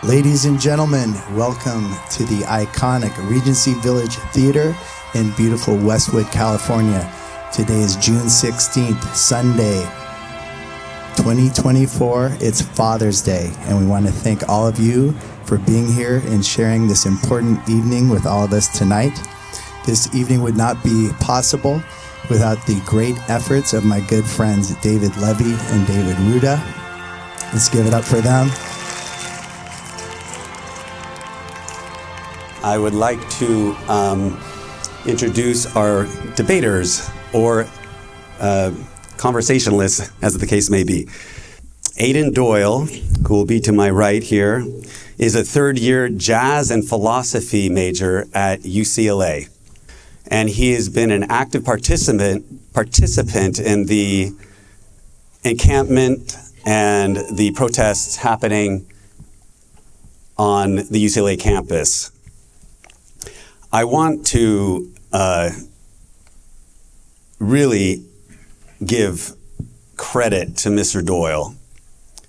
Ladies and gentlemen, welcome to the iconic Regency Village Theater in beautiful Westwood, California. Today is June 16th, Sunday, 2024. It's Father's Day, and we want to thank all of you for being here and sharing this important evening with all of us tonight. This evening would not be possible without the great efforts of my good friends David Levy and David Ruda. Let's give it up for them. I would like to introduce our debaters, or conversationalists, as the case may be. Aidan Doyle, who will be to my right here, is a third-year jazz and philosophy major at UCLA. And he has been an active participant in the encampment and the protests happening on the UCLA campus. I want to really give credit to Mr. Doyle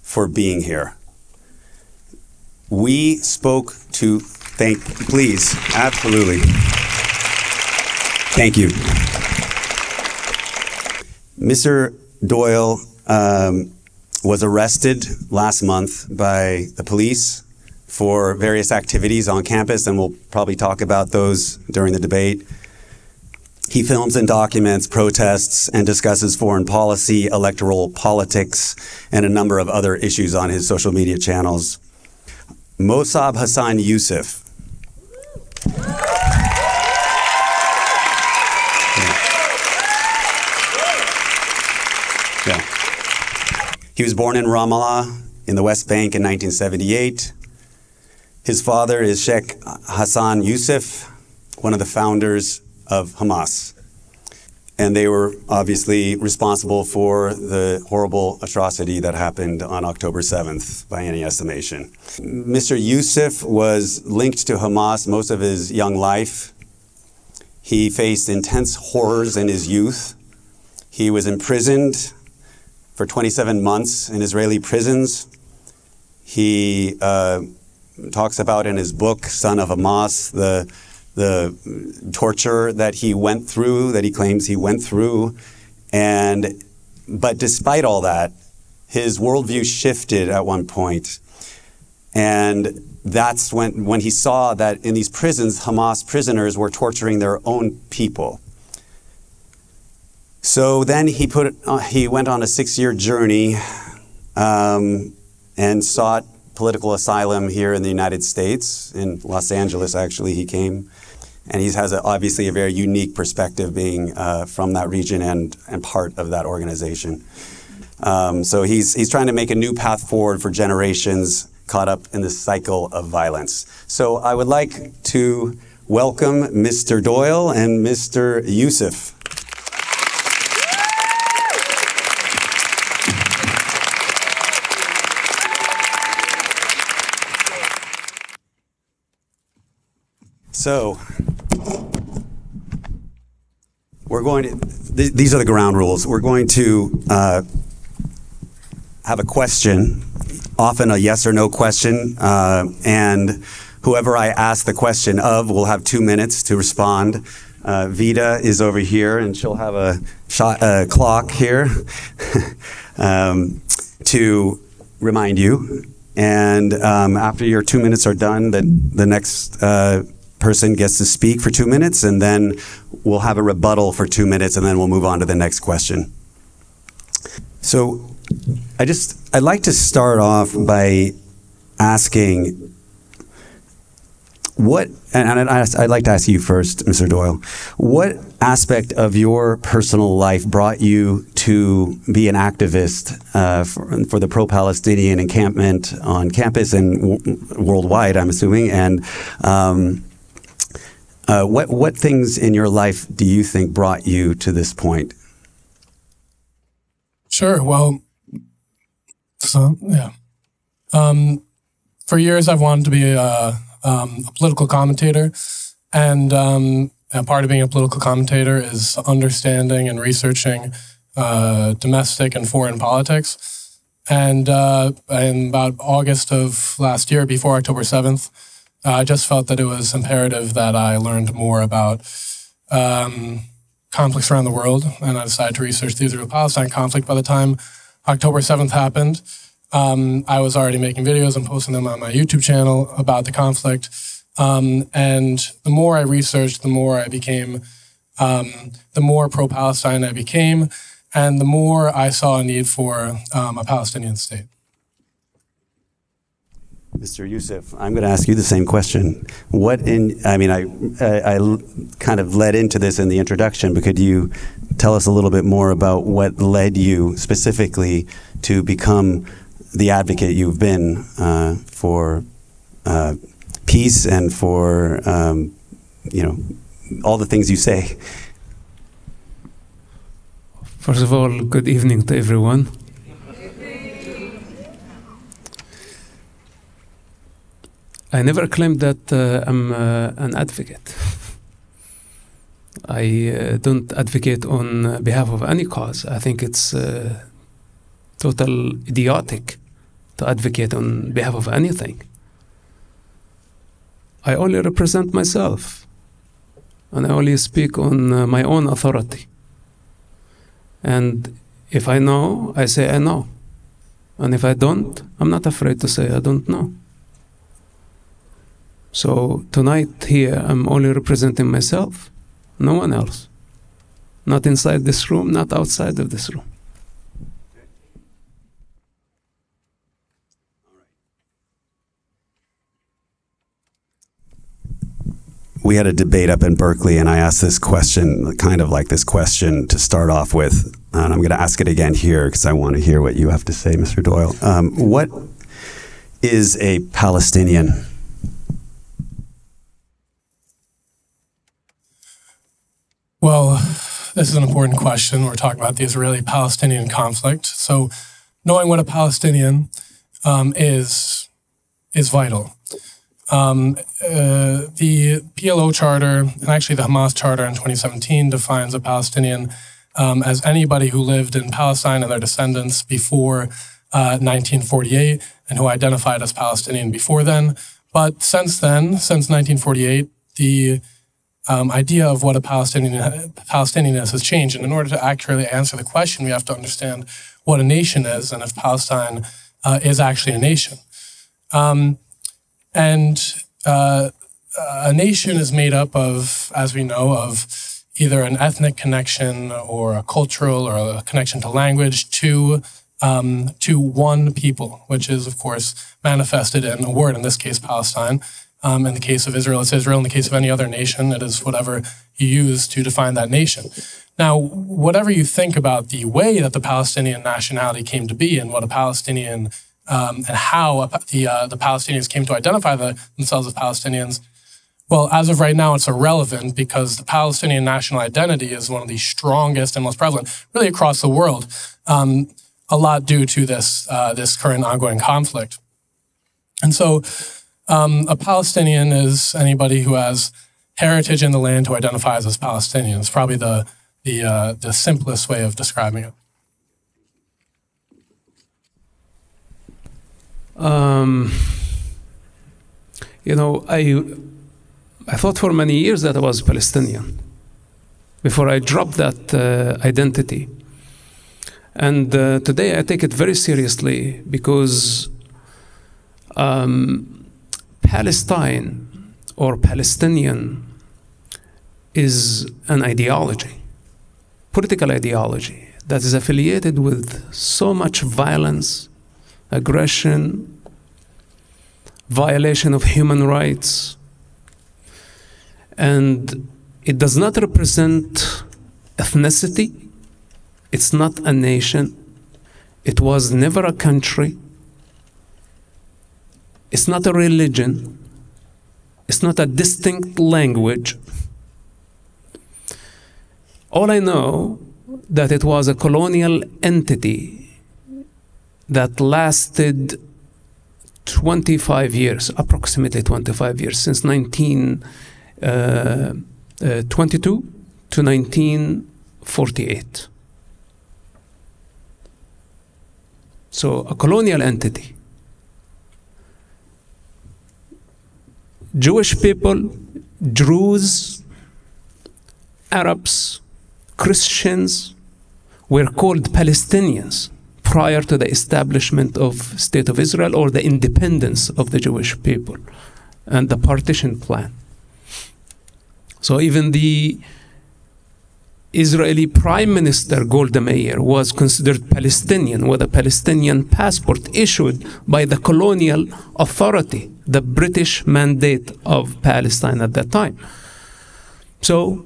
for being here. We spoke to, please, absolutely. Thank you. Mr. Doyle was arrested last month by the police for various activities on campus, and we'll probably talk about those during the debate. He films and documents protests and discusses foreign policy, electoral politics, and a number of other issues on his social media channels. Mosab Hassan Yousef. Yeah. He was born in Ramallah in the West Bank in 1978. His father is Sheikh Hassan Yousef, one of the founders of Hamas. And they were obviously responsible for the horrible atrocity that happened on October 7th, by any estimation. Mr. Yousef was linked to Hamas most of his young life. He faced intense horrors in his youth. He was imprisoned for 27 months in Israeli prisons. He talks about in his book, Son of Hamas, the torture that he went through, that he claims he went through. But despite all that, his worldview shifted at one point. And that's when he saw that in these prisons, Hamas prisoners were torturing their own people. So then he went on a 6-year journey and sought political asylum here in the United States. In Los Angeles, actually, he came. And he has obviously a very unique perspective, being from that region and part of that organization. So he's trying to make a new path forward for generations caught up in this cycle of violence. So I would like to welcome Mr. Doyle and Mr. Yousef. So, we're going to, these are the ground rules. We're going to have a question, often a yes or no question, and whoever I ask the question of will have 2 minutes to respond. Vida is over here, and she'll have a clock here to remind you. And after your 2 minutes are done, the next person gets to speak for 2 minutes, and then we'll have a rebuttal for 2 minutes, and then we'll move on to the next question. So I'd like to start off by asking I'd like to ask you first, Mr. Doyle, what aspect of your personal life brought you to be an activist for the pro-Palestinian encampment on campus and worldwide, I'm assuming, and what things in your life do you think brought you to this point? Sure. Well, so yeah. For years, I've wanted to be a political commentator, and part of being a political commentator is understanding and researching domestic and foreign politics. And in about August of last year, before October 7th, I just felt that it was imperative that I learned more about conflicts around the world, and I decided to research the Israel-Palestine conflict. By the time October 7th happened, I was already making videos and posting them on my YouTube channel about the conflict. And the more I researched, the more I became, the more pro-Palestine I became, and the more I saw a need for a Palestinian state. Mr. Yousef, I'm going to ask you the same question. I kind of led into this in the introduction, but could you tell us a little bit more about what led you specifically to become the advocate you've been for peace and for, all the things you say? First of all, good evening to everyone. I never claimed that I'm an advocate. I don't advocate on behalf of any cause. I think it's total idiotic to advocate on behalf of anything. I only represent myself, and I only speak on my own authority. And if I know, I say I know. And if I don't, I'm not afraid to say I don't know. So tonight here, I'm only representing myself, no one else. Not inside this room, not outside of this room. We had a debate up in Berkeley, and I asked this question, kind of like this question to start off with, and I'm going to ask it again here because I want to hear what you have to say, Mr. Doyle. What is a Palestinian? Well, this is an important question. We're talking about the Israeli-Palestinian conflict. So knowing what a Palestinian is vital. The PLO charter, and actually the Hamas charter in 2017, defines a Palestinian as anybody who lived in Palestine and their descendants before 1948 and who identified as Palestinian before then. But since then, since 1948, the idea of what a Palestinian is has changed. And in order to accurately answer the question, we have to understand what a nation is and if Palestine is actually a nation. A nation is made up of, as we know, of either an ethnic connection or a cultural or a connection to language to one people, which is, of course, manifested in a word, in this case, Palestine. In the case of Israel, it's Israel. In the case of any other nation, it is whatever you use to define that nation. Now, whatever you think about the way that the Palestinian nationality came to be and what a Palestinian and how the Palestinians came to identify themselves as Palestinians, well, as of right now, it's irrelevant because the Palestinian national identity is one of the strongest and most prevalent, really across the world, a lot due to this current ongoing conflict. And so a Palestinian is anybody who has heritage in the land who identifies as Palestinian. It's probably the simplest way of describing it. I thought for many years that I was Palestinian before I dropped that identity. And today I take it very seriously because Palestine or Palestinian is an ideology, political ideology that is affiliated with so much violence, aggression, violation of human rights, and it does not represent ethnicity. It's not a nation. It was never a country. It's not a religion. It's not a distinct language. All I know that it was a colonial entity that lasted 25 years, approximately 25 years, since 1922 to 1948. So a colonial entity. Jewish people, Druze, Arabs, Christians were called Palestinians prior to the establishment of State of Israel or the independence of the Jewish people and the partition plan. So even the Israeli Prime Minister Golda Meir was considered Palestinian with a Palestinian passport issued by the colonial authority, the British Mandate of Palestine at that time. So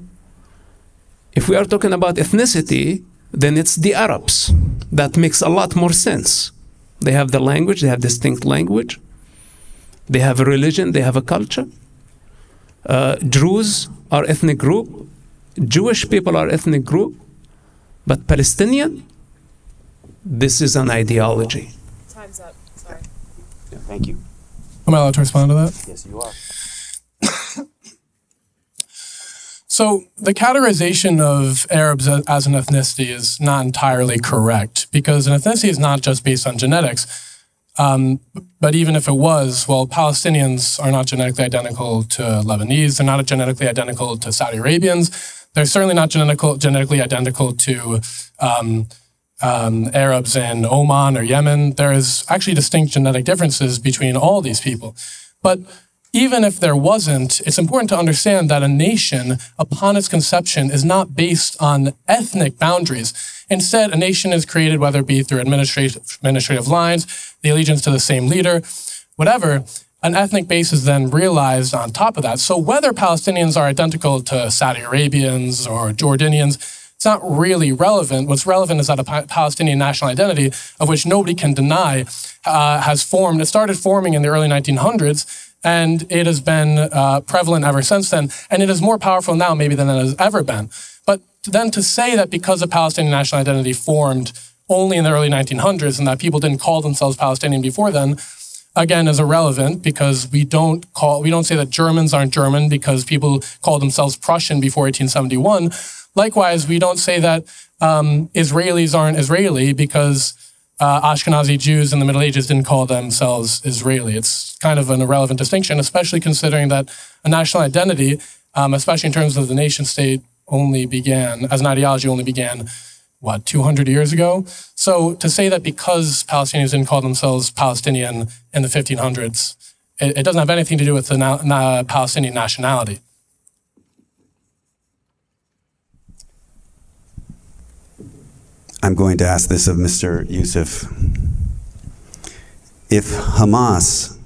if we are talking about ethnicity, then it's the Arabs. That makes a lot more sense. They have the language, they have distinct language, they have a religion, they have a culture. Druze are ethnic group, Jewish people are ethnic group, but Palestinian, this is an ideology. Time's up, sorry. Yeah, thank you. Am I allowed to respond to that? Yes, you are. So the categorization of Arabs as an ethnicity is not entirely correct, because an ethnicity is not just based on genetics. But even if it was, well, Palestinians are not genetically identical to Lebanese. They're not genetically identical to Saudi Arabians. They're certainly not genetically identical to Arabs in Oman or Yemen. There is actually distinct genetic differences between all these people. But even if there wasn't, it's important to understand that a nation, upon its conception, is not based on ethnic boundaries. Instead, a nation is created, whether it be through administrative lines, the allegiance to the same leader, whatever. An ethnic base is then realized on top of that. So whether Palestinians are identical to Saudi Arabians or Jordanians, it's not really relevant. What's relevant is that a Palestinian national identity, of which nobody can deny, has formed. It started forming in the early 1900s, and it has been prevalent ever since then. And it is more powerful now maybe than it has ever been. But then to say that because a Palestinian national identity formed only in the early 1900s and that people didn't call themselves Palestinian before then, again, is irrelevant, because we don't say that Germans aren't German because people called themselves Prussian before 1871. Likewise, we don't say that Israelis aren't Israeli because Ashkenazi Jews in the Middle Ages didn't call themselves Israeli. It's kind of an irrelevant distinction, especially considering that a national identity, especially in terms of the nation state, only began, as an ideology, only began, what, 200 years ago? So to say that because Palestinians didn't call themselves Palestinian in the 1500s, it doesn't have anything to do with the Palestinian nationality. I'm going to ask this of Mr. Yousef. If Hamas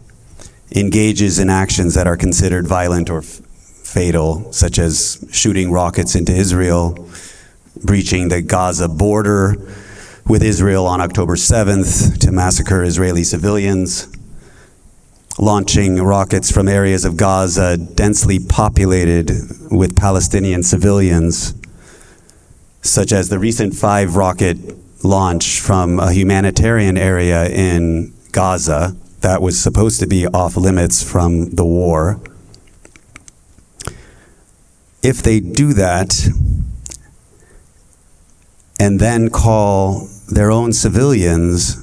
engages in actions that are considered violent or fatal, such as shooting rockets into Israel, breaching the Gaza border with Israel on October 7th to massacre Israeli civilians, launching rockets from areas of Gaza densely populated with Palestinian civilians, such as the recent 5-rocket launch from a humanitarian area in Gaza that was supposed to be off limits from the war. If they do that and then call their own civilians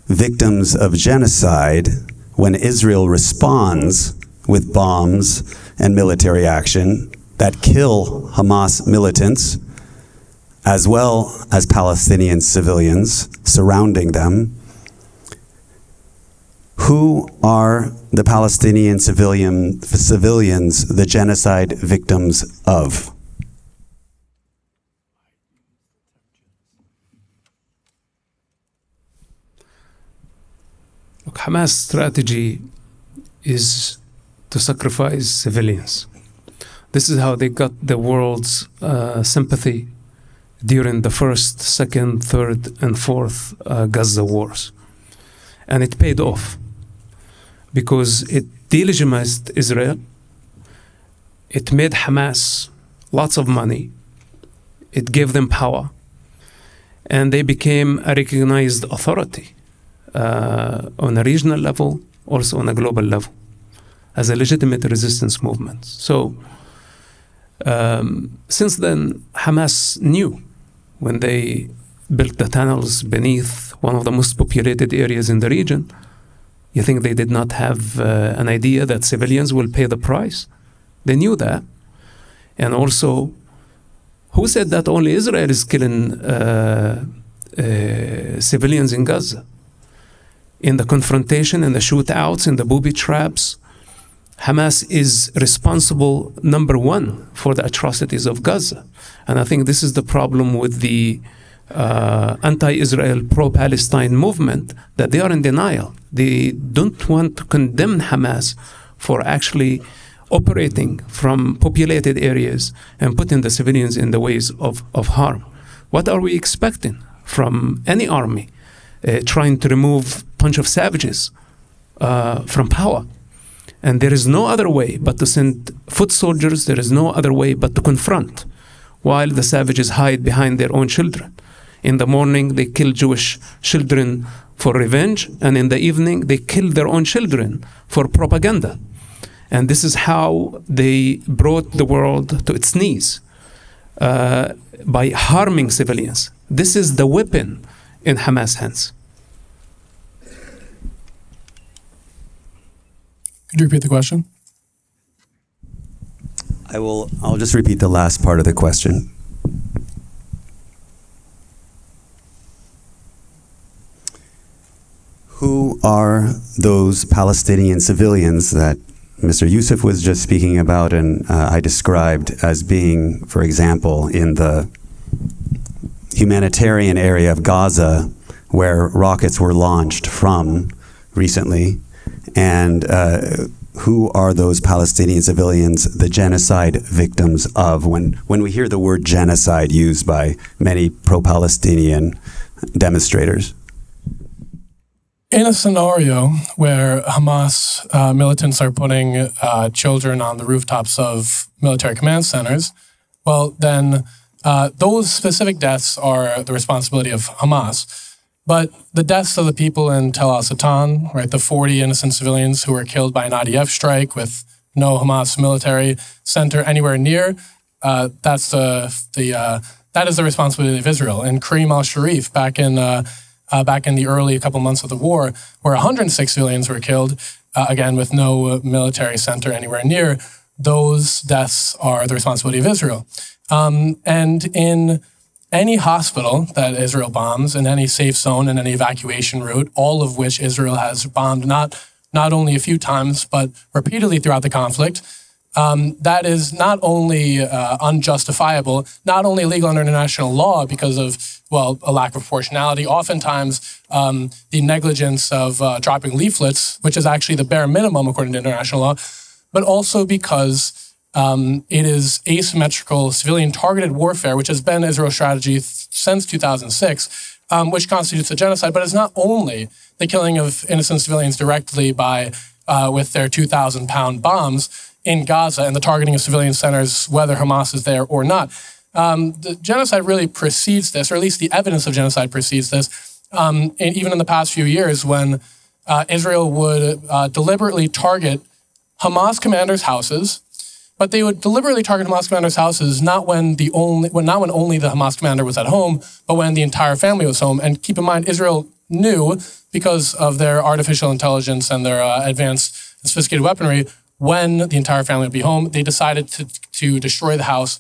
victims of genocide when Israel responds with bombs and military action that kill Hamas militants, as well as Palestinian civilians surrounding them, who are the Palestinian civilians the genocide victims of? Look, Hamas' strategy is to sacrifice civilians. This is how they got the world's sympathy during the first, second, third, and fourth Gaza wars. And it paid off because it delegitimized Israel. It made Hamas lots of money. It gave them power. And they became a recognized authority on a regional level, also on a global level, as a legitimate resistance movement. So since then, Hamas knew when they built the tunnels beneath one of the most populated areas in the region. You think they did not have an idea that civilians will pay the price? They knew that. And also, who said that only Israel is killing civilians in Gaza? In the confrontation, in the shootouts, in the booby traps, Hamas is responsible, number one, for the atrocities of Gaza. And I think this is the problem with the anti-Israel, pro-Palestine movement, that they are in denial. They don't want to condemn Hamas for actually operating from populated areas and putting the civilians in the ways of harm. What are we expecting from any army trying to remove a bunch of savages from power? And there is no other way but to send foot soldiers. There is no other way but to confront, while the savages hide behind their own children. In the morning, they kill Jewish children for revenge, and in the evening, they kill their own children for propaganda. And this is how they brought the world to its knees, by harming civilians. This is the weapon in Hamas' hands. Could you repeat the question? I'll just repeat the last part of the question. Who are those Palestinian civilians that Mr. Yousef was just speaking about and I described as being, for example, in the humanitarian area of Gaza where rockets were launched from recently? And who are those Palestinian civilians, the genocide victims of? When we hear the word genocide used by many pro-Palestinian demonstrators. In a scenario where Hamas militants are putting children on the rooftops of military command centers, well, then those specific deaths are the responsibility of Hamas. But the deaths of the people in Tel al-Satan, right, the 40 innocent civilians who were killed by an IDF strike with no Hamas military center anywhere near, that is the responsibility of Israel. And Karim al-Sharif, back in the early couple months of the war, where 106 civilians were killed, again with no military center anywhere near, those deaths are the responsibility of Israel. And in any hospital that Israel bombs, in any safe zone, in any evacuation route, all of which Israel has bombed not only a few times, but repeatedly throughout the conflict, that is not only unjustifiable, not only illegal under international law because of, well, a lack of proportionality, oftentimes the negligence of dropping leaflets, which is actually the bare minimum according to international law, but also because it is asymmetrical civilian targeted warfare, which has been Israel's strategy since 2006, which constitutes a genocide. But it's not only the killing of innocent civilians directly by with their 2,000-pound bombs in Gaza and the targeting of civilian centers, whether Hamas is there or not. The genocide really precedes this, or at least the evidence of genocide precedes this. Even in the past few years, when Israel would deliberately target Hamas commanders' houses, but they would deliberately target Hamas commanders' houses not when only the Hamas commander was at home, but when the entire family was home. And keep in mind, Israel knew, because of their artificial intelligence and their advanced and sophisticated weaponry, when the entire family would be home. They decided to destroy the house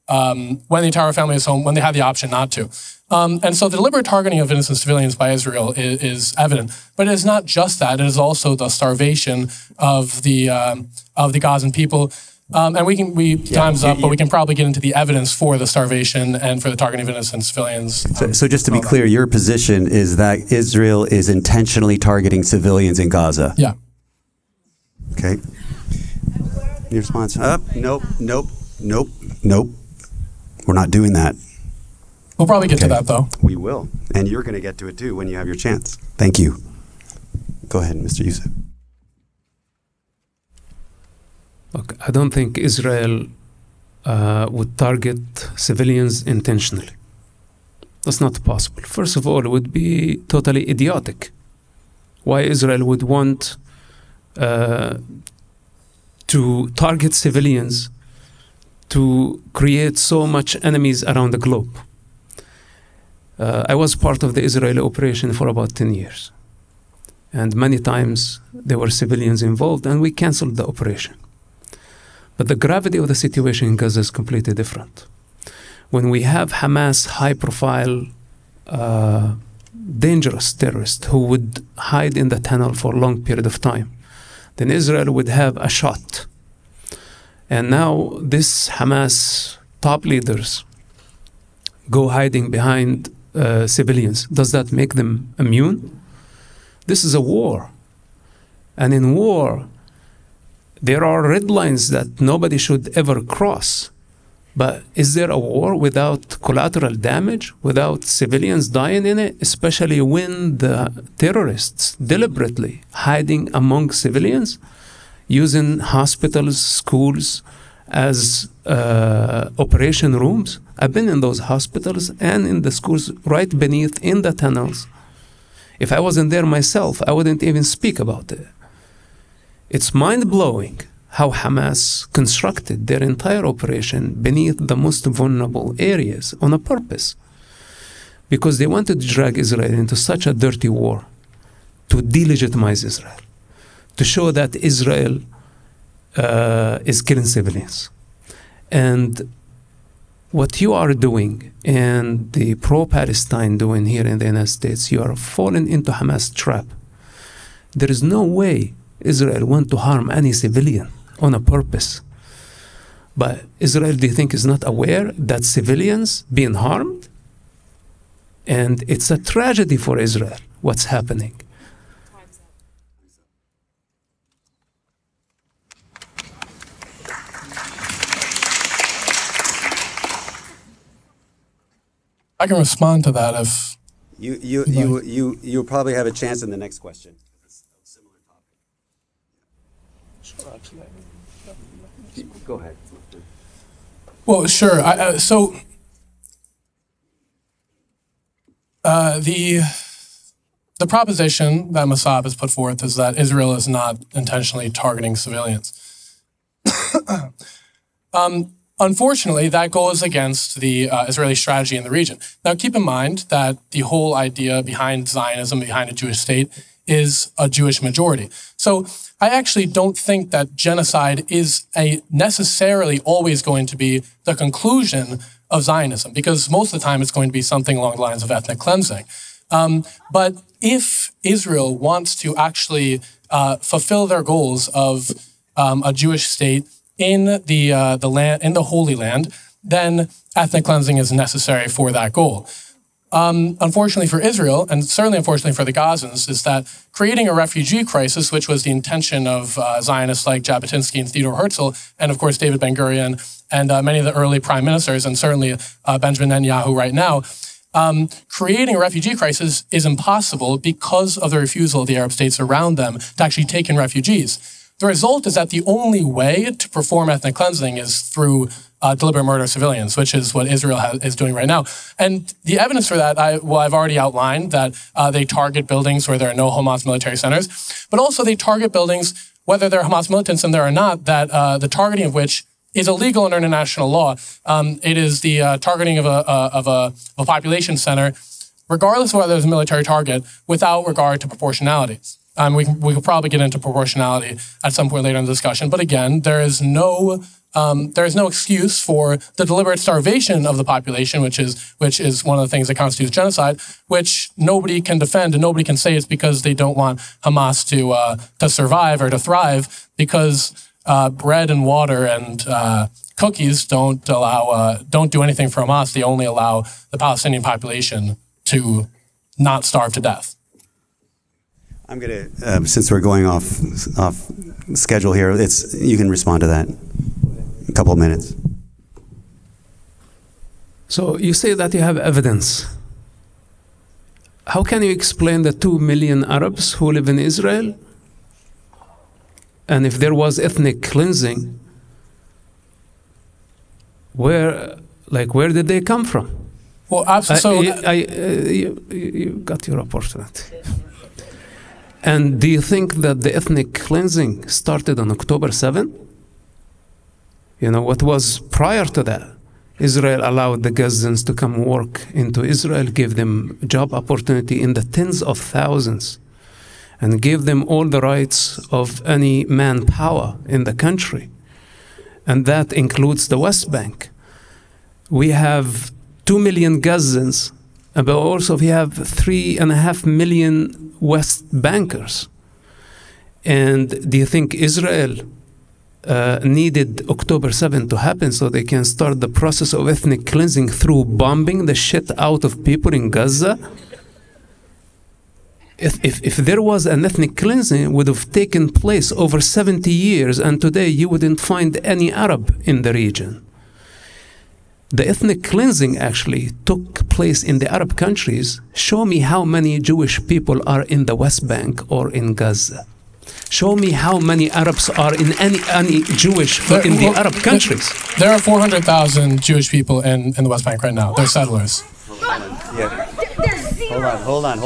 when the entire family was home, when they had the option not to. And so the deliberate targeting of innocent civilians by Israel is evident. But it is not just that. It is also the starvation of the Gazan people. And time's up, but we can probably get into the evidence for the starvation and for the targeting of innocent civilians. So just to be clear, your position is that Israel is intentionally targeting civilians in Gaza? Yeah. Okay. Your response? Nope. We're not doing that. We'll probably get to that, though. We will. And you're going to get to it, too, when you have your chance. Thank you. Go ahead, Mr. Yousef. Look, I don't think Israel would target civilians intentionally. That's not possible. First of all, it would be totally idiotic. Why Israel would want to target civilians to create so much enemies around the globe. I was part of the Israeli operation for about 10 years. And many times there were civilians involved, and we canceled the operation. But the gravity of the situation in Gaza is completely different. When we have Hamas high-profile, dangerous terrorists who would hide in the tunnel for a long period of time, then Israel would have a shot. And now this Hamas top leaders go hiding behind civilians. Does that make them immune? This is a war. And in war, there are red lines that nobody should ever cross. But is there a war without collateral damage, without civilians dying in it, especially when the terrorists deliberately hiding among civilians, using hospitals, schools as operation rooms? I've been in those hospitals and in the schools right beneath in the tunnels. If I wasn't there myself, I wouldn't even speak about it. It's mind-blowing how Hamas constructed their entire operation beneath the most vulnerable areas on a purpose. Because they wanted to drag Israel into such a dirty war to delegitimize Israel, to show that Israel is killing civilians. And what you are doing and the pro-Palestine doing here in the United States, you are falling into Hamas trap. There is no way Israel want to harm any civilian on a purpose. But Israel, do you think, is not aware that civilians being harmed? And it's a tragedy for Israel, what's happening. I can respond to that if you probably have a chance in the next question. Similar topic. Go ahead. Well, sure. The proposition that Mosab has put forth is that Israel is not intentionally targeting civilians. Unfortunately, that goes against the Israeli strategy in the region. Now, keep in mind that the whole idea behind Zionism, behind a Jewish state, is a Jewish majority. So I actually don't think that genocide is necessarily always going to be the conclusion of Zionism, because most of the time it's going to be something along the lines of ethnic cleansing. But if Israel wants to actually fulfill their goals of a Jewish state in the land, in the Holy Land, then ethnic cleansing is necessary for that goal. Unfortunately for Israel, and certainly unfortunately for the Gazans, is that creating a refugee crisis, which was the intention of Zionists like Jabotinsky and Theodore Herzl, and of course David Ben-Gurion, and many of the early prime ministers, and certainly Benjamin Netanyahu right now, creating a refugee crisis is impossible because of the refusal of the Arab states around them to actually take in refugees. The result is that the only way to perform ethnic cleansing is through deliberate murder of civilians, which is what Israel is doing right now. And the evidence for that, I've already outlined, that they target buildings where there are no Hamas military centers, but also they target buildings, whether they're Hamas militants in there or not, that the targeting of which is illegal under international law. It is the targeting of a population center, regardless of whether it's a military target, without regard to proportionality. We could probably get into proportionality at some point later in the discussion, but again, there is no excuse for the deliberate starvation of the population, which is one of the things that constitutes genocide, which nobody can defend and nobody can say it's because they don't want Hamas to survive or to thrive, because bread and water and cookies don't do anything for Hamas. They only allow the Palestinian population to not starve to death. I'm going to, since we're going off schedule here, you can respond to that in a couple of minutes. So you say that you have evidence. How can you explain the 2 million Arabs who live in Israel? And if there was ethnic cleansing, where did they come from? Well, absolutely. You got your opportunity. And do you think that the ethnic cleansing started on October 7? You know, what was prior to that? Israel allowed the Gazans to come work into Israel, give them job opportunity in the tens of thousands, and give them all the rights of any manpower in the country. And that includes the West Bank. We have 2 million Gazans, but also we have 3.5 million West Bankers. And do you think Israel needed October 7 to happen so they can start the process of ethnic cleansing through bombing the shit out of people in Gaza? If there was an ethnic cleansing, it would have taken place over 70 years, and today you wouldn't find any Arab in the region. The ethnic cleansing actually took place in the Arab countries. Show me how many Jewish people are in the West Bank or in Gaza. Show me how many Arabs are in any Jewish in the Arab countries. There are 400,000 Jewish people in the West Bank right now. They're settlers. Yeah. Hold on.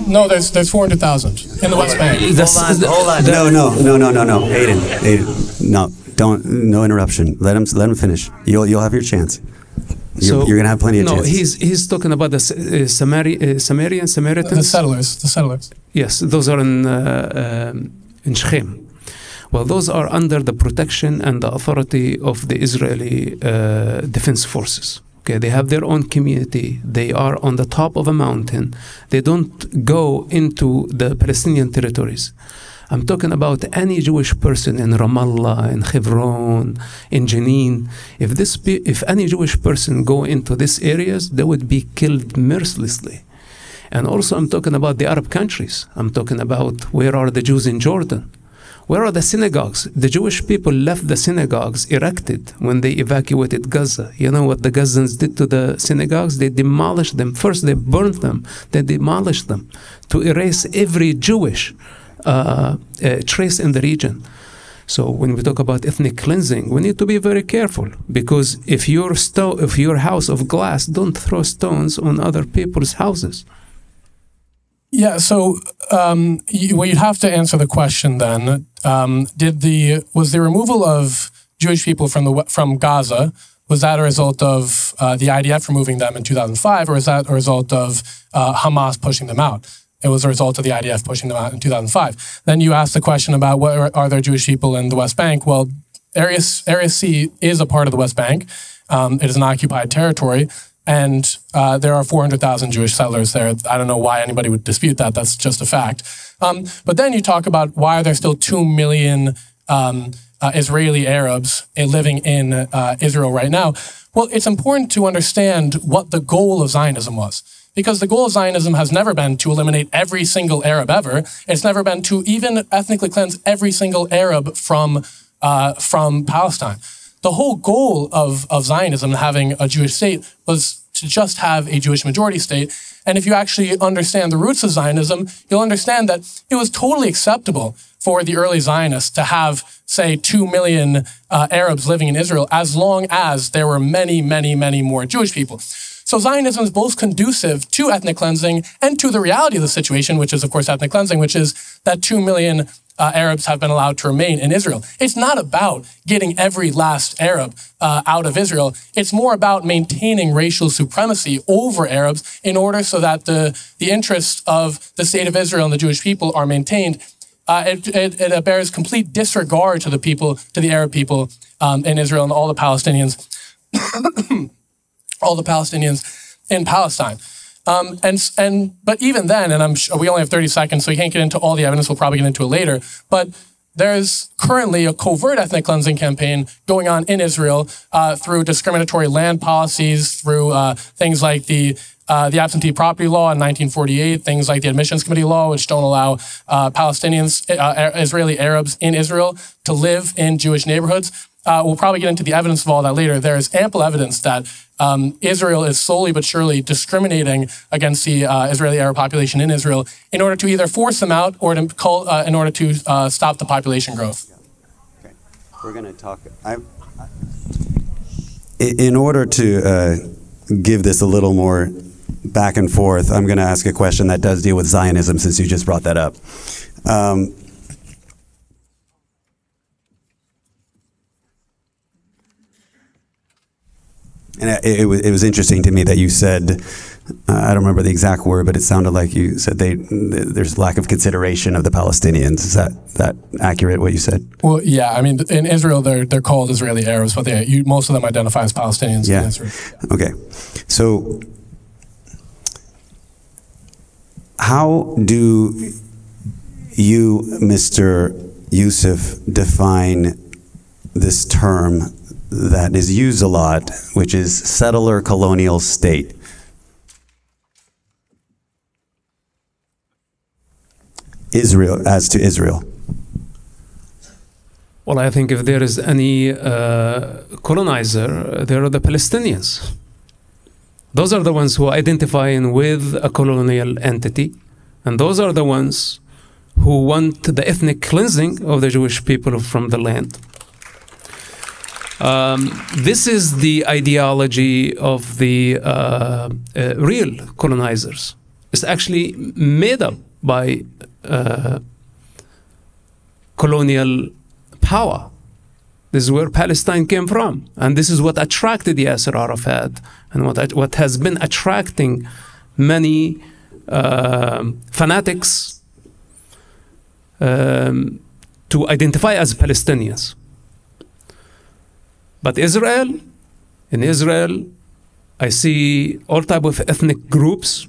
No, there's 400,000 in the West Bank. Hold on. No. Aidan. No interruption. Let him finish. You'll have your chance. You're going to have plenty of chances. No, he's talking about the Samaritans. The settlers. Yes, those are in Shechem. Well, those are under the protection and the authority of the Israeli Defense Forces. Okay, they have their own community. They are on the top of a mountain. They don't go into the Palestinian territories. I'm talking about any Jewish person in Ramallah, in Hebron, in Jenin. If any Jewish person go into these areas, they would be killed mercilessly. And also I'm talking about the Arab countries. I'm talking about where are the Jews in Jordan? Where are the synagogues? The Jewish people left the synagogues erected when they evacuated Gaza. You know what the Gazans did to the synagogues? They demolished them. First they burned them, then demolished them to erase every Jewish trace in the region. So when we talk about ethnic cleansing, we need to be very careful, because if your house of glass, don't throw stones on other people's houses. Yeah, so you'd have to answer the question then. Was the removal of Jewish people from Gaza, was that a result of the IDF removing them in 2005, or is that a result of Hamas pushing them out? It was a result of the IDF pushing them out in 2005. Then you asked the question about are there Jewish people in the West Bank? Well, Area C is a part of the West Bank. It is an occupied territory. And there are 400,000 Jewish settlers there. I don't know why anybody would dispute that. That's just a fact. But then you talk about why are there still 2 million Israeli Arabs living in Israel right now. Well, it's important to understand what the goal of Zionism was. Because the goal of Zionism has never been to eliminate every single Arab ever. It's never been to even ethnically cleanse every single Arab from Palestine. The whole goal of Zionism, having a Jewish state, was to just have a Jewish majority state. And if you actually understand the roots of Zionism, you'll understand that it was totally acceptable for the early Zionists to have, say, 2 million Arabs living in Israel, as long as there were many, many, many more Jewish people. So Zionism is both conducive to ethnic cleansing and to the reality of the situation, which is, of course, ethnic cleansing, which is that 2 million Arabs have been allowed to remain in Israel. It's not about getting every last Arab out of Israel. It's more about maintaining racial supremacy over Arabs in order so that the interests of the state of Israel and the Jewish people are maintained. It bears complete disregard to the Arab people in Israel and all the Palestinians, all the Palestinians in Palestine. But even then, and we only have 30 seconds, so we can't get into all the evidence. We'll probably get into it later. But there's currently a covert ethnic cleansing campaign going on in Israel through discriminatory land policies, through things like the absentee property law in 1948, things like the admissions committee law, which don't allow Palestinians, Israeli Arabs in Israel to live in Jewish neighborhoods. We'll probably get into the evidence of all that later. There is ample evidence that Israel is slowly but surely discriminating against the Israeli Arab population in Israel in order to either force them out or in order to stop the population growth. Okay. We're going to talk. In order to give this a little more back and forth, I'm going to ask a question that does deal with Zionism, since you just brought that up. And it was interesting to me that you said, I don't remember the exact word, but it sounded like you said there's lack of consideration of the Palestinians. Is that accurate, what you said? Well, yeah. I mean, in Israel, they're called Israeli Arabs, but most of them identify as Palestinians in Israel. Okay. So how do you, Mr. Yousef, define this term that is used a lot, which is settler colonial state? Israel, as to Israel. Well, I think if there is any colonizer, there are the Palestinians. Those are the ones who are identifying with a colonial entity, and those are the ones who want the ethnic cleansing of the Jewish people from the land. This is the ideology of the real colonizers. It's actually made up by colonial power. This is where Palestine came from, and this is what attracted Yasser Arafat, and what has been attracting many fanatics to identify as Palestinians. But in Israel, I see all type of ethnic groups.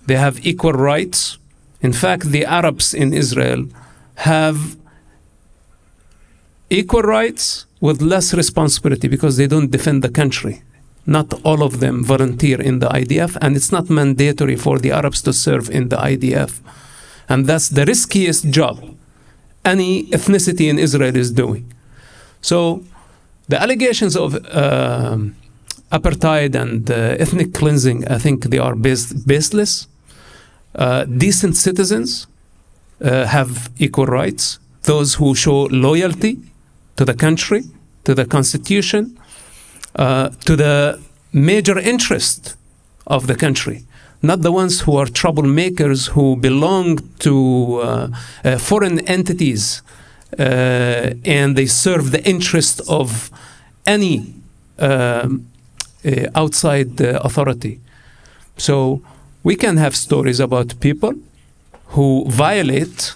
They have equal rights. In fact, the Arabs in Israel have equal rights with less responsibility because they don't defend the country. Not all of them volunteer in the IDF, and it's not mandatory for the Arabs to serve in the IDF. And that's the riskiest job any ethnicity in Israel is doing. So the allegations of apartheid and ethnic cleansing, I think they are baseless. Decent citizens have equal rights. Those who show loyalty to the country, to the constitution, to the major interest of the country. Not the ones who are troublemakers who belong to foreign entities and they serve the interest of any outside authority. So we can have stories about people who violate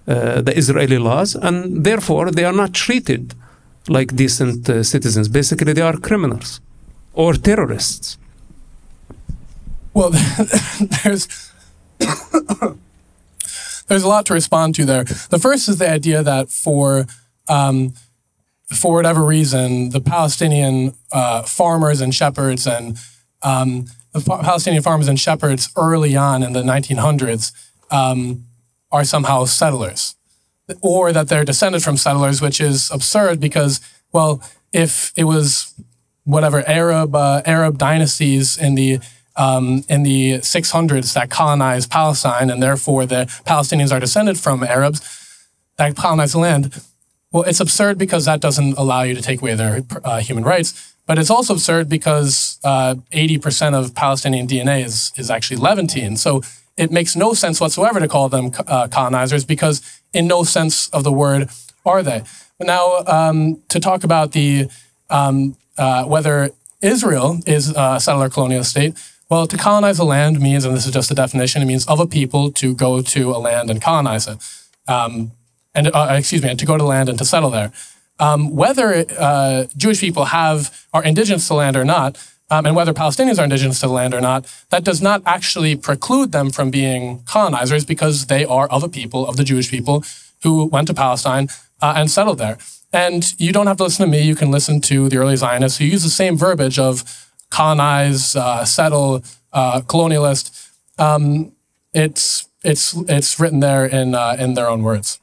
the Israeli laws, and therefore they are not treated like decent citizens. Basically, they are criminals or terrorists. Well, there's a lot to respond to there. The first is the idea that for whatever reason, the Palestinian farmers and shepherds and the Palestinian farmers and shepherds early on in the 1900s are somehow settlers, or that they're descended from settlers, which is absurd because, well, if it was whatever Arab dynasties in the 600s that colonized Palestine, and therefore the Palestinians are descended from Arabs that colonized the land, well, it's absurd because that doesn't allow you to take away their human rights. But it's also absurd because 80% of Palestinian DNA is actually Levantine. So it makes no sense whatsoever to call them colonizers because in no sense of the word are they. But now to talk about the whether Israel is a settler colonial state, well, to colonize a land means, and this is just the definition, it means of a people to go to a land and colonize it. To go to land and to settle there. Whether Jewish people are indigenous to land or not, and whether Palestinians are indigenous to the land or not, that does not actually preclude them from being colonizers because they are of a people, of the Jewish people, who went to Palestine and settled there. And you don't have to listen to me, you can listen to the early Zionists who use the same verbiage of colonize, settle, colonialist. It's written there in their own words.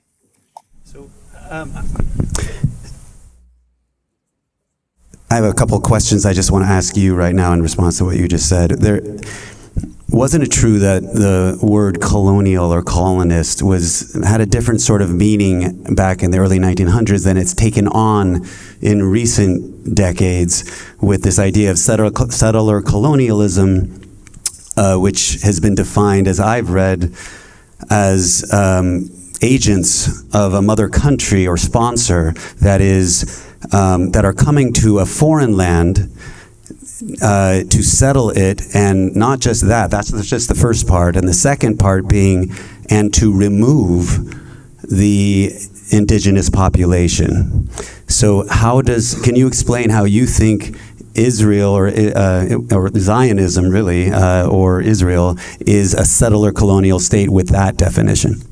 So, I have a couple of questions I just want to ask you right now in response to what you just said. Wasn't it true that the word colonial or colonist had a different sort of meaning back in the early 1900s than it's taken on in recent decades with this idea of settler colonialism, which has been defined, as I've read, as agents of a mother country or sponsor that are coming to a foreign land to settle it, and not just that, that's just the first part, and the second part being, and to remove the indigenous population. So can you explain how you think Israel, or Zionism really, or Israel, is a settler colonial state with that definition?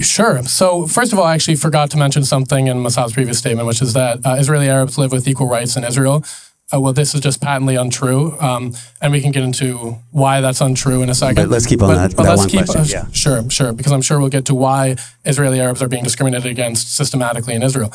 Sure. So first of all, I actually forgot to mention something in Mosab's previous statement, which is that Israeli Arabs live with equal rights in Israel. Well, this is just patently untrue, and we can get into why that's untrue in a second. But let's keep on that one question. Yeah. Sure, because I'm sure we'll get to why Israeli Arabs are being discriminated against systematically in Israel.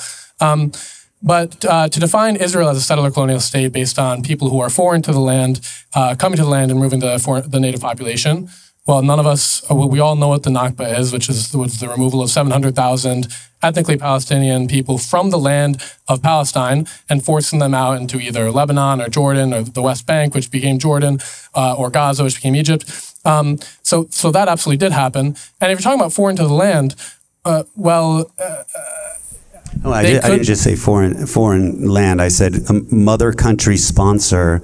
But to define Israel as a settler colonial state based on people who are foreign to the land, coming to the land and moving the native population, well, none of us, we all know what the Nakba is, which was the removal of 700,000 ethnically Palestinian people from the land of Palestine and forcing them out into either Lebanon or Jordan or the West Bank, which became Jordan, or Gaza, which became Egypt. So that absolutely did happen. And if you're talking about foreign to the land, I didn't just say foreign land. I said mother country sponsor.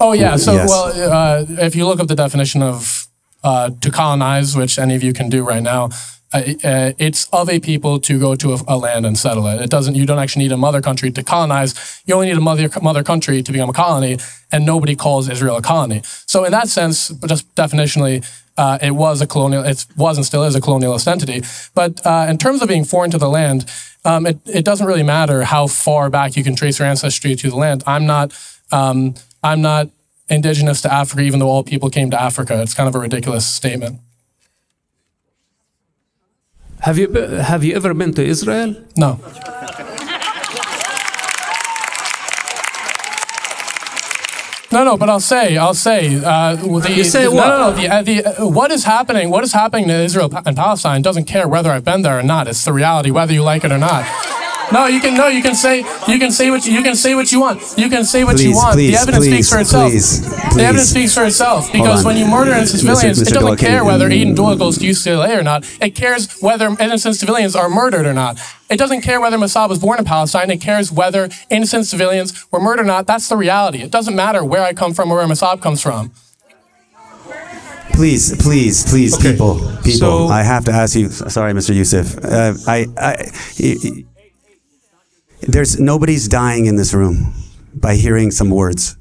Oh, yeah. So, yes. Well, if you look up the definition of to colonize, which any of you can do right now, it's of a people to go to a land and settle it. You don't actually need a mother country to colonize. You only need a mother country to become a colony, and nobody calls Israel a colony. So in that sense, just definitionally, it was and still is a colonialist entity. But in terms of being foreign to the land, it doesn't really matter how far back you can trace your ancestry to the land. I'm not indigenous to Africa, even though all people came to Africa. It's kind of a ridiculous statement. Have you ever been to Israel? No. No, but I'll say. You say what? What is happening to Israel and Palestine doesn't care whether I've been there or not. It's the reality, whether you like it or not. You can say what you want. You can say what you want. The evidence speaks for itself. The evidence speaks for itself, because when you murder innocent civilians, it doesn't care whether Aidan Doyle goes to UCLA or not. It cares whether innocent civilians are murdered or not. It doesn't care whether Mosab was born in Palestine. It cares whether innocent civilians were murdered or not. That's the reality. It doesn't matter where I come from or where Mosab comes from. Please, okay. people. So, I have to ask you. Sorry, Mr. Yousef. Nobody's dying in this room by hearing some words.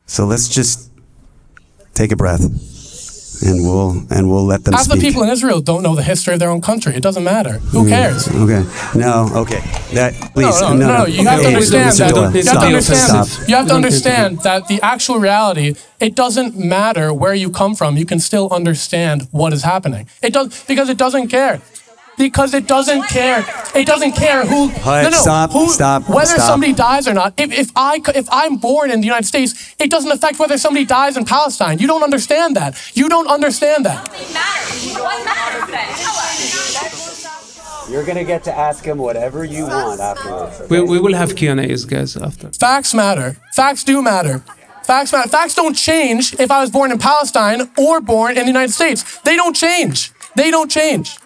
So let's just take a breath, and we'll let them speak. Half the people in Israel don't know the history of their own country. It doesn't matter. Who cares? Okay. No. Okay. Please. No. You have to understand that. You have to understand that the actual reality. It doesn't matter where you come from. You can still understand what is happening. Because it doesn't care. Because it doesn't care. It doesn't care who. Stop. Whether somebody dies or not. If I'm born in the United States, it doesn't affect whether somebody dies in Palestine. You don't understand that. You don't understand that. What matters then? You're gonna get to ask him whatever you want afterwards. Okay? We will have Q&As, guys, after. Facts matter. Facts do matter. Facts matter. Facts don't change if I was born in Palestine or born in the United States. They don't change. They don't change.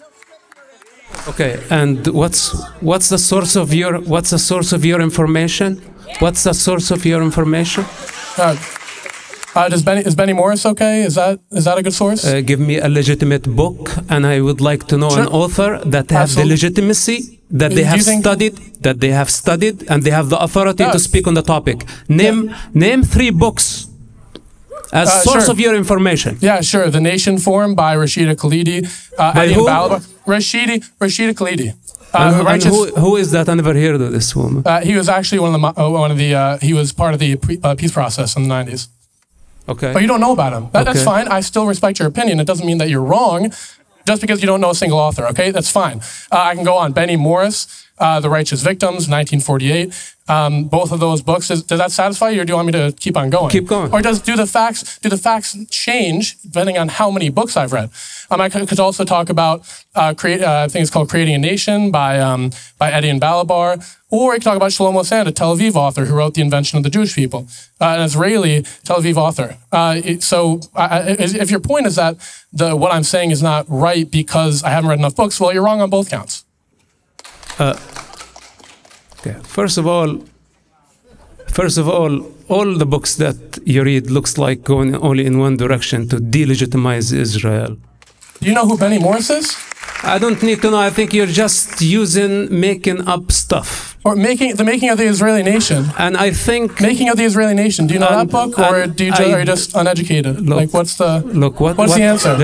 Okay, and what's the source of your information? What's the source of your information? Is Benny Morris okay? Is that a good source? Give me a legitimate book, and I would like to know an author that has the legitimacy, that they have studied, and they have the authority to speak on the topic. Name 3 books as source of your information. Yeah, sure. The Nation Forum by Rashida Khalidi. By who? Rashida Khalidi. Who is that? I never heard of this woman. He was actually he was part of the peace process in the 90s. Okay. But you don't know about him. That's fine. I still respect your opinion. It doesn't mean that you're wrong just because you don't know a single author, okay? That's fine. I can go on. Benny Morris, The Righteous Victims, 1948. Both of those books. Does that satisfy you, or do you want me to keep on going? Keep going. Or do the facts change depending on how many books I've read? I could also talk about I think it's called Creating a Nation by Eddie and Balabar, or I could talk about Shlomo Sand, a Tel Aviv author who wrote The Invention of the Jewish People, an Israeli Tel Aviv author. If your point is that what I'm saying is not right because I haven't read enough books, well, you're wrong on both counts. Okay. First of all, First of all the books that you read looks like going only in one direction, to delegitimize Israel. Do you know who Benny Morris is? I don't need to know. I think you're just making up stuff. Or the making of the Israeli nation. And I think Making of the Israeli nation. Do you know that book, or are you just uneducated? Look, what's the what's the answer?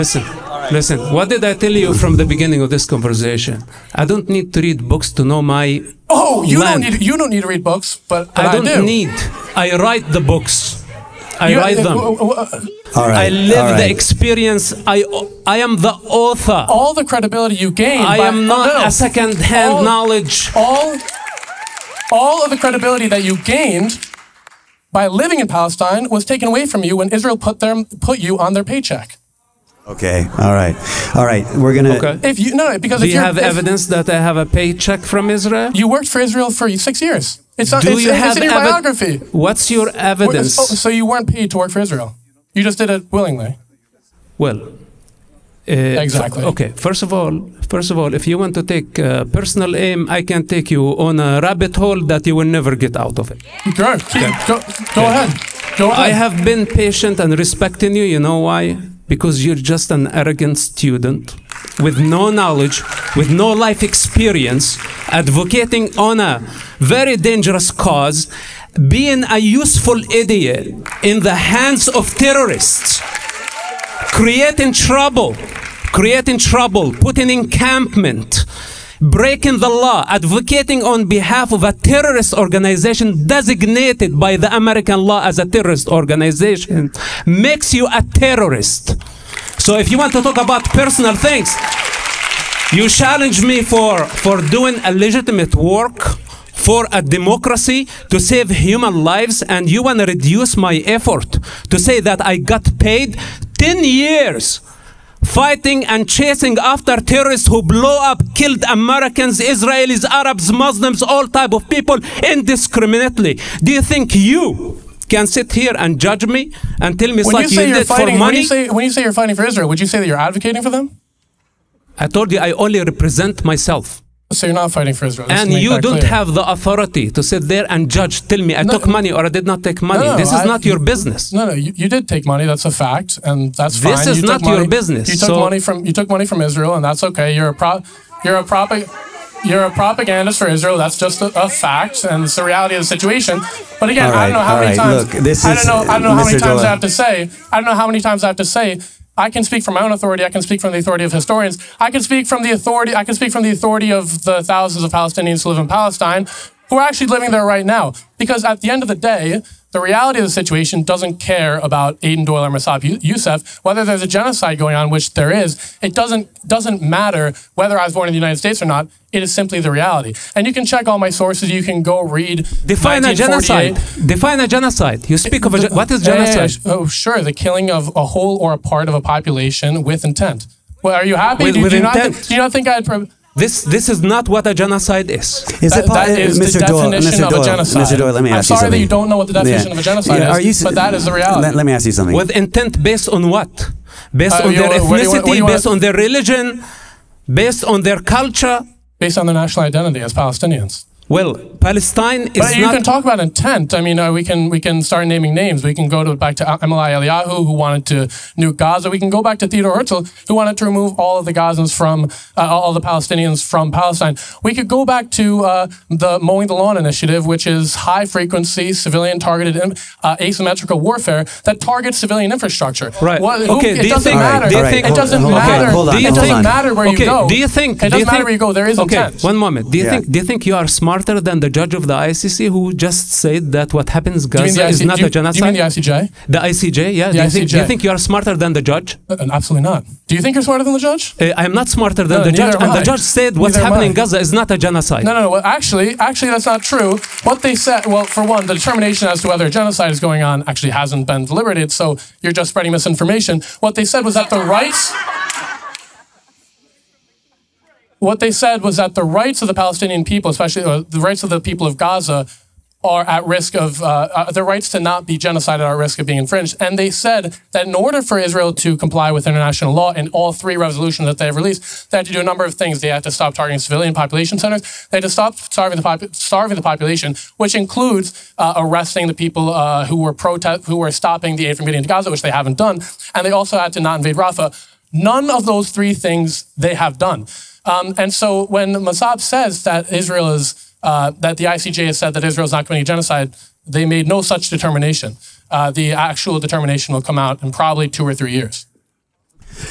Listen. What did I tell you from the beginning of this conversation? I don't need to read books to know my land. You don't need to read books, but I do. I write the books. I write them. All right. I live the experience. I am the author. All the credibility you gain. I am not a second-hand knowledge. All of the credibility that you gained by living in Palestine was taken away from you when Israel put you on their paycheck. Okay. All right. We're gonna. Okay. Do you have evidence that I have a paycheck from Israel? You worked for Israel for 6 years. It's in your biography. What's your evidence? So you weren't paid to work for Israel. You just did it willingly. Well, exactly. Okay. First of all, if you want to take personal aim, I can take you on a rabbit hole that you will never get out of it. Good. Go ahead. I have been patient and respecting you. You know why? Because you're just an arrogant student with no knowledge, with no life experience, advocating on a very dangerous cause, being a useful idiot in the hands of terrorists, creating trouble, putting encampment, breaking the law, advocating on behalf of a terrorist organization designated by the American law as a terrorist organization, makes you a terrorist. So if you want to talk about personal things, you challenge me for doing a legitimate work for a democracy to save human lives, and you want to reduce my effort to say that I got paid 10 years fighting and chasing after terrorists who blow up, killed Americans, Israelis, Arabs, Muslims, all type of people indiscriminately. Do you think you can sit here and judge me and tell me it's like you did it for money? When you say you're fighting for Israel, would you say that you're advocating for them? I told you I only represent myself. So you're not fighting for Israel. And you don't have the authority to sit there and judge, tell me I took money or I did not take money. This is not your business. No, you did take money. That's a fact, and that's fine. This is not your business. You took money from Israel, and that's okay. You're a propagandist for Israel. That's just a fact, and it's the reality of the situation. But again, I don't know how many times. I don't know how many times I have to say. I don't know how many times I have to say. I can speak from my own authority. I can speak from the authority of historians. I can speak from the authority. I can speak from the authority of the thousands of Palestinians who live in Palestine, who are actually living there right now. Because at the end of the day, the reality of the situation doesn't care about Aidan Doyle or Mosab Yousef. Whether there's a genocide going on, which there is, it doesn't matter whether I was born in the United States or not. It is simply the reality. And you can check all my sources. You can go read. Define a genocide. Define a genocide. You speak of what is genocide? Oh, sure. The killing of a whole or a part of a population with intent. Well, are you happy? Do you not think I'd... This is not what a genocide is. That is the definition of a genocide. Mr. Doyle, let me ask you something. I'm sorry that you don't know what the definition of a genocide is, but that is the reality. Let me ask you something. With intent based on what? Based on their ethnicity, based on their religion, based on their culture? Based on their national identity as Palestinians. Well, Palestine is but you can talk about intent. I mean, we can start naming names. We can go back to Emily Eliyahu, who wanted to nuke Gaza. We can go back to Theodore Herzl, who wanted to remove all of the Gazans from, all the Palestinians from Palestine. We could go back to the Mowing the Lawn initiative, which is high-frequency, civilian-targeted, asymmetrical warfare that targets civilian infrastructure. Right. It doesn't matter. It doesn't matter. It doesn't matter where you go. Do you think? It doesn't matter where you go. There is intent. One moment. Do you think you are smarter than the judge of the ICC who just said that what happens in Gaza is not a genocide? Do you mean the ICJ? The ICJ, yeah. Do you think you are smarter than the judge? Absolutely not. Do you think you're smarter than the judge? I am not smarter than the judge. And the judge said what's happening in Gaza is not a genocide. No. Well, actually, that's not true. What they said, well, for one, the determination as to whether a genocide is going on actually hasn't been deliberated, so you're just spreading misinformation. What they said was that the rights... What they said was that the rights of the Palestinian people, especially the rights of the people of Gaza, are at risk of, their rights to not be genocided are at risk of being infringed. And they said that in order for Israel to comply with international law in all 3 resolutions that they have released, they had to do a number of things. They had to stop targeting civilian population centers. They had to stop starving the population, which includes arresting the people who were stopping the aid from getting into Gaza, which they haven't done. And they also had to not invade Rafah. None of those 3 things they have done. And so when Mosab says that Israel is that the ICJ has said that Israel is not committing genocide, they made no such determination. The actual determination will come out in probably 2 or 3 years.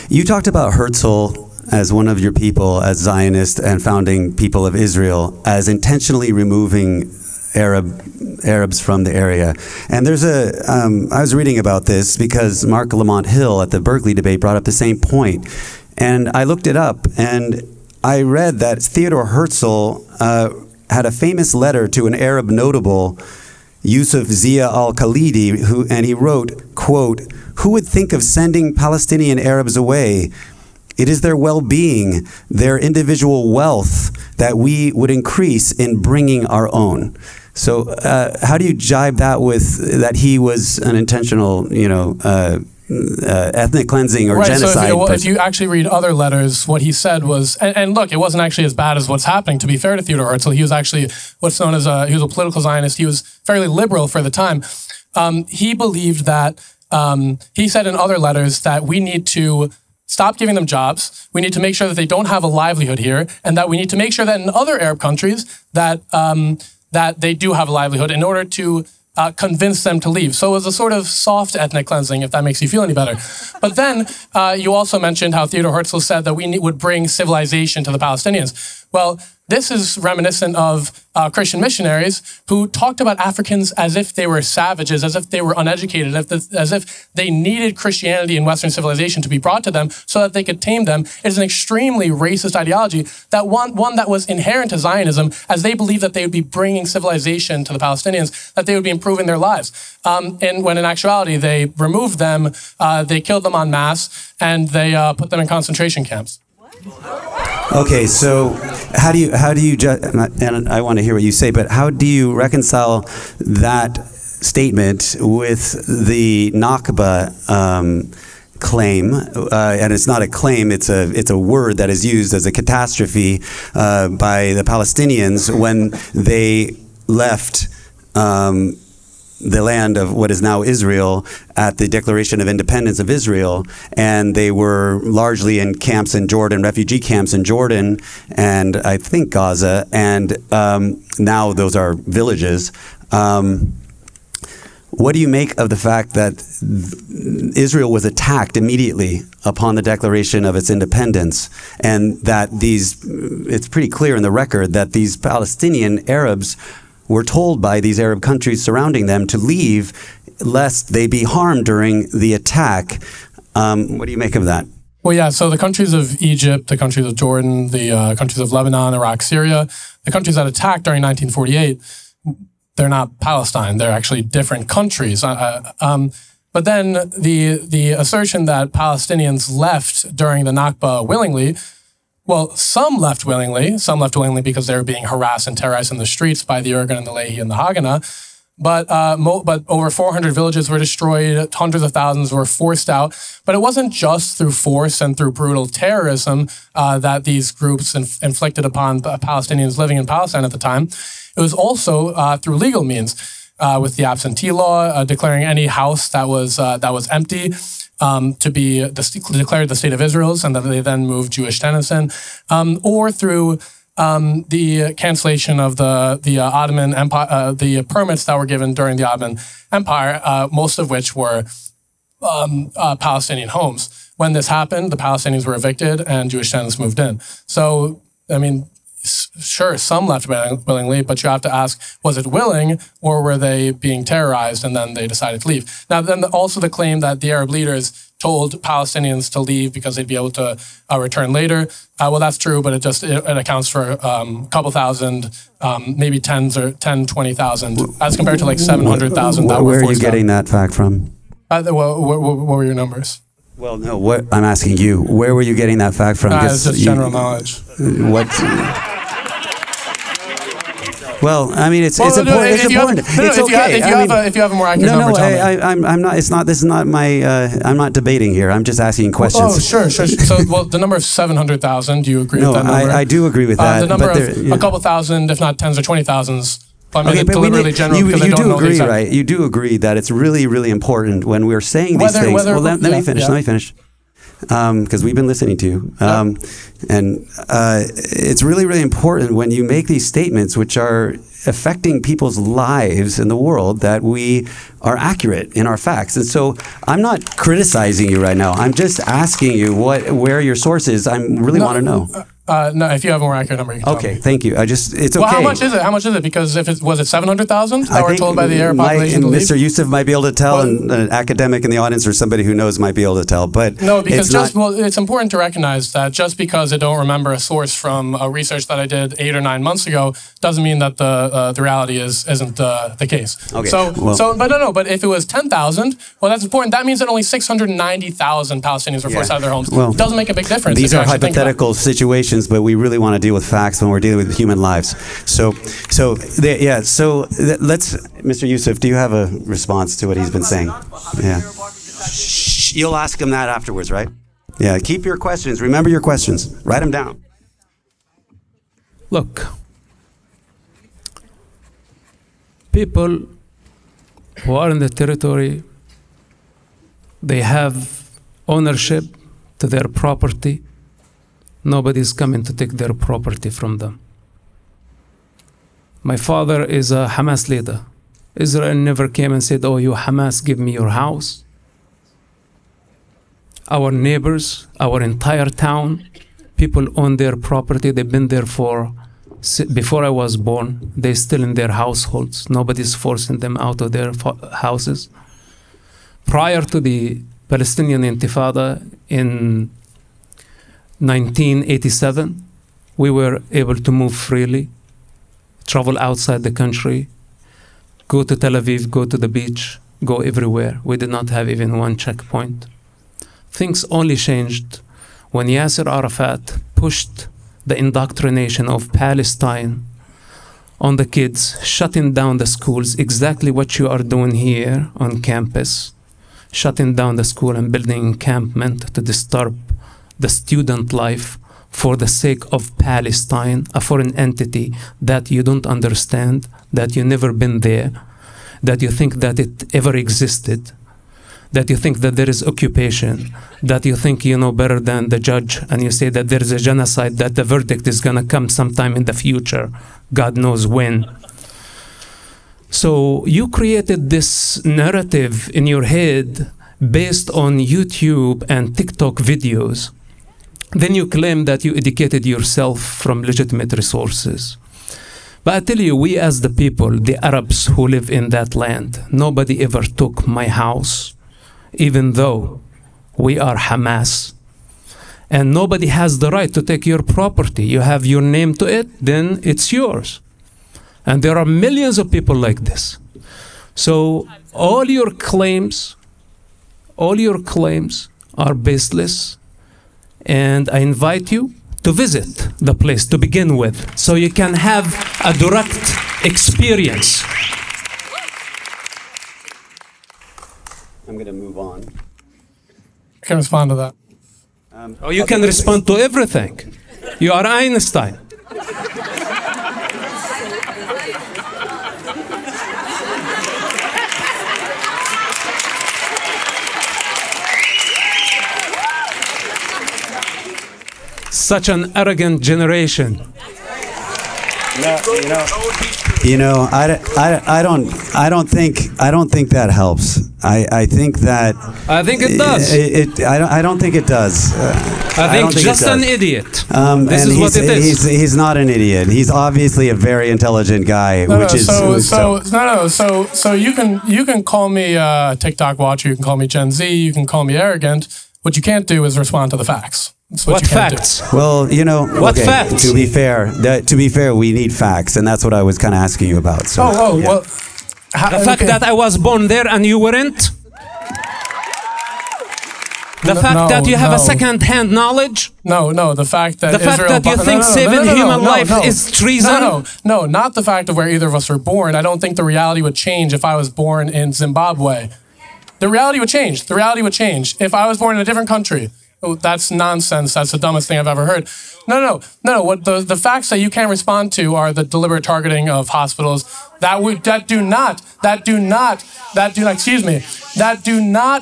You talked about Herzl as one of your people, as Zionist and founding people of Israel, as intentionally removing Arabs from the area. And there's I was reading about this because Mark Lamont Hill at the Berkeley debate brought up the same point. And I looked it up and I read that Theodore Herzl had a famous letter to an Arab notable, Yusuf Zia al-Khalidi, and he wrote, quote, "Who would think of sending Palestinian Arabs away? It is their well-being, their individual wealth that we would increase in bringing our own." So how do you jibe that with that he was an intentional, ethnic cleansing or genocide? So if you actually read other letters, what he said was, and look, it wasn't actually as bad as what's happening. To be fair to Theodore Herzl, he was actually what's known as he was a political Zionist. He was fairly liberal for the time. He believed that, he said in other letters that we need to stop giving them jobs. We need to make sure that they don't have a livelihood here, and that we need to make sure that in other Arab countries that that they do have a livelihood in order to convince them to leave. So it was a sort of soft ethnic cleansing, if that makes you feel any better. But then you also mentioned how Theodore Herzl said that we would bring civilization to the Palestinians. Well, this is reminiscent of Christian missionaries who talked about Africans as if they were savages, as if they were uneducated, as if they needed Christianity and Western civilization to be brought to them so that they could tame them. It is an extremely racist ideology, that one that was inherent to Zionism, as they believed that they would be bringing civilization to the Palestinians, that they would be improving their lives. And when in actuality, they removed them, they killed them en masse, and they put them in concentration camps. Okay, so how do you and I want to hear what you say, but how do you reconcile that statement with the Nakba claim? And it's not a claim; it's a word that is used as a catastrophe by the Palestinians when they left the land of what is now Israel at the Declaration of Independence of Israel, and they were largely in camps in Jordan, refugee camps in Jordan, and I think Gaza, and now those are villages. What do you make of the fact that Israel was attacked immediately upon the declaration of its independence, and that it's pretty clear in the record that these Palestinian Arabs were told by these Arab countries surrounding them to leave lest they be harmed during the attack? What do you make of that? Well, yeah, so the countries of Egypt, the countries of Jordan, the countries of Lebanon, Iraq, Syria, the countries that attacked during 1948, they're not Palestine. They're actually different countries. But then the assertion that Palestinians left during the Nakba willingly, well, some left willingly because they were being harassed and terrorized in the streets by the Irgun and the Lehi and the Haganah. But over 400 villages were destroyed, hundreds of thousands were forced out. But it wasn't just through force and through brutal terrorism that these groups inflicted upon Palestinians living in Palestine at the time. It was also through legal means, with the absentee law, declaring any house that was empty to be declared the state of Israel's, and that they then moved Jewish tenants in, or through the cancellation of the Ottoman Empire, the permits that were given during the Ottoman Empire, most of which were Palestinian homes. When this happened, the Palestinians were evicted and Jewish tenants moved in. So, I mean, sure, some left willingly, but you have to ask, was it willing, or were they being terrorized and then they decided to leave? Now, then also the claim that the Arab leaders told Palestinians to leave because they'd be able to return later. Well, that's true, but it accounts for a couple thousand, maybe 20,000, as compared to like 700,000 that were Where are you forced getting out. that fact from? What were your numbers? Well, no, what I'm asking you, where were you getting that fact from? It's just general knowledge. What? Well, I mean, it's important. It's important. It's okay. If you have a more accurate number, tell me. I'm not. It's not. This is not my. I'm not debating here. I'm just asking questions. Oh, sure. So, well, the number of 700,000. Do you agree with that number? I do agree with that. The number of a couple thousand, if not tens or 20,000s. Okay, but deliberately general because I don't know the exact. Right? You do agree that it's really, really important when we're saying these things. Well, let me finish. Let me finish. Because we've been listening to you. And it's really, really important when you make these statements which are affecting people's lives in the world that we are accurate in our facts. And so I'm not criticizing you right now. I'm just asking you where your source is. I really want to know. No, if you have a more accurate number, you can tell me. Thank you. It's okay. Well, how much is it? How much is it? Because if was it 700,000 that we're told by the Arab population to leave? Mr. Yousef might be able to tell, and an academic in the audience or somebody who knows might be able to tell. But no, because it's important to recognize that just because I don't remember a source from a research that I did 8 or 9 months ago doesn't mean that the reality isn't the case. Okay. But if it was 10,000, well, that's important. That means that only 690,000 Palestinians were forced out of their homes. Well, it doesn't make a big difference. These are hypothetical situations, but we really want to deal with facts when we're dealing with human lives. So let's, Mr. Yousef, do you have a response to what he's been saying? Yeah. You'll ask him that afterwards, right? Yeah. Keep your questions. Remember your questions. Write them down. Look, people who are in the territory, they have ownership to their property. Nobody's coming to take their property from them. My father is a Hamas leader. Israel never came and said, oh, you Hamas, give me your house. Our neighbors, our entire town, people own their property. They've been there before I was born. They're still in their households. Nobody's forcing them out of their houses. Prior to the Palestinian Intifada in 1987, we were able to move freely, travel outside the country, go to Tel Aviv, go to the beach, go everywhere. We did not have even one checkpoint. Things only changed when Yasser Arafat pushed the indoctrination of Palestine on the kids, shutting down the schools, exactly what you are doing here on campus, shutting down the school and building encampment to disturb the student life for the sake of Palestine, a foreign entity that you don't understand, that you've never been there, that you think that it ever existed, that you think that there is occupation, that you think you know better than the judge, and you say that there is a genocide, that the verdict is going to come sometime in the future, God knows when. So you created this narrative in your head based on YouTube and TikTok videos. Then you claim that you educated yourself from legitimate resources. But I tell you, we as the people, the Arabs who live in that land, nobody ever took my house, even though we are Hamas. And nobody has the right to take your property. You have your name to it, then it's yours. And there are millions of people like this. So all your claims are baseless. And I invite you to visit the place to begin with, so you can have a direct experience. I'm going to move on. I can respond to that. You can respond to everything. You are Einstein. Such an arrogant generation. I don't think that helps. I think it does. I don't think it does. I think just an idiot. This is what it is. He's not an idiot. He's obviously a very intelligent guy. So you can call me TikTok watcher. You can call me Gen Z. You can call me arrogant. What you can't do is respond to the facts. What facts? Well, what facts? To be fair, we need facts, and that's what I was kind of asking you about. So, well, the fact that I was born there and you weren't. The fact that you have a second-hand knowledge? No, the fact that the fact Israel that you think saving human life is treason? No, not the fact of where either of us are born. I don't think the reality would change if I was born in Zimbabwe. The reality would change. The reality would change if I was born in a different country. Oh, that's nonsense. That's the dumbest thing I've ever heard. No. What the facts that you can't respond to are the deliberate targeting of hospitals that do not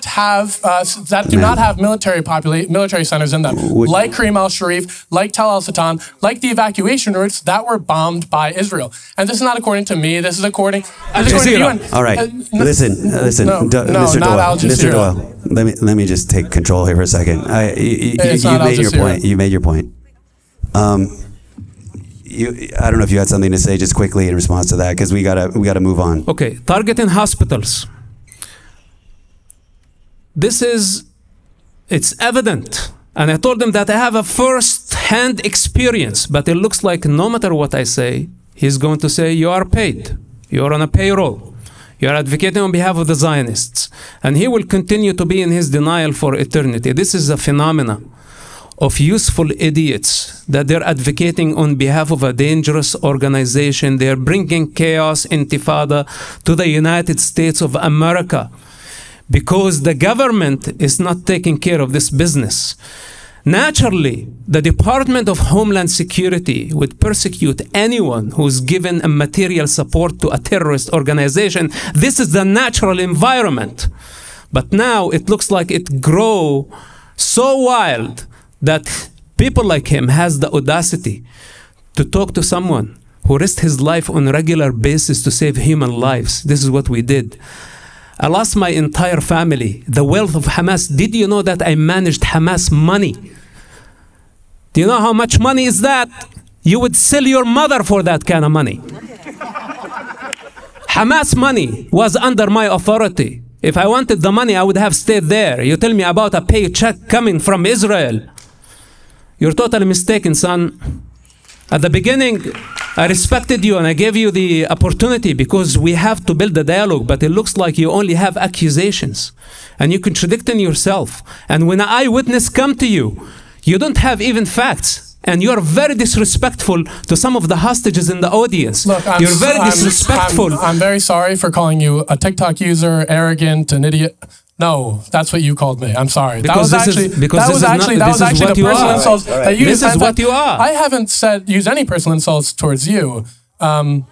have military centers in them, like Karim al-Sharif, like Tel al-Satan, like the evacuation routes that were bombed by Israel. And this is not according to me. This is according to you. All right, listen, Mr. Doyle. Let me just take control here for a second. You made your point. I don't know if you had something to say just quickly in response to that, because we gotta move on. Okay, targeting hospitals. It's evident. And I told him that I have a first-hand experience, but it looks like no matter what I say, he's going to say, you are paid. You're on a payroll. You're advocating on behalf of the Zionists. And he will continue to be in his denial for eternity. This is a phenomenon of useful idiots that they're advocating on behalf of a dangerous organization. They're bringing chaos, intifada to the United States of America because the government is not taking care of this business. Naturally, the Department of Homeland Security would persecute anyone who's given a material support to a terrorist organization. This is the natural environment. But now it looks like it grows so wild that people like him has the audacity to talk to someone who risked his life on a regular basis to save human lives. This is what we did. I lost my entire family, the wealth of Hamas. Did you know that I managed Hamas money? Do you know how much money is that? You would sell your mother for that kind of money. Hamas money was under my authority. If I wanted the money, I would have stayed there. You tell me about a paycheck coming from Israel. You're totally mistaken, son. At the beginning, I respected you and I gave you the opportunity because we have to build a dialogue, but it looks like you only have accusations and you're contradicting yourself. And when an eyewitness come to you, you don't have even facts. And you're very disrespectful to some of the hostages in the audience. Look, you're very disrespectful. I'm very sorry for calling you a TikTok user, arrogant, an idiot. No, that's what you called me. I'm sorry. Because that was actually the personal insults that you used. This is what you are. I haven't used any personal insults towards you. All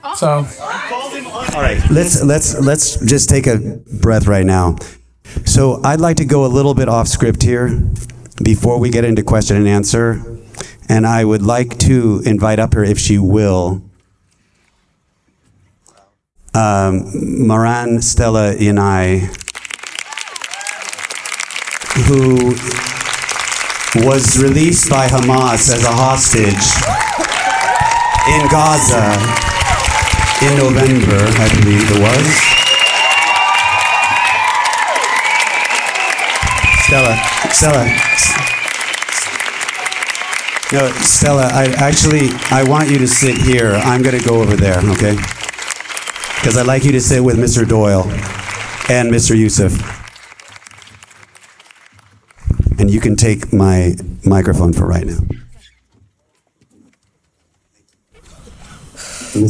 right, let's just take a breath right now. So I'd like to go a little bit off script here before we get into question and answer. And I would like to invite up her, if she will, Moran Stela Yanai, who was released by Hamas as a hostage in Gaza in November, I believe it was. Stella, I want you to sit here. I'm going to go over there, okay? Because I'd like you to sit with Mr. Doyle and Mr. Yousef. And you can take my microphone for right now. You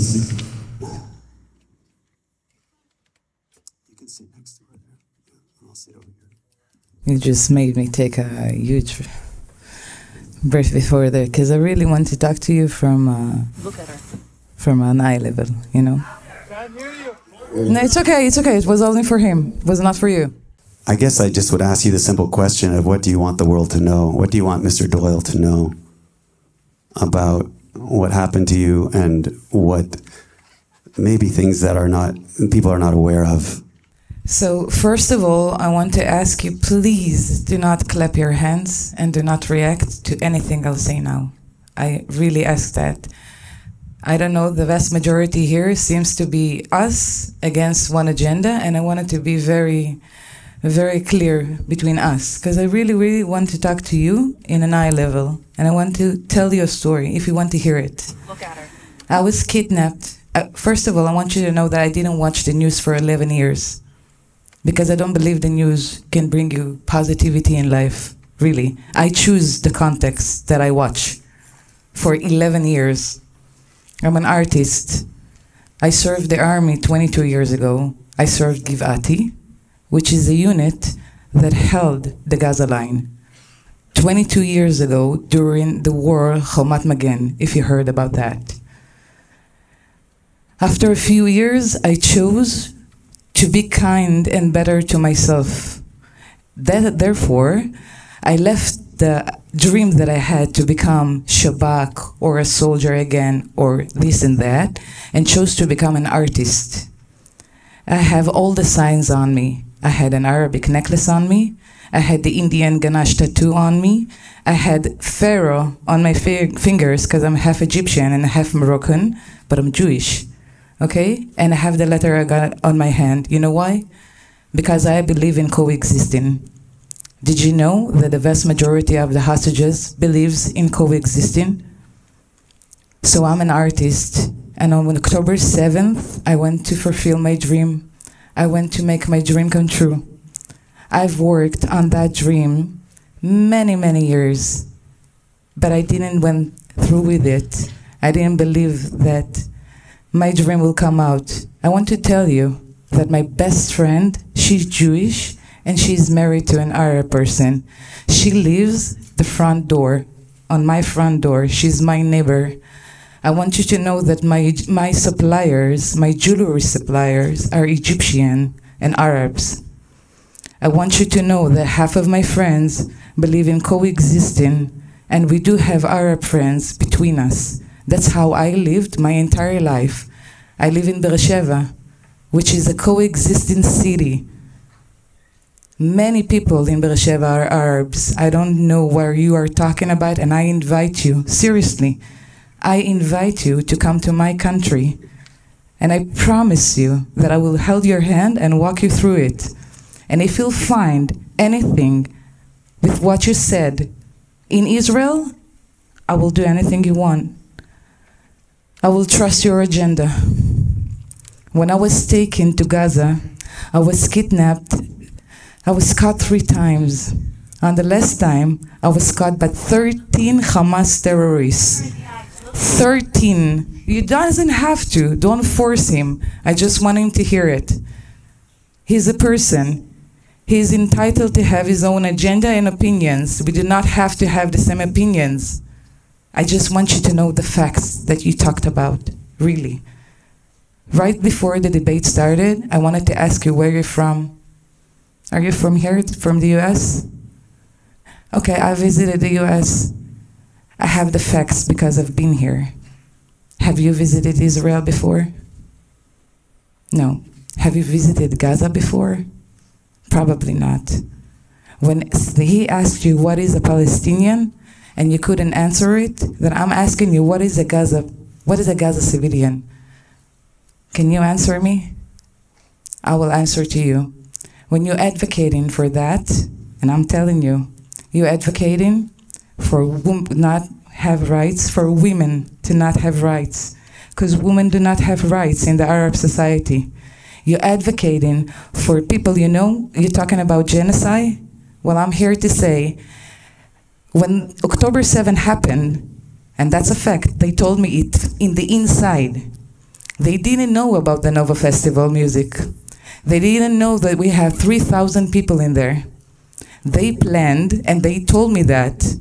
can sit next to her there. I'll sit over here. You just made me take a huge breath before there, because I really want to talk to you from an eye level, you know. No, it's okay. It was only for him. It was not for you. I guess I just would ask you the simple question of what do you want the world to know? What do you want Mr. Doyle to know about what happened to you and what maybe things that people are not aware of? So first of all, I want to ask you, please do not clap your hands and do not react to anything I'll say now. I really ask that. I don't know, the vast majority here seems to be us against one agenda, and I want it to be very, very clear between us, because I really, really want to talk to you in an eye level, and I want to tell you a story if you want to hear it. Look at her. I was kidnapped. First of all, I want you to know that I didn't watch the news for 11 years. because I don't believe the news can bring you positivity in life, really. I choose the context that I watch. For 11 years, I'm an artist. I served the army 22 years ago. I served Givati, which is a unit that held the Gaza line. 22 years ago, during the war Chomat Magen, if you heard about that. After a few years, I chose to be kind and better to myself. Therefore, I left the dream that I had to become Shabak or a soldier again or this and that, and chose to become an artist. I have all the signs on me. I had an Arabic necklace on me. I had the Indian ganache tattoo on me. I had pharaoh on my fingers because I'm half Egyptian and half Moroccan, but I'm Jewish, okay? And I have the letter I got on my hand. You know why? Because I believe in coexisting. Did you know that the vast majority of the hostages believes in coexisting? So I'm an artist, and on October 7th, I went to fulfill my dream. I went to make my dream come true. I've worked on that dream many, many years, but I didn't went through with it. I didn't believe that my dream will come out. I want to tell you that my best friend, she's Jewish, and she's married to an Arab person. She lives the front door, on my front door. She's my neighbor. I want you to know that my suppliers, my jewelry suppliers, are Egyptian and Arabs. I want you to know that half of my friends believe in coexisting, and we do have Arab friends between us. That's how I lived my entire life. I live in Beersheba, which is a coexisting city. Many people in Beersheba are Arabs. I don't know where you are talking about, and I invite you, seriously, I invite you to come to my country, and I promise you that I will hold your hand and walk you through it. And if you'll find anything with what you said in Israel, I will do anything you want. I will trust your agenda. When I was taken to Gaza, I was kidnapped. I was caught 3 times. And the last time, I was caught by 13 Hamas terrorists. 13. You doesn't have to. Don't force him. I just want him to hear it. He's a person. He is entitled to have his own agenda and opinions. We do not have to have the same opinions. I just want you to know the facts that you talked about, really. Right before the debate started, I wanted to ask you where you're from. Are you from here, from the US? Okay, I visited the US. I have the facts because I've been here. Have you visited Israel before? No. Have you visited Gaza before? Probably not. When he asked you what is a Palestinian and you couldn't answer it, then I'm asking you what is a Gaza civilian? Can you answer me? I will answer to you. When you're advocating for that, and I'm telling you, you're advocating for not have rights, for women to not have rights, because women do not have rights in the Arab society. You're advocating for people, you know, you're talking about genocide. Well, I'm here to say, when October 7 happened, and that's a fact, they told me it in the inside. They didn't know about the Nova Festival music. They didn't know that we have 3,000 people in there. They planned, and they told me that,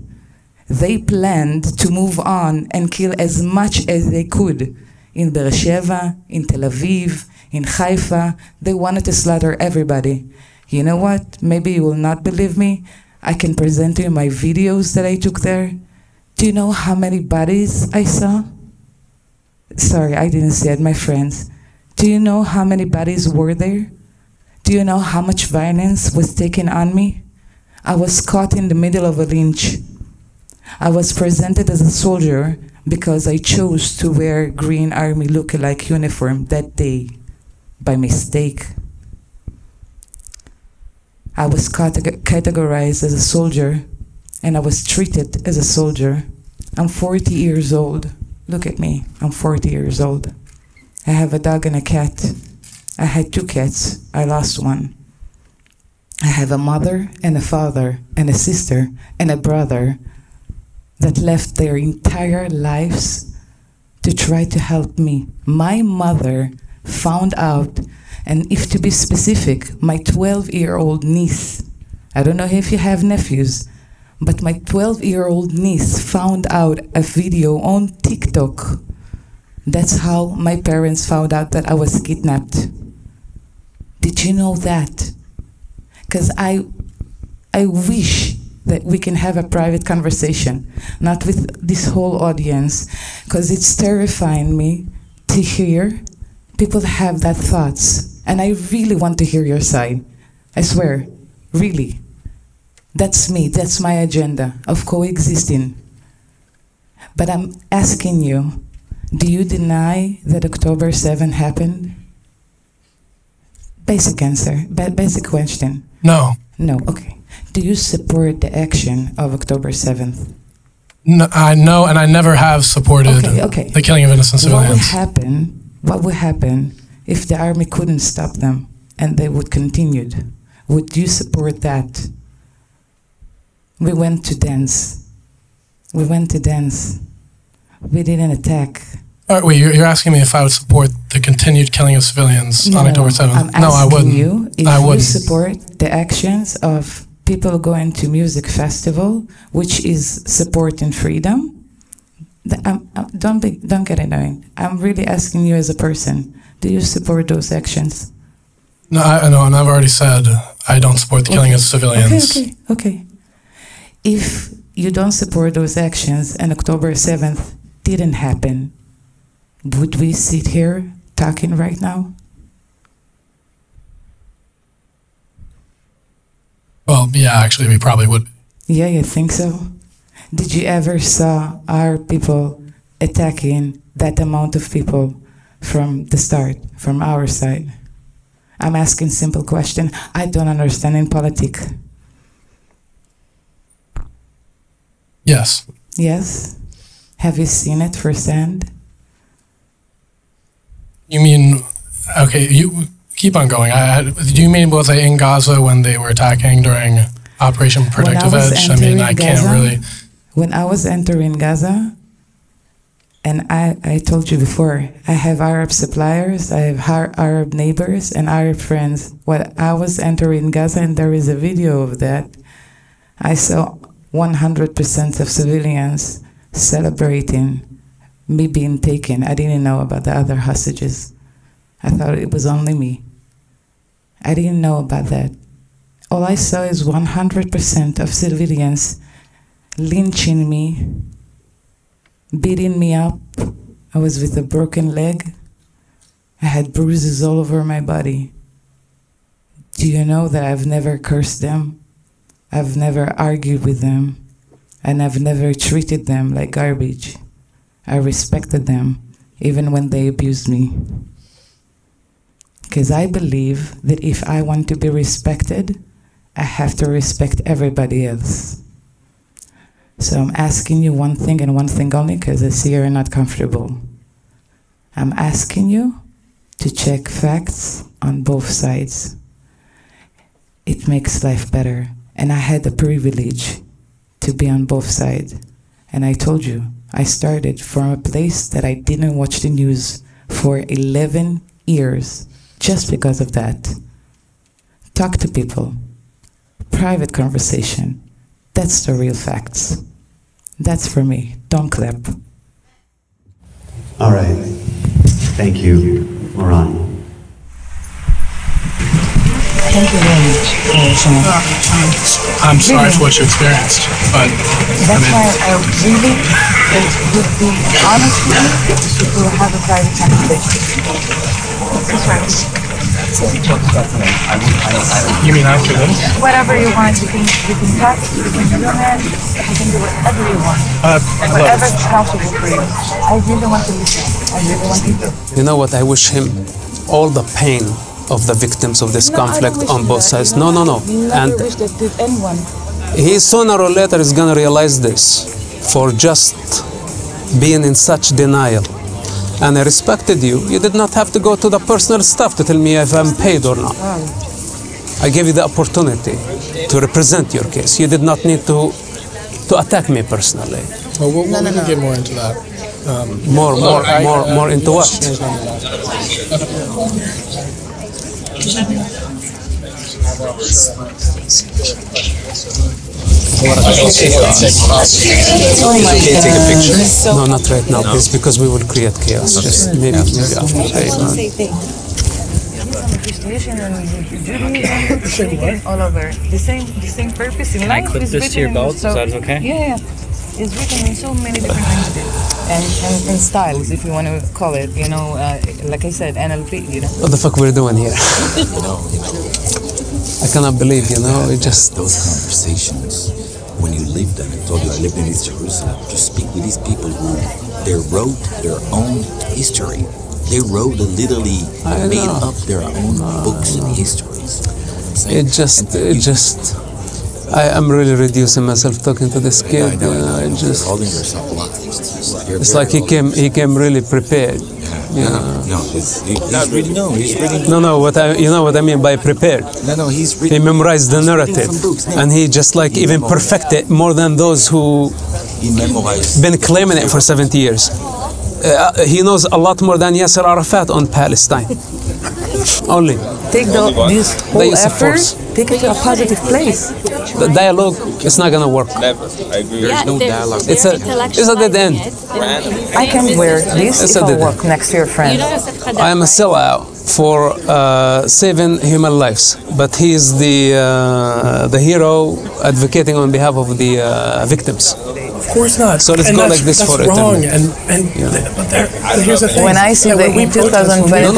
they planned to move on and kill as much as they could in Beersheba, in Tel Aviv, in Haifa. They wanted to slaughter everybody. You know what? Maybe you will not believe me. I can present to you my videos that I took there. Do you know how many bodies I saw? Sorry, I didn't say it, my friends. Do you know how many bodies were there? Do you know how much violence was taken on me? I was caught in the middle of a lynch. I was presented as a soldier because I chose to wear green army look-alike uniform that day by mistake. I was categorized as a soldier, and I was treated as a soldier. I'm 40 years old. Look at me, I'm 40 years old. I have a dog and a cat. I had 2 cats, I lost one. I have a mother and a father and a sister and a brother that left their entire lives to try to help me. My mother found out, and if to be specific, my 12-year-old niece, I don't know if you have nephews, but my 12-year-old niece found out a video on TikTok. That's how my parents found out that I was kidnapped. Did you know that? Because I wish that we can have a private conversation, not with this whole audience, because it's terrifying me to hear people have that thoughts. And I really want to hear your side. I swear, really. That's me, that's my agenda of coexisting. But I'm asking you, do you deny that October 7 happened? Basic answer, basic question. No. No, okay. Do you support the action of October 7th? No, I know, and I never have supported the killing of innocent civilians. What would happen if the army couldn't stop them and they would continue? Would you support that? We went to dance. We went to dance. We didn't attack. Wait, you're asking me if I would support the continued killing of civilians on October 7th? No, I wouldn't. You if you support the actions of people going to music festival, which is supporting freedom, don't get annoying. I'm really asking you as a person, do you support those actions? No, and I've already said I don't support the killing of civilians. Okay. If you don't support those actions and October 7th didn't happen, would we sit here talking right now? Well, yeah, actually, we probably would. Yeah, you think so? Did you ever saw our people attacking that amount of people from the start, from our side? I'm asking simple question. I don't understand in politics. Yes. Yes? Have you seen it firsthand? You mean, okay, you keep on going. Do you mean, was I in Gaza when they were attacking during Operation Protective Edge? I mean, I can't really. When I was entering Gaza, and I told you before, I have Arab suppliers, I have Arab neighbors and Arab friends. When I was entering Gaza, and there is a video of that, I saw 100% of civilians celebrating me being taken. I didn't know about the other hostages. I thought it was only me. I didn't know about that. All I saw is 100% of civilians lynching me, beating me up. I was with a broken leg. I had bruises all over my body. Do you know that I've never cursed them? I've never argued with them, and I've never treated them like garbage. I respected them, even when they abused me. Because I believe that if I want to be respected, I have to respect everybody else. So I'm asking you one thing and one thing only, because I see you're not comfortable. I'm asking you to check facts on both sides. It makes life better. And I had the privilege to be on both sides. And I told you, I started from a place that I didn't watch the news for 11 years, just because of that. Talk to people. Private conversation. That's the real facts. That's for me. Don't clap. All right. Thank you, Moran. Thank you very much. I'm sorry for what you experienced, but that's why I really would be honest with you if we will have a private conversation. That's right. You mean after this? Whatever you want, you can text, you can email, you can do whatever you want. Whatever is comfortable for you. I really want to listen. I really want to do. You know what? I wish him all the pain of the victims of this conflict on both sides. No. And wish that to anyone. He sooner or later is going to realize this for just being in such denial. And I respected you. You did not have to go to the personal stuff to tell me if I'm paid or not. I gave you the opportunity to represent your case. You did not need to attack me personally. Well, we'll get more into that. More into what? Oh my God. Take a picture. No, not right now, please, because we will create chaos. Just maybe after. All over. The same purpose in life. Can I clip this to your belt? Is that okay? Yeah. It's written in so many different languages and styles, if you want to call it. You know, like I said, NLP. You know. What the fuck we're doing here? I cannot believe, you know, it just... Those conversations, when you live them, I told you I lived in East Jerusalem, to speak with these people who, they wrote their own history. They wrote literally, made up their own books and histories. I am really reducing myself talking to this kid. Calling yourself lies. It's like he came really prepared. He's reading. You know what I mean by prepared. He's reading. He memorized the narrative, and he just like even perfected more than those who been claiming it for 70 years. He knows a lot more than Yasser Arafat on Palestine. Only. Take this whole effort, take it to a positive place. The dialogue is not gonna work. Never. I agree. There's no dialogue. It's a dead end. I can wear this if I work next to your friend. I am a sellout for saving human lives, but he is the hero advocating on behalf of the victims. Of course not. So let's go like this for it. That's wrong. But here's the thing. When I see that in 2020,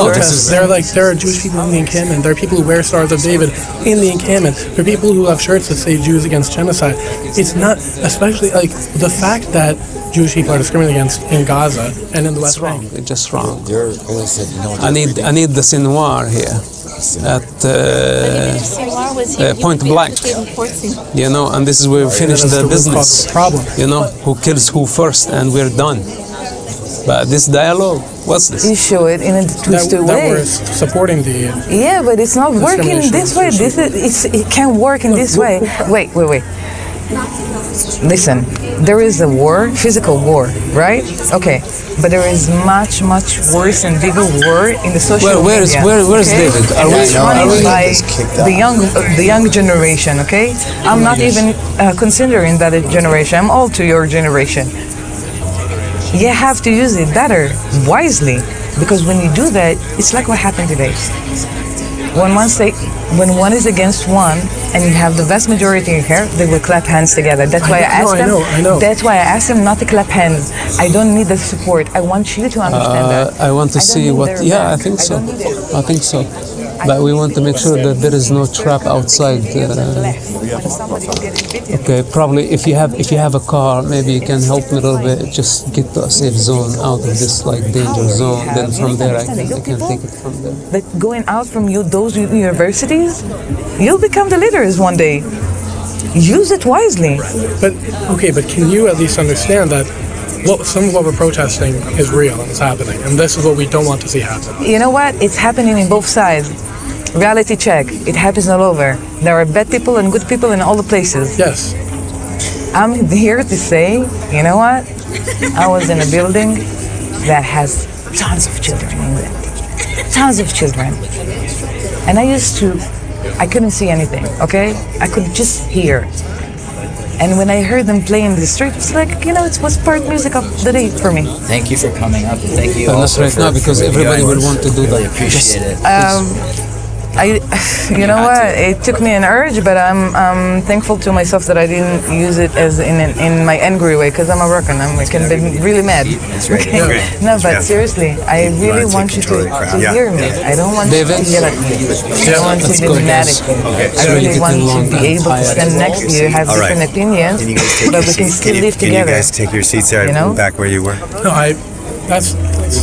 there are Jewish people in the encampment. There are people who wear Stars of David in the encampment. There are people who have shirts that say Jews against genocide. It's not, especially like the fact that Jewish people are discriminated against in Gaza and in the West Bank. It's just wrong. I need the Sinwar here at point blank. You know, and this is where we finish the business. Problem. You know, who kills who first, and we're done. But this dialogue, what's this? you show it in a twisted That way. we're supporting the. Yeah, but it's not working this way. It can't work in this way. Wait. Listen, there is a war, physical war, right? Okay, but there is much worse and bigger war in the social media. Where's David? By the young generation, okay? I'm not even considering that generation. I'm all to your generation. You have to use it better, wisely, because when you do that, it's like what happened today. When one is against one, and you have the vast majority here, they will clap hands together. That's why I asked them. I know. That's why I asked them not to clap hands. I don't need the support. I want you to understand that. I want to see what. Yeah, I think so. I think so. But we want to make sure that there is no trap outside. Okay, probably if you have a car, maybe you can help me a little bit. Just get to a safe zone out of this like danger zone. Then from there, I can take it from there. But going out from those universities, you'll become the leaders one day. Use it wisely. But can you at least understand that some of what we're protesting is real and it's happening, and this is what we don't want to see happen. You know what? It's happening in both sides. Reality check. It happens all over. There are bad people and good people in all the places. Yes. I'm here to say, you know what? I was in a building that has tons of children in it. Tons of children. And I couldn't see anything, okay? I could just hear. And when I heard them play in the street, it's like, you know, it was part music of the day for me. Thank you for coming up. Thank you But also not right now, because everybody will want to do that. Really appreciate it. You know what? It took me an urge, but I'm thankful to myself that I didn't use it as in my angry way, because I'm a Moroccan. I can be really mad. Okay? No, but seriously, I really want you to hear me. I don't want you to yell at me. I don't want you to be mad at me. I really want to be able to stand next to you, have different opinions, but we can still live together. Can you guys take your seats there, back where you were? No, that's.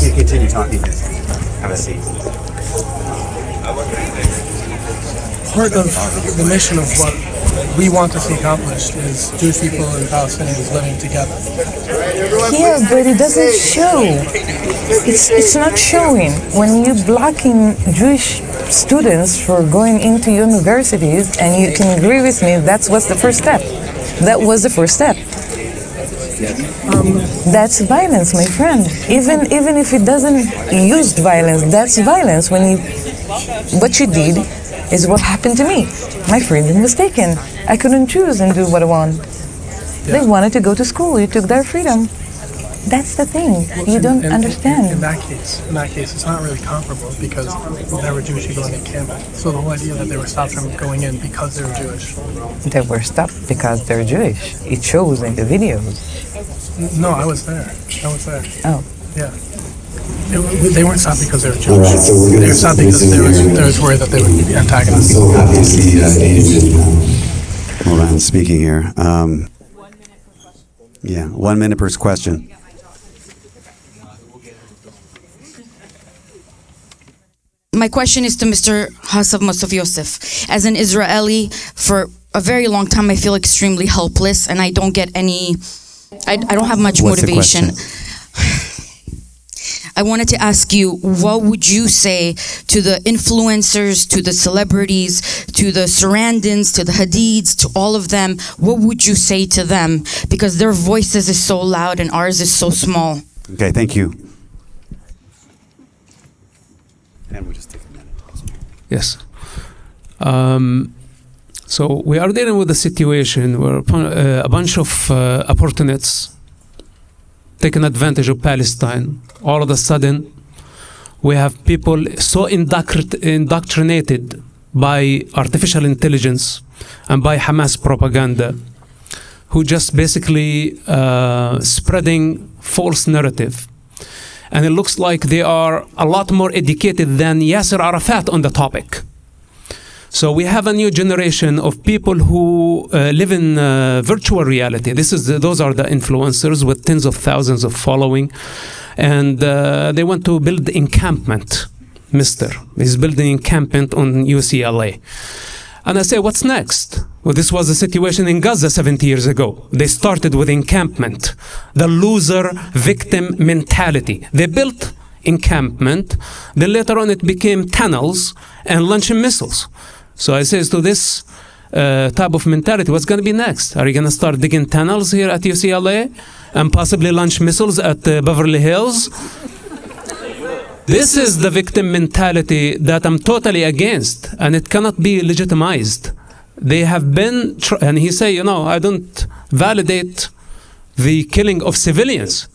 You can continue talking. Have a seat. Part of the mission of what we want to see accomplished is Jewish people and Palestinians living together. Yeah, but it doesn't show. It's not showing. When you're blocking Jewish students for going into universities, and you can agree with me, that was the first step. That was the first step. That's violence, my friend. Even if it doesn't use violence, that's violence. What you did is what happened to me. My freedom was taken. I couldn't choose and do what I want. They wanted to go to school. You took their freedom. That's the thing. You don't understand. In that case, it's not really comparable because there were Jewish people in the encampment. So the whole idea that they were stopped from going in because they were Jewish. They were stopped because they're Jewish. It shows in the videos. No, I was there. Oh. Yeah. They weren't stopped because they were Jewish. Right, so they were stopped because there was worry that they would be antagonists. So happy to see Aidan. Moran speaking here. 1 minute per question. My question is to Mr. Mosab Yousef. As an Israeli, for a very long time, I feel extremely helpless, and I don't get any. I don't have much motivation. I wanted to ask you, what would you say to the influencers, to the celebrities, to the Sarandons, to the Hadids, to all of them? What would you say to them? Because their voices is so loud and ours is so small. Okay, thank you. And we'll just take a minute. Yes. So we are dealing with a situation where a bunch of opportunists taking advantage of Palestine. All of a sudden, we have people so indoctrinated by artificial intelligence and by Hamas propaganda who just basically spreading false narrative. And it looks like they are a lot more educated than Yasser Arafat on the topic. So we have a new generation of people who live in virtual reality. Those are the influencers with tens of thousands of following. And they want to build encampment. He's building encampment on UCLA. And I say, what's next? Well, this was a situation in Gaza 70 years ago. They started with encampment, the loser victim mentality. They built encampment, then later on it became tunnels and launching missiles. So I say to this type of mentality, what's going to be next? Are you going to start digging tunnels here at UCLA and possibly launch missiles at Beverly Hills? This is the victim mentality that I'm totally against, and it cannot be legitimized. They have been, and he say, I don't validate the killing of civilians.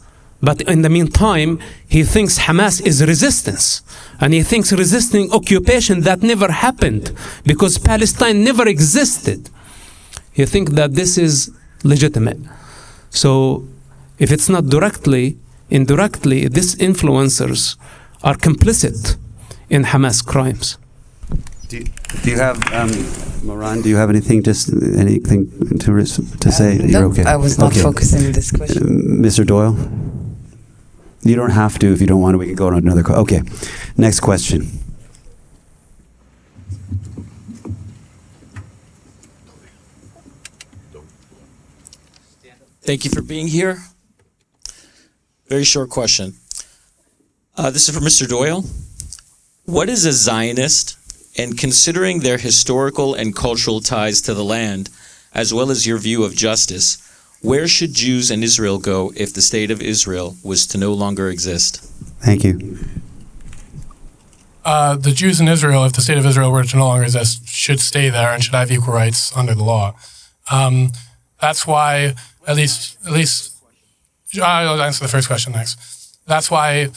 But in the meantime, he thinks Hamas is resistance. And he thinks resisting occupation that never happened because Palestine never existed. He thinks that this is legitimate. So if it's not directly, indirectly, these influencers are complicit in Hamas crimes. Do you have, Moran, do you have anything to say? No, You're okay. I was not focusing on this question. Mr. Doyle? You don't have to. If you don't want to, we can go to another. Okay. Next question. Thank you for being here. Very short question. This is for Mr. Doyle. What is a Zionist, and considering their historical and cultural ties to the land, as well as your view of justice, where should Jews in Israel go if the state of Israel was to no longer exist? Thank you. The Jews in Israel, if the state of Israel were to no longer exist, should stay there and should have equal rights under the law. That's why, at least, I'll answer the first question next. That's why,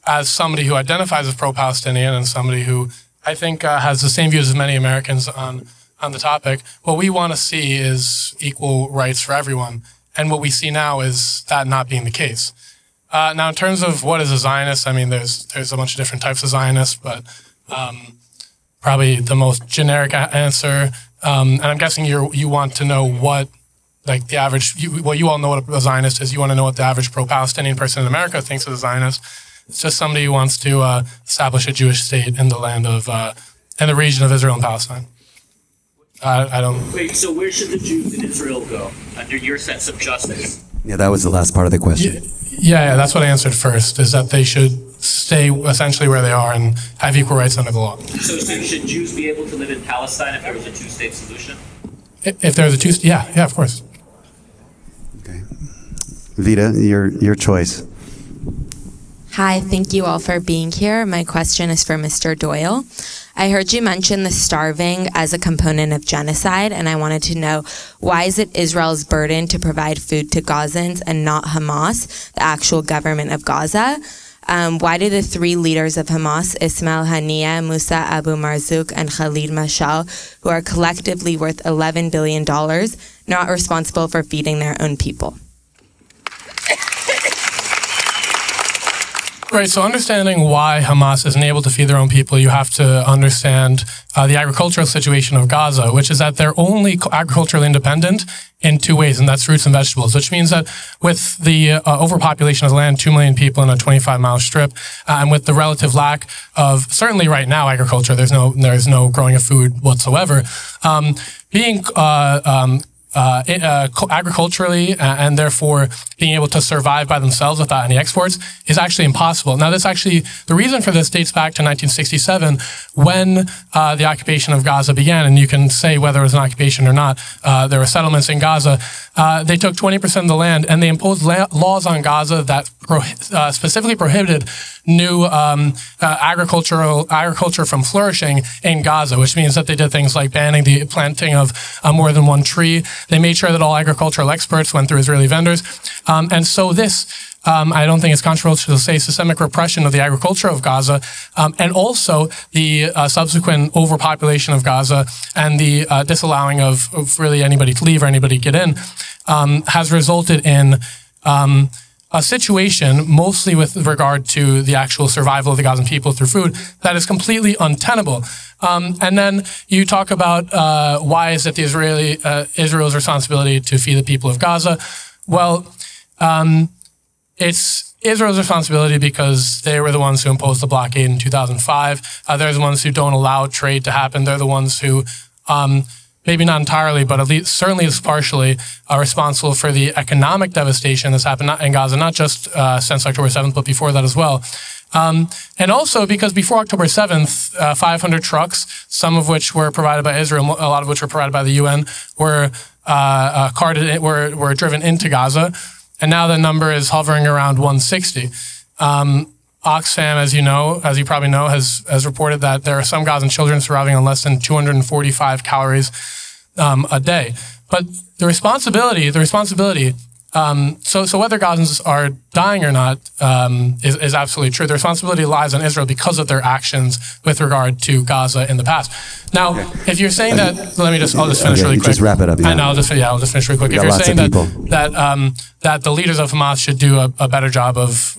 as somebody who identifies as pro-Palestinian and somebody who I think has the same views as many Americans on the topic, what we want to see is equal rights for everyone. And what we see now is that not being the case. Now, in terms of what is a Zionist, I mean, there's a bunch of different types of Zionists, but probably the most generic answer, and I'm guessing you want to know what, like the average, you all know what a Zionist is. You want to know what the average pro-Palestinian person in America thinks of a Zionist. It's just somebody who wants to establish a Jewish state in the land of, in the region of Israel and Palestine. I don't. Wait, so where should the Jews in Israel go under your sense of justice? Yeah, that was the last part of the question. Yeah, that's what I answered first, is that they should stay essentially where they are and have equal rights under the law. So should Jews be able to live in Palestine if there was a two-state solution? If there's a two-state, yeah, of course. Okay. Vita, your choice. Hi, thank you all for being here. My question is for Mr. Doyle. I heard you mention the starving as a component of genocide, and I wanted to know, why is it Israel's burden to provide food to Gazans and not Hamas, the actual government of Gaza? Why do the three leaders of Hamas, Ismail Haniyeh, Musa Abu Marzouk, and Khalid Mashal, who are collectively worth $11 billion, not responsible for feeding their own people? Right, so understanding why Hamas isn't able to feed their own people, you have to understand the agricultural situation of Gaza, which is that they're only agriculturally independent in two ways, and that's fruits and vegetables, which means that with the overpopulation of the land, 2 million people in a 25-mile strip, and with the relative lack of, certainly right now, agriculture, there's no growing of food whatsoever, being agriculturally and therefore being able to survive by themselves without any exports is actually impossible. Now, the reason for this dates back to 1967 when the occupation of Gaza began, and you can say whether it was an occupation or not. There were settlements in Gaza. They took 20% of the land and they imposed laws on Gaza that specifically prohibited new agriculture from flourishing in Gaza, which means that they did things like banning the planting of more than one tree. They made sure that all agricultural exports went through Israeli vendors. And so this, I don't think it's controversial to say, systemic repression of the agriculture of Gaza, and also the subsequent overpopulation of Gaza and the disallowing of really anybody to leave or anybody to get in, has resulted in a situation, mostly with regard to the actual survival of the Gazan people through food, that is completely untenable. And then you talk about why is it Israel's responsibility to feed the people of Gaza? Well, it's Israel's responsibility because they were the ones who imposed the blockade in 2005. They're the ones who don't allow trade to happen. They're the ones who, maybe not entirely, but at least certainly is partially responsible for the economic devastation that's happened in Gaza, not just since October 7th, but before that as well. And also because before October 7th, 500 trucks, some of which were provided by Israel, a lot of which were provided by the UN, were driven into Gaza. And now the number is hovering around 160. Oxfam, as you probably know, has reported that there are some Gazan children surviving on less than 245 calories a day. But the responsibility, so whether Gazans are dying or not is absolutely true. The responsibility lies on Israel because of their actions with regard to Gaza in the past. Now, if you're saying that, I'll just finish really quick. Just wrap it up. Yeah. I know, I'll just finish really quick. If you're saying that the leaders of Hamas should do a better job of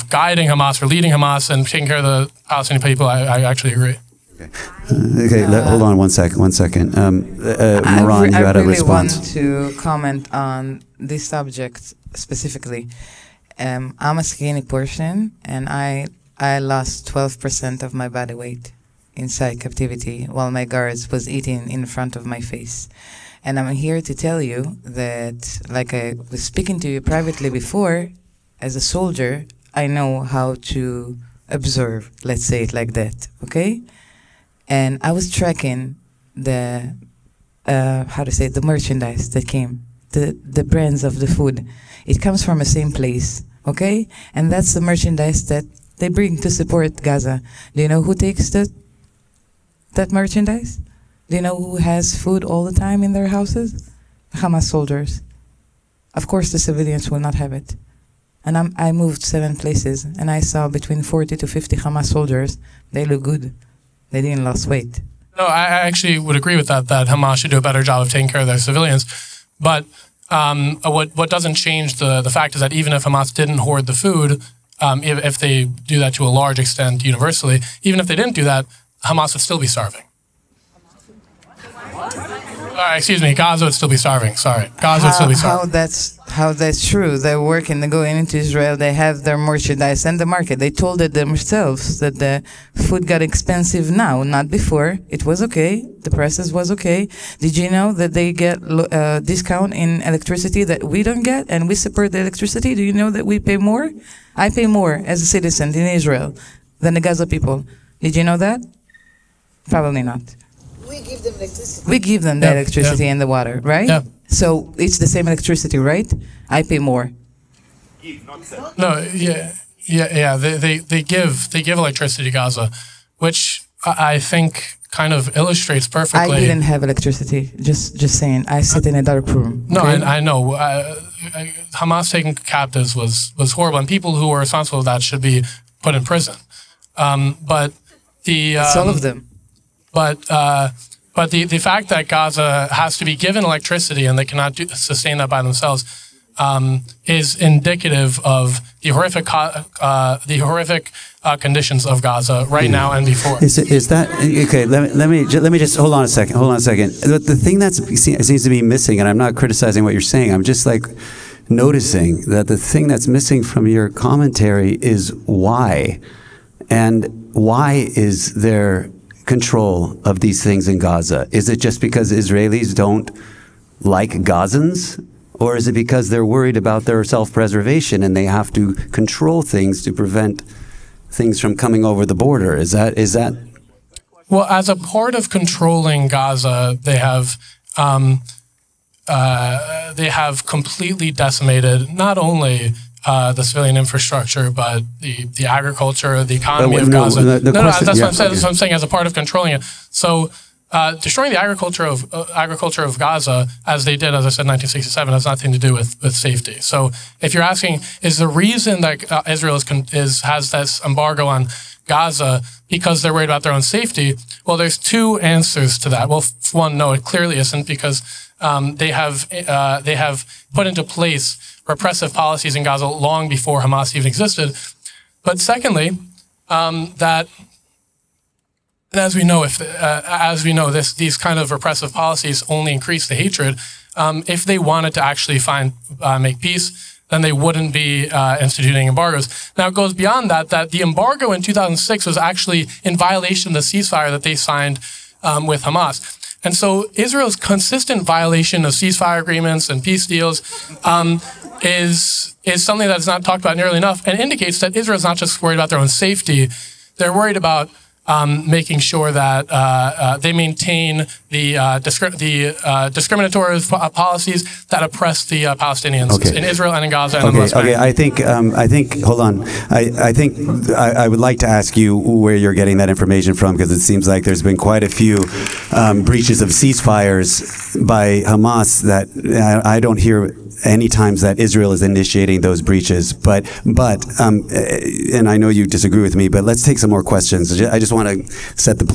guiding Hamas or leading Hamas and taking care of the Palestinian people, I actually agree. Okay, hold on one second. Moran, you had a response. I really want to comment on this subject specifically. I'm a skinny person, and I lost 12% of my body weight inside captivity while my guards was eating in front of my face. And I'm here to tell you that, like I was speaking to you privately before, as a soldier, I know how to observe, let's say it like that, okay? And I was tracking the, the merchandise that came, the brands of the food. It comes from the same place, okay? And that's the merchandise that they bring to support Gaza. Do you know who takes that merchandise? Do you know who has food all the time in their houses? Hamas soldiers. Of course, the civilians will not have it. And I moved 7 places, and I saw between 40 to 50 Hamas soldiers. They look good. They didn't lose weight. No, I actually would agree with that Hamas should do a better job of taking care of their civilians. But what doesn't change the fact is that even if Hamas didn't hoard the food, if they do that to a large extent universally, even if they didn't do that, Hamas would still be starving. Excuse me, Gaza would still be starving. Sorry, Gaza would still be starving. how that's true. They're working, they're going into Israel, they have their merchandise and the market. They told it themselves that the food got expensive now, not before. It was okay. The prices was okay. Did you know that they get discount in electricity that we don't get, and we support the electricity? Do you know that we pay more? I pay more as a citizen in Israel than the Gaza people. Did you know that? Probably not. We give them electricity. We give them the electricity and the water, right? Yeah. So it's the same electricity, right? I pay more. No, they give electricity to Gaza, which I think kind of illustrates perfectly. I didn't have electricity. Just saying. I sit in a dark room. No, okay? I know. Hamas taking captives was horrible, and people who were responsible for that should be put in prison. But it's all of them. But the fact that Gaza has to be given electricity and they cannot sustain that by themselves is indicative of the horrific conditions of Gaza right now and before. Is that okay? Let me just hold on a second. The thing that seems to be missing, and I'm not criticizing what you're saying. I'm just like noticing that the thing that's missing from your commentary is why, and why is there control of these things in Gaza? Is it just because Israelis don't like Gazans? Or is it because they're worried about their self-preservation and they have to control things to prevent things from coming over the border? Is that? Well, as a part of controlling Gaza, they have completely decimated not only the civilian infrastructure, but the agriculture, the economy of Gaza. That's what I'm saying. As a part of controlling it, so destroying the agriculture of Gaza, as they did, as I said, 1967, has nothing to do with safety. So, if you're asking, is the reason that Israel has this embargo on Gaza because they're worried about their own safety? Well, there's two answers to that. Well, one, no, it clearly isn't, because they have put into place repressive policies in Gaza long before Hamas even existed. But secondly, as we know, these kind of repressive policies only increase the hatred. If they wanted to actually make peace, then they wouldn't be instituting embargoes. Now, it goes beyond that the embargo in 2006 was actually in violation of the ceasefire that they signed with Hamas. And so Israel's consistent violation of ceasefire agreements and peace deals is something that's not talked about nearly enough, and indicates that Israel's not just worried about their own safety, they're worried about making sure that they maintain the discriminatory policies that oppress the Palestinians in Israel and in Gaza and in the West Bank. Okay, I think, hold on. I think I would like to ask you where you're getting that information from, because it seems like there's been quite a few breaches of ceasefires by Hamas that I don't hear any times that Israel is initiating those breaches. But and I know you disagree with me, but let's take some more questions. I just want to set the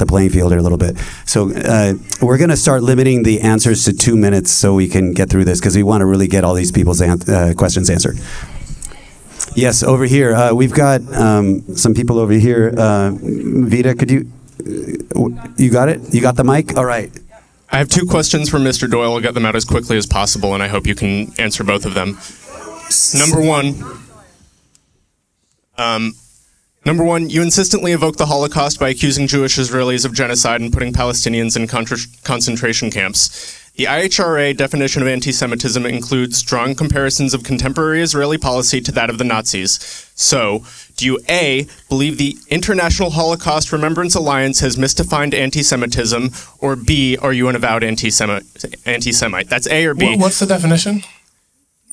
playing field here a little bit. So we're going to start limiting the answers to 2 minutes so we can get through this, because we want to really get all these people's questions answered. Yes, over here. We've got some people over here. Vita, could you got it? You got the mic? All right. I have two questions for Mr. Doyle. I'll get them out as quickly as possible, and I hope you can answer both of them. Number one, you insistently evoke the Holocaust by accusing Jewish Israelis of genocide and putting Palestinians in concentration camps. The IHRA definition of anti-Semitism includes drawing comparisons of contemporary Israeli policy to that of the Nazis. So, do you A, believe the International Holocaust Remembrance Alliance has misdefined anti-Semitism, or B, are you an avowed anti-Semite? That's A or B. What's the definition?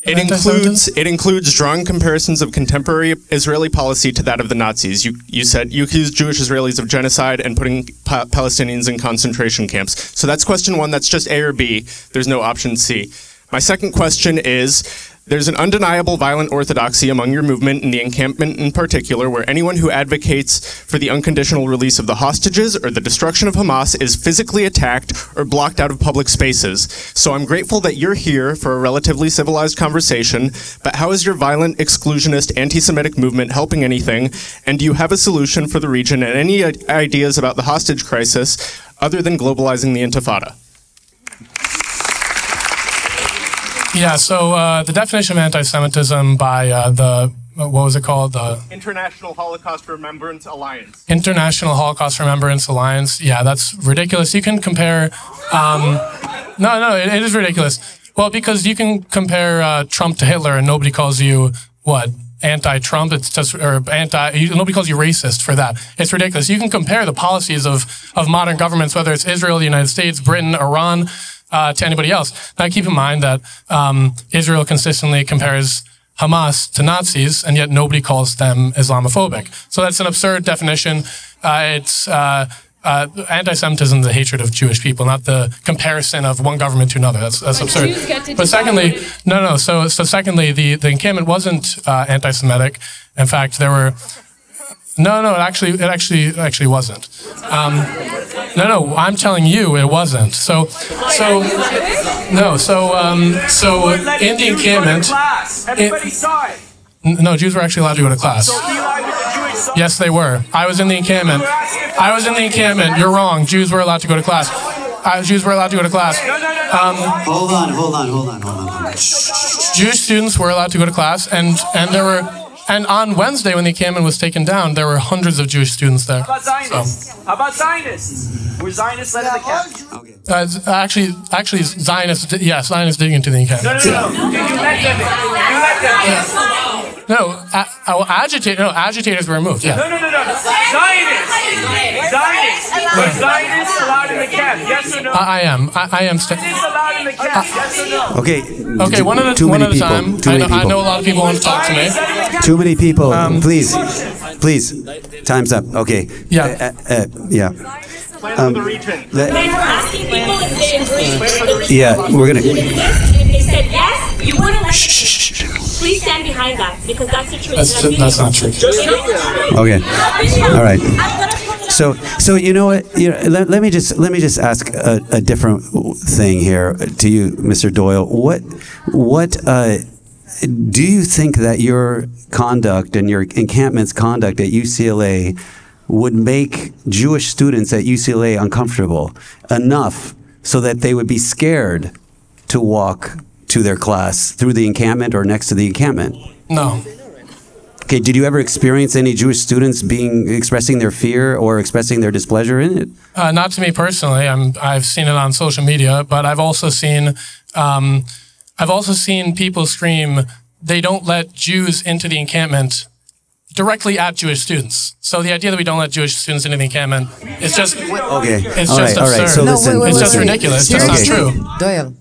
It includes drawing comparisons of contemporary Israeli policy to that of the Nazis. You said you accused Jewish Israelis of genocide and putting Palestinians in concentration camps. So that's question one. That's just A or B. There's no option C. My second question is, there's an undeniable violent orthodoxy among your movement, and the encampment in particular, where anyone who advocates for the unconditional release of the hostages or the destruction of Hamas is physically attacked or blocked out of public spaces. So I'm grateful that you're here for a relatively civilized conversation, but how is your violent, exclusionist, anti-Semitic movement helping anything? And do you have a solution for the region and any ideas about the hostage crisis other than globalizing the Intifada? Yeah, so the definition of anti-Semitism by what was it called? The International Holocaust Remembrance Alliance. International Holocaust Remembrance Alliance. Yeah, that's ridiculous. You can compare... no, it is ridiculous. Well, because you can compare Trump to Hitler and nobody calls you, what, anti-Trump? It's just, or nobody calls you racist for that. It's ridiculous. You can compare the policies of modern governments, whether it's Israel, the United States, Britain, Iran, to anybody else. Now, keep in mind that Israel consistently compares Hamas to Nazis, and yet nobody calls them Islamophobic. So that's an absurd definition. Anti-Semitism is the hatred of Jewish people, not the comparison of one government to another. That's absurd. But secondly, So secondly, the encampment wasn't anti-Semitic. In fact, there were. No, it actually wasn't. No, I'm telling you, it wasn't. So in the encampment, everybody saw it. No, Jews were actually allowed to go to class. Yes, they were. I was in the encampment. You're wrong. Jews were allowed to go to class. Jews were allowed to go to class. Hold on. Jewish students were allowed to go to class, and there were. And on Wednesday, when the encampment was taken down, there were hundreds of Jewish students there. How about Zionists? Were Zionists led in the camp? Actually, Zionists. Yes, Zionists digging into the encampment. No. Did you let them in? You let them in. Agitators were removed. Yeah. No. Zionists. Were Zionists allowed in the camp? Yes or no? I am. Zionists allowed in the camp? Yes or no? Okay, one at a time. I know a lot of people want to talk to me. Too many people. Please. Time's up. Okay. Yeah. We're gonna. If they said yes, you wouldn't let Please stand behind that, because that's the truth. That's not true. Okay. All right. So you know what? Let me just ask a different thing here to you, Mr. Doyle. What do you think that your conduct and your encampment's conduct at UCLA would make Jewish students at UCLA uncomfortable enough so that they would be scared to walk to their class through the encampment or next to the encampment? No. Okay, did you ever experience any Jewish students expressing their fear or expressing their displeasure in it? Not to me personally. I've seen it on social media, but I've also seen people scream, "They don't let Jews into the encampment," directly at Jewish students. So the idea that we don't let Jewish students into the encampment is just absurd. All right. So listen, it's just ridiculous. It's just not true.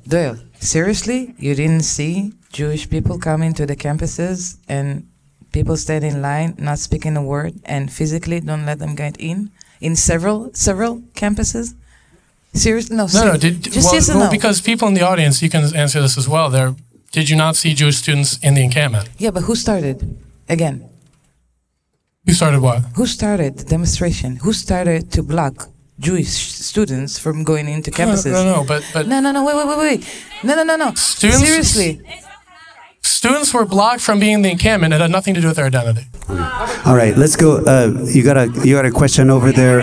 Doyle, seriously, you didn't see Jewish people coming to the campuses and people stand in line, not speaking a word, and physically don't let them get in several campuses? Seriously? No. Because people in the audience, you can answer this as well. Did you not see Jewish students in the encampment? Yeah, but who started? Again. Who started what? Who started the demonstration? Who started to block Jewish students from going into campuses? No, wait. No. Seriously. Students were blocked from being in the encampment. It had nothing to do with their identity. All right, let's go. You got a question over there?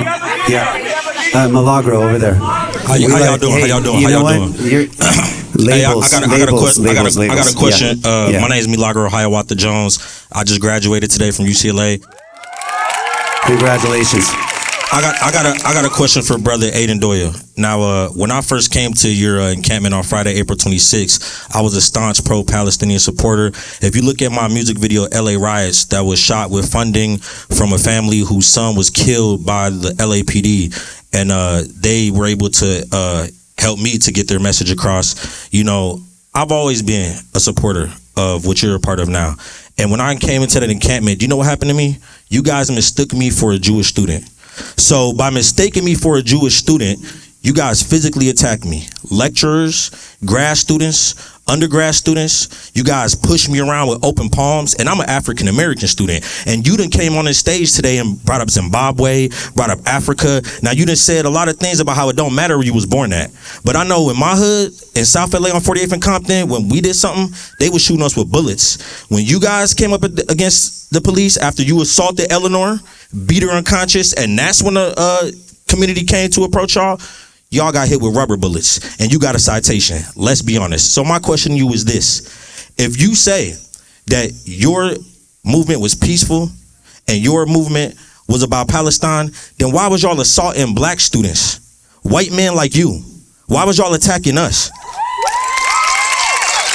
Yeah. Milagro over there. How y'all doing? You know what? I got a question. My name is Milagro Hiawatha Jones. I just graduated today from UCLA. Congratulations. I got a question for Brother Aidan Doyle. Now, when I first came to your encampment on Friday, April 26th, I was a staunch pro-Palestinian supporter. If you look at my music video, LA Riots, that was shot with funding from a family whose son was killed by the LAPD, and they were able to help me to get their message across. You know, I've always been a supporter of what you're a part of now. And when I came into that encampment, do you know what happened to me? You guys mistook me for a Jewish student. So by mistaking me for a Jewish student, you guys physically attacked me. Lecturers, grad students, undergrad students, you guys pushed me around with open palms, and I'm an African-American student. And you done came on this stage today and brought up Zimbabwe, brought up Africa. Now you done said a lot of things about how it don't matter where you was born at. But I know in my hood, in South LA on 48th and Compton, when we did something, they was shooting us with bullets. When you guys came up against the police after you assaulted Eleanor, beat her unconscious, and that's when the community came to approach y'all, y'all got hit with rubber bullets and you got a citation. Let's be honest. So my question to you is this. If you say that your movement was peaceful and your movement was about Palestine, then why was y'all assaulting black students? White men like you. Why was y'all attacking us?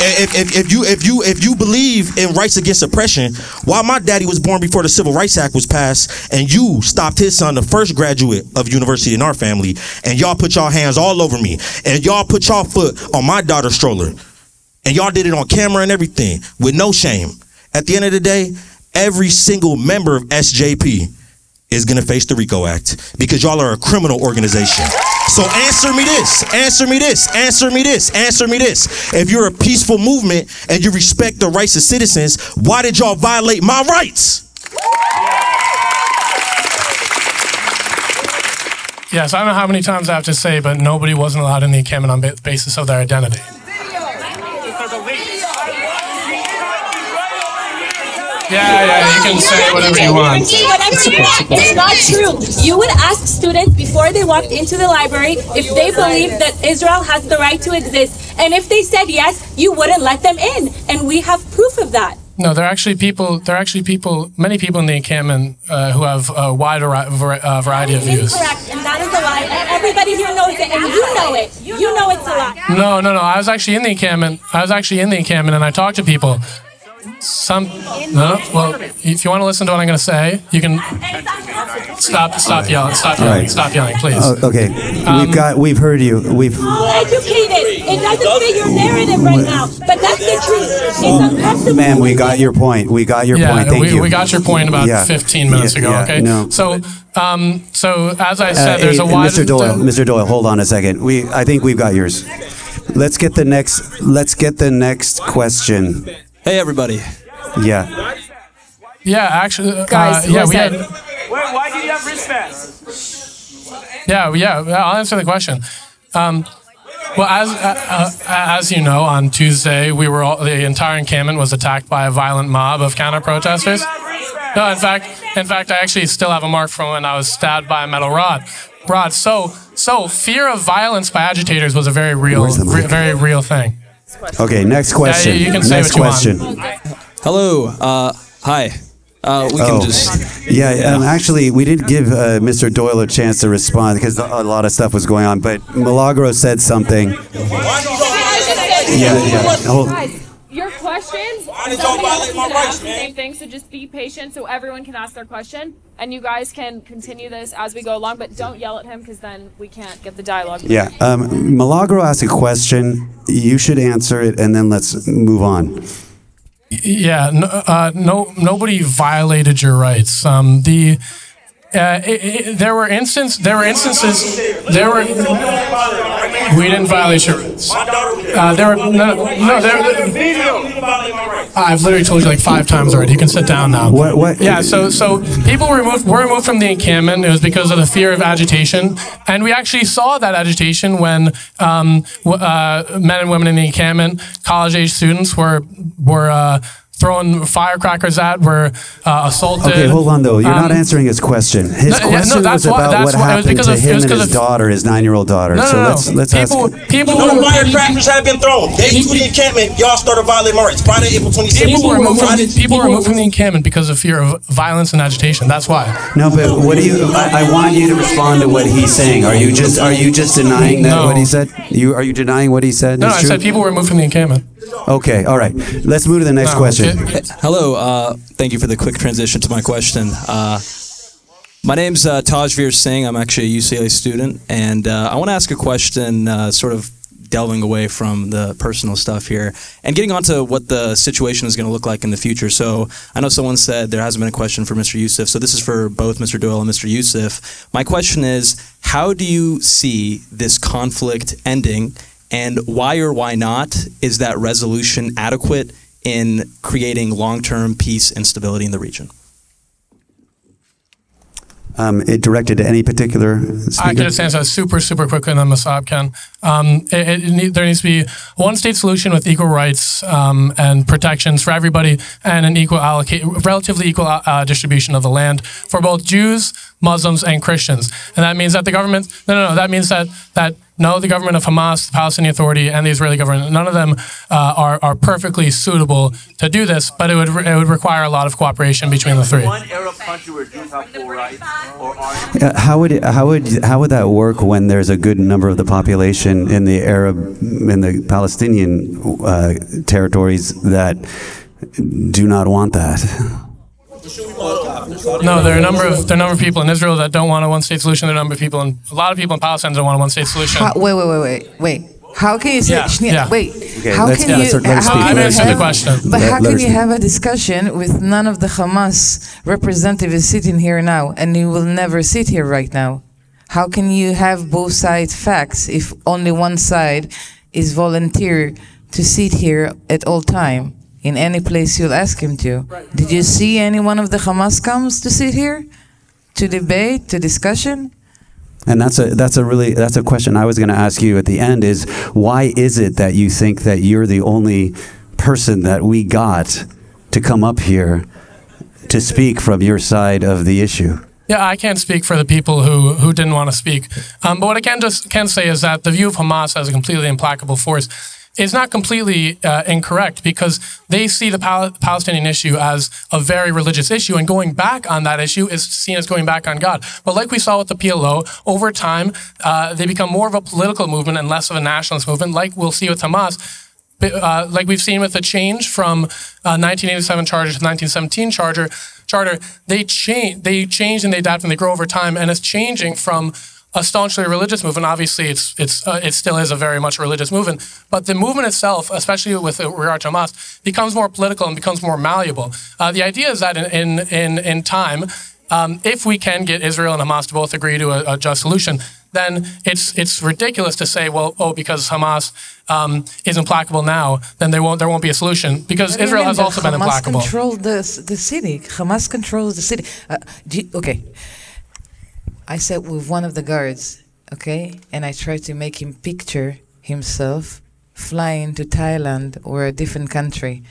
If you believe in rights against oppression, why my daddy was born before the Civil Rights Act was passed and you stopped his son, the first graduate of university in our family, and y'all put y'all hands all over me and y'all put y'all foot on my daughter's stroller and y'all did it on camera and everything with no shame. At the end of the day, every single member of SJP is gonna face the RICO Act because y'all are a criminal organization. So answer me this, answer me this, answer me this, answer me this. If you're a peaceful movement and you respect the rights of citizens, why did y'all violate my rights? Yes, I don't know how many times I have to say, but nobody wasn't allowed in the encampment on the basis of their identity. Yeah, you can say whatever you want. It's not true. You would ask students before they walked into the library if they believe that Israel has the right to exist. And if they said yes, you wouldn't let them in. And we have proof of that. No, there are actually many people in the encampment who have a wide variety of views. Incorrect, and that is a lie. And everybody here knows it, and you know it. You know it's a lie. No. I was actually in the encampment. And I talked to people. Well, if you want to listen to what I'm going to say, you can stop yelling. Stop yelling, please. Oh, okay, we've heard you. We've educated. It doesn't fit your narrative right now, but that's the truth. It's uncomfortable. Ma'am, we got your point. We got your point. Thank you. We got your point about 15 minutes ago. Okay. No. So as I said, there's a wide. Mr. Doyle, hold on a second. I think we've got yours. Let's get the next question. Hey, everybody. Yeah. Yeah, actually, guys, we had. Wait, why do you have wristbands? Yeah, I'll answer the question. Well, as you know, on Tuesday, the entire encampment was attacked by a violent mob of counter-protesters. No, in fact, I actually still have a mark from when I was stabbed by a metal rod. So fear of violence by agitators was a very real thing. Okay, next question. Yeah, you can say next what you question. want. Hello. Hi. We can just. Yeah, actually, we didn't give Mr. Doyle a chance to respond because a lot of stuff was going on. But Milagro said something. Your questions. Why did y'all violate my rights, man? Same thing. So just be patient, so everyone can ask their question, and you guys can continue this as we go along. But don't yell at him, because then we can't get the dialogue. Yeah, Milagro asked a question. You should answer it, and then let's move on. Yeah, nobody violated your rights. There were instances. We didn't violate your rights. I've literally told you like 5 times already. You can sit down now. What? Yeah. So people were removed from the encampment. It was because of the fear of agitation, and we actually saw that agitation when men and women in the encampment, college-age students, were throwing firecrackers at, were assaulted. Okay, hold on though. You're not answering his question. His question was about what happened to him and his daughter, his 9-year-old daughter. Let's ask. No firecrackers have been thrown. Day 2 of the encampment, y'all started violating my rights. Friday, April 26th. People were removed from the encampment because of fear of violence and agitation. That's why. No, but what do you? I want you to respond to what he's saying. Are you just denying that what he said? Are you denying what he said? No, I said people were removed from the encampment. Okay, all right. Let's move to the next question. Hello. Thank you for the quick transition to my question. My name's Tajveer Singh. I'm actually a UCLA student, and I want to ask a question, sort of delving away from the personal stuff here and getting onto what the situation is going to look like in the future. So I know someone said there hasn't been a question for Mr. Yousef, so this is for both Mr. Doyle and Mr. Yousef. My question is, how do you see this conflict ending, and why or why not is that resolution adequate in creating long-term peace and stability in the region? It directed to any particular speaker? I can just answer super quickly, and then Mosab can. There needs to be a one-state solution with equal rights and protections for everybody, and an relatively equal distribution of the land for both Jews, Muslims, and Christians. And that means that the government, that means that the government of Hamas, the Palestinian Authority, and the Israeli government, none of them are perfectly suitable to do this, but it would require a lot of cooperation between the three. One Arab country where Jews have full rights, or How would that work when there's a good number of the population in the Palestinian territories that do not want that? No, there are a number of people in Israel that don't want a one-state solution. There are a number of people, a lot of people in Palestine don't want a one-state solution. Wait. How can you say? Wait. Okay, how can you? I've answered the question. But how can you have a discussion with none of the Hamas representatives sitting here now, and you will never sit here right now? How can you have both sides facts if only one side is volunteer to sit here at all time? In any place you'll ask him to. Did you see any one of the Hamas comes to sit here, to debate, to discussion? And that's a question I was going to ask you at the end is, why is it that you think that you're the only person that we got to come up here to speak from your side of the issue? Yeah, I can't speak for the people who didn't want to speak. But what I can say is that the view of Hamas as a completely implacable force is not completely incorrect, because they see the Palestinian issue as a very religious issue, and going back on that issue is seen as going back on God. But like we saw with the PLO, over time, they become more of a political movement and less of a nationalist movement, like we'll see with Hamas. Like we've seen with the change from 1987 charter to 1917 charter, they change and they adapt and they grow over time, and it's changing from a staunchly religious movement. Obviously, it still is a very much religious movement, but the movement itself, especially with regard to Hamas, becomes more political and becomes more malleable. The idea is that in time, if we can get Israel and Hamas to both agree to a just solution, then it's ridiculous to say, well, because Hamas is implacable now, then there won't be a solution, because Israel has also been implacable. Hamas controls the city. Hamas controls the city. Okay. I sat with one of the guards, okay, and I tried to make him picture himself flying to Thailand or a different country.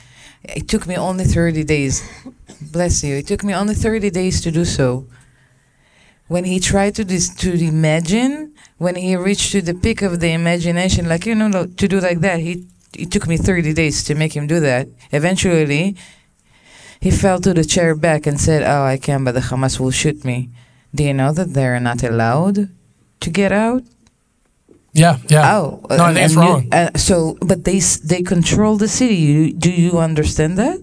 It took me only 30 days. Bless you. It took me only 30 days to do so. When he tried to imagine, when he reached to the peak of the imagination, like, to do like that, it took me 30 days to make him do that. Eventually, he fell to the chair back and said, "Oh, I can, but the Hamas will shoot me." Do you know that they're not allowed to get out? Yeah. Oh, no, I think it's wrong. But they control the city. Do you understand that?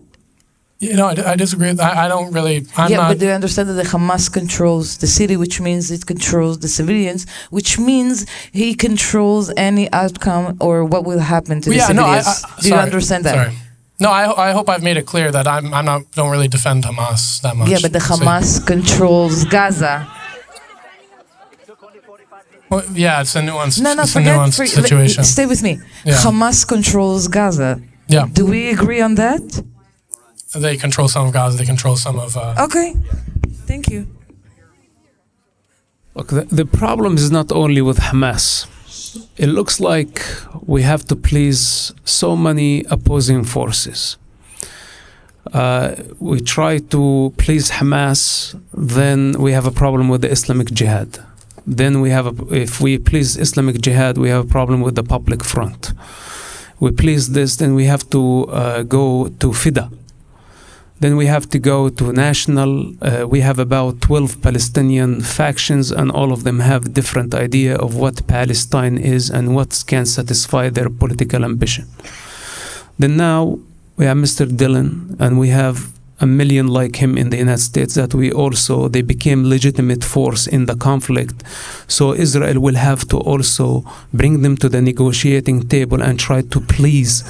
I disagree. I don't really. But do you understand that the Hamas controls the city, which means it controls the civilians, which means he controls any outcome or what will happen to the civilians? Do you understand that? Sorry. No, I hope I've made it clear that don't really defend Hamas that much. Yeah, but the Hamas controls Gaza. Well, yeah, it's a nuanced, situation. Stay with me. Yeah. Hamas controls Gaza. Yeah. Do we agree on that? They control some of Gaza. They control some of... Okay. Thank you. Look, the problem is not only with Hamas. It looks like we have to please so many opposing forces. We try to please Hamas, then we have a problem with the Islamic Jihad. Then if we please Islamic Jihad, we have a problem with the public front. We please this, then we have to go to FIDA. Then we have to go to national. We have about 12 Palestinian factions, and all of them have different idea of what Palestine is and what can satisfy their political ambition. Then now we have Mr. Dillon, and we have a million like him in the United States that they became legitimate force in the conflict. So Israel will have to also bring them to the negotiating table and try to please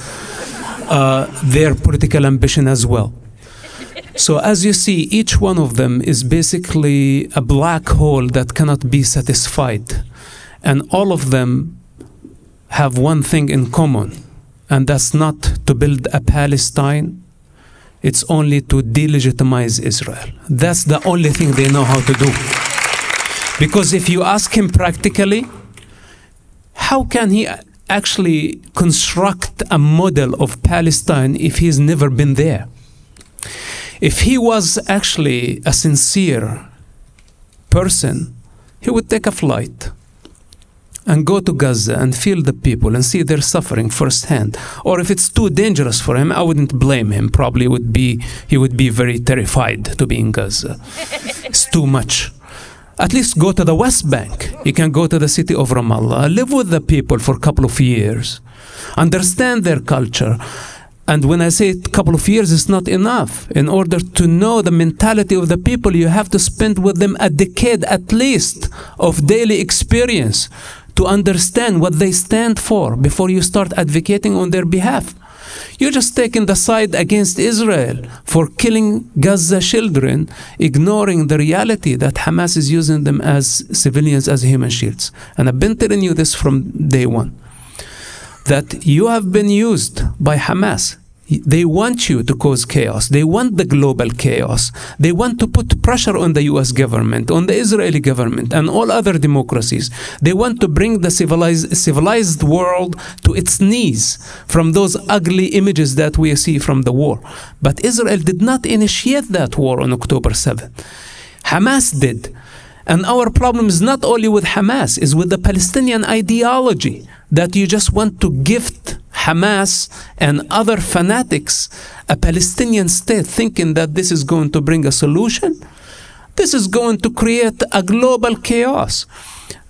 their political ambition as well. So as you see, each one of them is basically a black hole that cannot be satisfied. And all of them have one thing in common, and that's not to build a Palestine. It's only to delegitimize Israel. That's the only thing they know how to do. Because if you ask him practically, how can he actually construct a model of Palestine if he's never been there? If he was actually a sincere person, he would take a flight and go to Gaza and feel the people and see their suffering firsthand. Or if it's too dangerous for him, I wouldn't blame him. Probably he would be very terrified to be in Gaza. It's too much. At least go to the West Bank. You can go to the city of Ramallah, live with the people for a couple of years, understand their culture. And when I say a couple of years, it's not enough. In order to know the mentality of the people, you have to spend with them a decade at least of daily experience to understand what they stand for before you start advocating on their behalf. You're just taking the side against Israel for killing Gaza children, ignoring the reality that Hamas is using them as civilians, as human shields. And I've been telling you this from day one, that you have been used by Hamas. They want you to cause chaos. They want the global chaos. They want to put pressure on the US government, on the Israeli government, and all other democracies. They want to bring the civilized world to its knees from those ugly images that we see from the war. But Israel did not initiate that war on October 7th. Hamas did. And our problem is not only with Hamas, is with the Palestinian ideology that you just want to gift Hamas and other fanatics a Palestinian state, thinking that this is going to bring a solution. This is going to create a global chaos.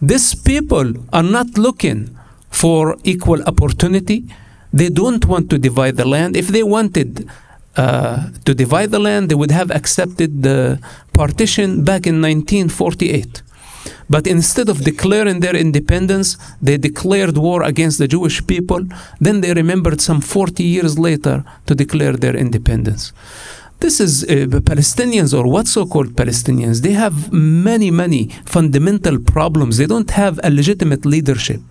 These people are not looking for equal opportunity. They don't want to divide the land. If they wanted to divide the land, they would have accepted the partition back in 1948. But instead of declaring their independence, they declared war against the Jewish people. Then they remembered some 40 years later to declare their independence. This is Palestinians, or what so-called Palestinians. They have many, many fundamental problems. They don't have a legitimate leadership.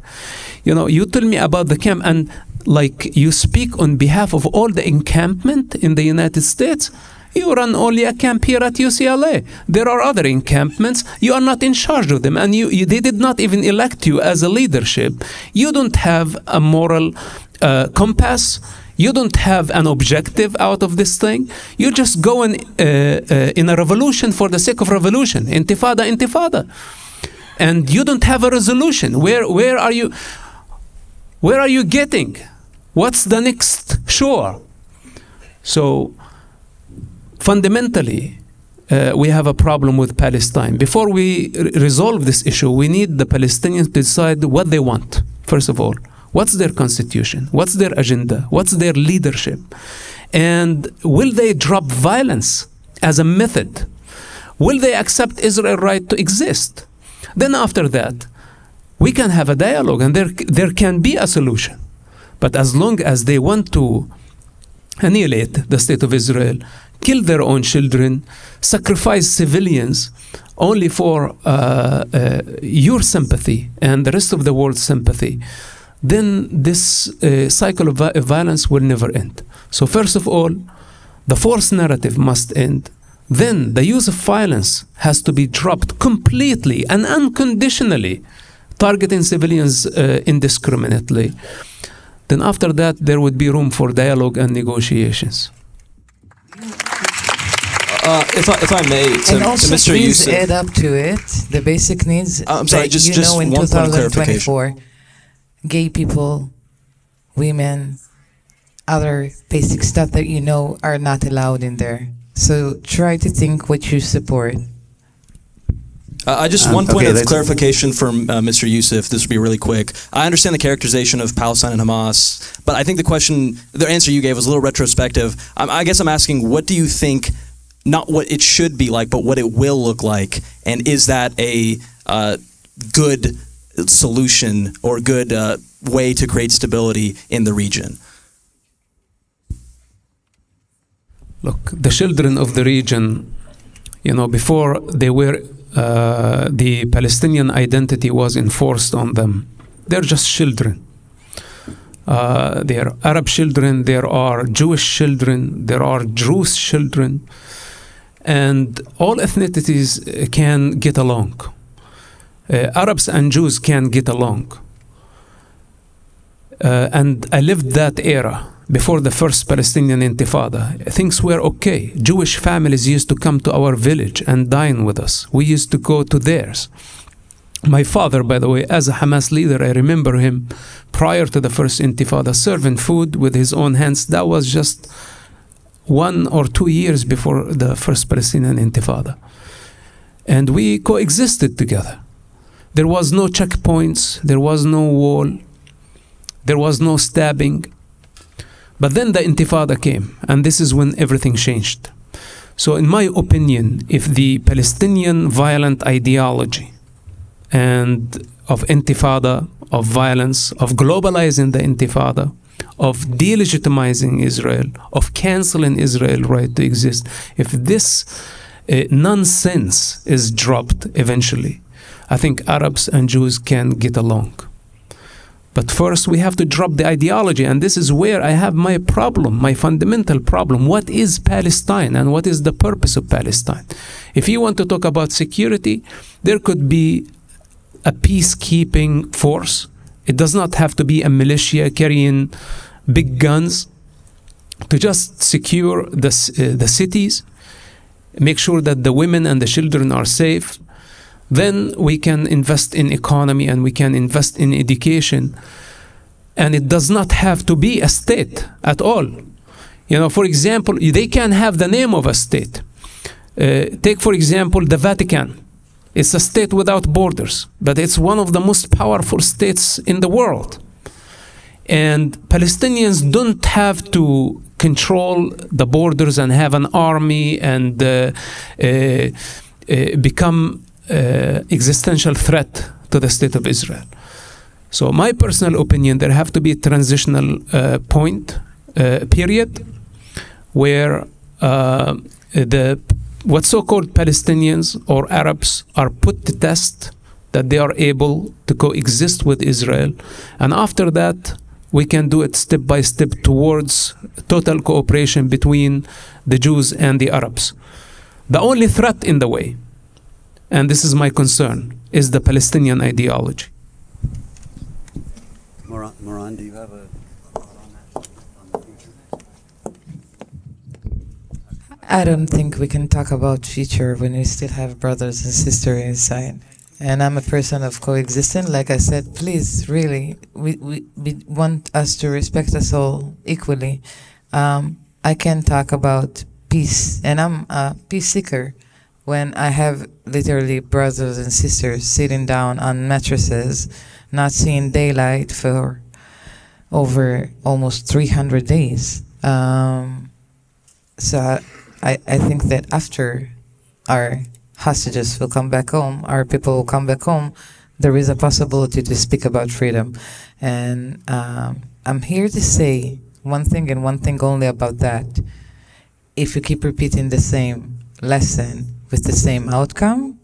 You know, you tell me about the camp, and like you speak on behalf of all the encampment in the United States. You run only a camp here at UCLA. There are other encampments. You are not in charge of them, and they did not even elect you as a leadership. You don't have a moral compass. You don't have an objective out of this thing. You're just going in a revolution for the sake of revolution. Intifada, intifada. And you don't have a resolution. Where are you? Where are you getting? What's the next shore? So fundamentally, we have a problem with Palestine. Before we resolve this issue, we need the Palestinians to decide what they want, first of all. What's their constitution? What's their agenda? What's their leadership? And will they drop violence as a method? Will they accept Israel's right to exist? Then after that, we can have a dialogue, and there can be a solution. But as long as they want to annihilate the state of Israel, kill their own children, sacrifice civilians only for your sympathy and the rest of the world's sympathy, then this cycle of violence will never end. So first of all, the forced narrative must end. Then the use of violence has to be dropped completely and unconditionally, targeting civilians indiscriminately. Then after that, there would be room for dialogue and negotiations. If I may, and also to Mr. please Yousef, add up to it the basic needs. I'm sorry, that, just in one point of 2024, gay people, women, other basic stuff that you know are not allowed in there. So try to think what you support. I just one point of clarification from Mr. Yousef. This will be really quick. I understand the characterization of Palestine and Hamas, but I think the answer you gave was a little retrospective. I guess I'm asking, what do you think, not what it should be like, but what it will look like, and is that a good solution or good way to create stability in the region? Look, the children of the region, you know, before they were, the Palestinian identity was enforced on them. They're just children. There are Arab children, there are Jewish children, there are Druze children, and all ethnicities can get along. Arabs and Jews can get along. And I lived that era before the first Palestinian Intifada. Things were okay. Jewish families used to come to our village and dine with us. We used to go to theirs. My father, by the way, as a Hamas leader, I remember him prior to the first Intifada serving food with his own hands. That was just 1 or 2 years before the first Palestinian Intifada. And we coexisted together. There was no checkpoints, there was no wall, there was no stabbing. But then the Intifada came, and this is when everything changed. So in my opinion, if the Palestinian violent ideology and of Intifada, of violence, of globalizing the Intifada, of delegitimizing Israel, of canceling Israel's right to exist, if this nonsense is dropped eventually, I think Arabs and Jews can get along. But first we have to drop the ideology, and this is where I have my problem, my fundamental problem. What is Palestine and what is the purpose of Palestine? If you want to talk about security, there could be a peacekeeping force. It does not have to be a militia carrying big guns to just secure the cities, make sure that the women and the children are safe. Then we can invest in economy and we can invest in education. And it does not have to be a state at all. You know, for example, they can have the name of a state. Take, for example, the Vatican. It's a state without borders, but it's one of the most powerful states in the world. And Palestinians don't have to control the borders and have an army and become existential threat to the state of Israel. So my personal opinion, there have to be a transitional period where what so-called Palestinians or Arabs are put to test, that they are able to coexist with Israel. And after that, we can do it step by step towards total cooperation between the Jews and the Arabs. The only threat in the way, and this is my concern, is the Palestinian ideology. Moran, do you have a thought on that, on the future? I don't think we can talk about future when we still have brothers and sisters inside. And I'm a person of coexistence. Like I said, please, really, we want us to respect us all equally. I can talk about peace, and I'm a peace seeker. When I have literally brothers and sisters sitting down on mattresses, not seeing daylight for over almost 300 days. So I think that after our hostages will come back home, our people will come back home, there is a possibility to speak about freedom. And I'm here to say one thing and one thing only about that. If you keep repeating the same lesson with the same outcome,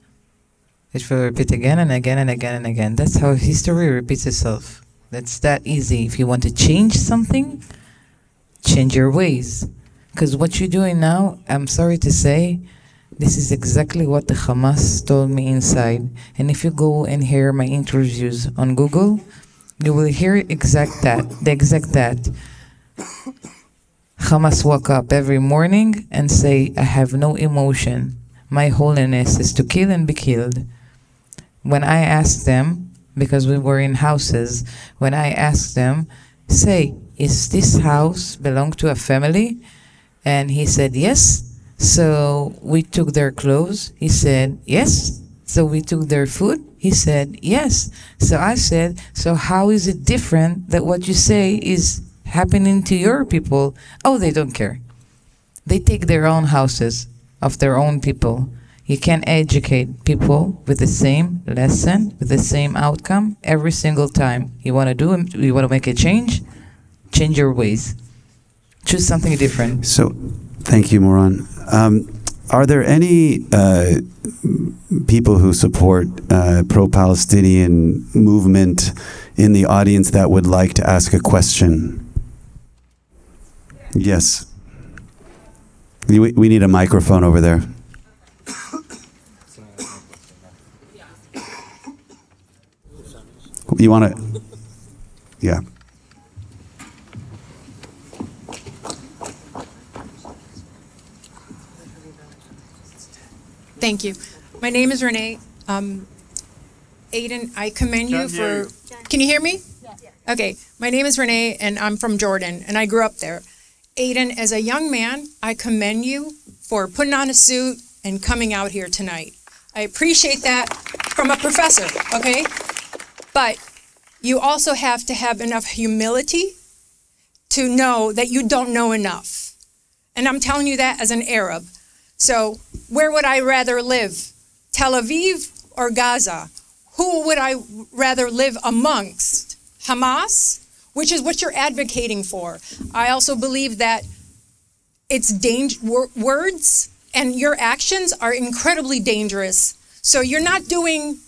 it will repeat again and again and again and again. That's how history repeats itself. That's that easy. If you want to change something, change your ways. Because what you're doing now, I'm sorry to say, this is exactly what the Hamas told me inside. And if you go and hear my interviews on Google, you will hear the exact that. Hamas woke up every morning and say, I have no emotion. My holiness is to kill and be killed. When I asked them, because we were in houses, when I asked them, say, is this house belong to a family? And he said, yes. So we took their clothes. He said, yes. So we took their food. He said, yes. So I said, so how is it different that what you say is happening to your people? Oh, they don't care. They take their own houses of their own people. You can't educate people with the same lesson, with the same outcome every single time. You want to make a change? Change your ways. Choose something different. So, thank you, Moran. Are there any people who support pro-Palestinian movement in the audience that would like to ask a question? Yes. We need a microphone over there. You want to? Yeah. Thank you. My name is Renee. Aidan, I commend you for... Can you hear me? Okay. My name is Renee, and I'm from Jordan, and I grew up there. Aidan, as a young man, I commend you for putting on a suit and coming out here tonight. I appreciate that from a professor, okay? But you also have to have enough humility to know that you don't know enough. And I'm telling you that as an Arab. So where would I rather live? Tel Aviv or Gaza? Who would I rather live amongst? Hamas, which is what you're advocating for. I also believe that it's words and your actions are incredibly dangerous. So you're not doing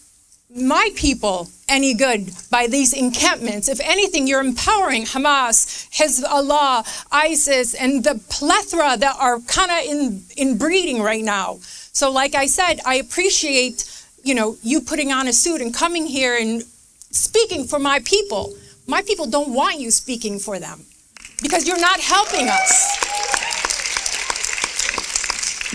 my people any good by these encampments. If anything, you're empowering Hamas, Hezbollah, ISIS, and the plethora that are kind of in breeding right now. So like I said, I appreciate, you putting on a suit and coming here and speaking for my people. My people don't want you speaking for them because you're not helping us.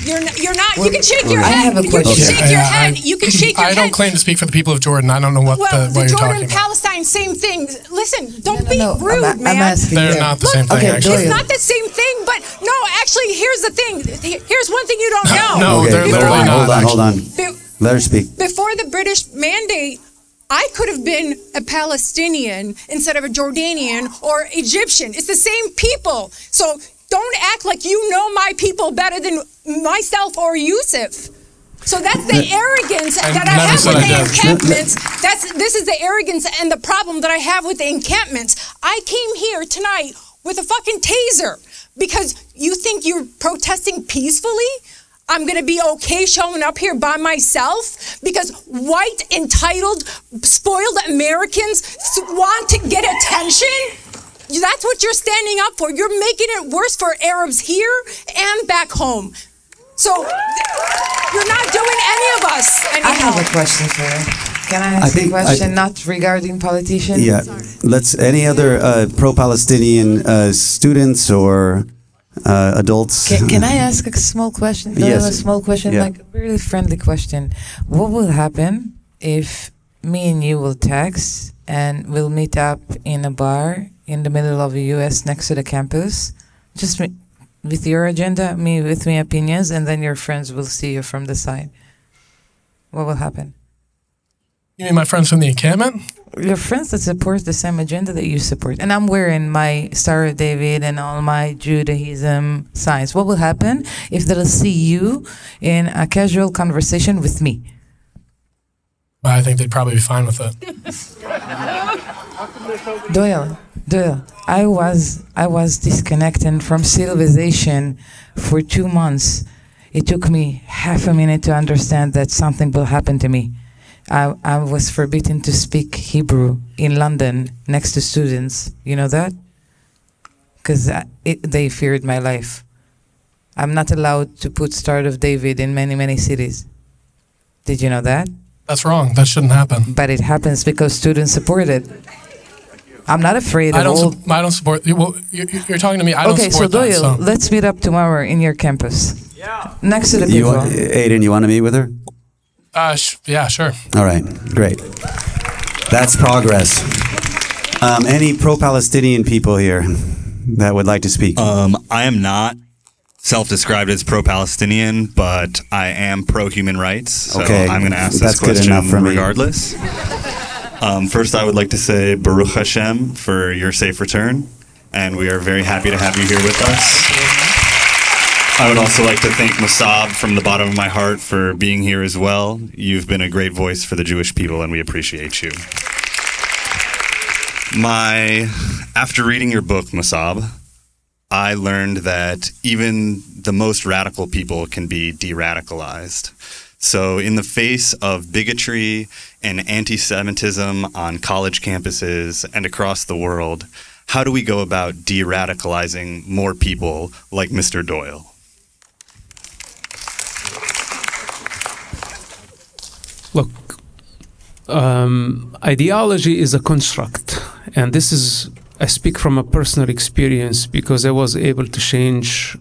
You're not. You can shake your head. You can shake your head. You can shake your head. I don't claim to speak for the people of Jordan. I don't know what you're talking about. Jordan, Palestine, same thing. Listen, don't be rude, man. They're not the same thing. Okay, it's not the same thing, but no, actually, here's the thing. Here's one thing you don't know. No, they're literally not. Hold on. Let her speak. Before the British mandate, I could have been a Palestinian instead of a Jordanian or Egyptian. It's the same people. So don't act like you know my people better than myself or Yousef. So that's the arrogance that I have with the encampments. This is the arrogance and the problem that I have with the encampments. I came here tonight with a fucking taser because you think you're protesting peacefully? I'm going to be okay showing up here by myself because white, entitled, spoiled Americans want to get attention? That's what you're standing up for. You're making it worse for Arabs here and back home. So you're not doing any of us any I have a question for you. Can I ask a question not regarding politicians? Yeah. Any other pro-Palestinian students or adults? Can I ask a small question? Yes. A small question, like a really friendly question. What will happen if me and you will text and we'll meet up in a bar in the middle of the US next to the campus, just with your agenda, me with my opinions, and then your friends will see you from the side? What will happen? You mean my friends from the encampment? Your friends that support the same agenda that you support. And I'm wearing my Star of David and all my Judaism signs. What will happen if they'll see you in a casual conversation with me? I think they'd probably be fine with it. Doyle, I was disconnected from civilization for 2 months. It took me half a minute to understand that something will happen to me. I was forbidden to speak Hebrew in London next to students. You know that? Because they feared my life. I'm not allowed to put Star of David in many, many cities. Did you know that? That's wrong. That shouldn't happen. But it happens because students support it. I'm not afraid I don't support. Well, you're talking to me. I don't support that. Okay, so Doyle, let's meet up tomorrow in your campus. Yeah. Next to the people. Aidan, you want to meet with her? Yeah, sure. All right, great. That's progress. Any pro-Palestinian people here that would like to speak? I am not self-described as pro-Palestinian, but I am pro-human rights. So okay, I'm going to ask that's this question good enough for regardless. First, I would like to say Baruch Hashem for your safe return, and we are very happy to have you here with us. I would also like to thank Mosab from the bottom of my heart for being here as well. You've been a great voice for the Jewish people, and we appreciate you. After reading your book, Mosab, I learned that even the most radical people can be de-radicalized. So in the face of bigotry and anti-Semitism on college campuses and across the world, how do we go about de-radicalizing more people like Mr. Doyle? Look, ideology is a construct, and this is, I speak from a personal experience because I was able to change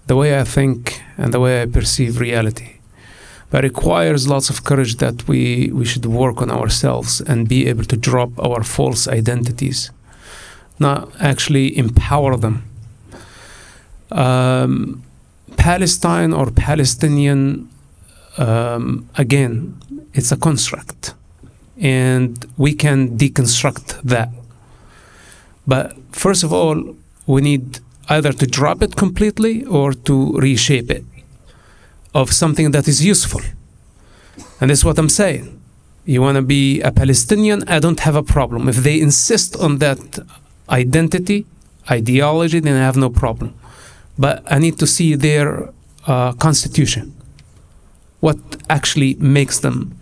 the way I think, and the way I perceive reality. But it requires lots of courage that we should work on ourselves and be able to drop our false identities, not actually empower them. Palestine or Palestinian, again, it's a construct, and we can deconstruct that. But first of all, we need either to drop it completely or to reshape it of something that is useful. And that's what I'm saying. You want to be a Palestinian, I don't have a problem. If they insist on that identity, ideology, then I have no problem. But I need to see their constitution. What actually makes them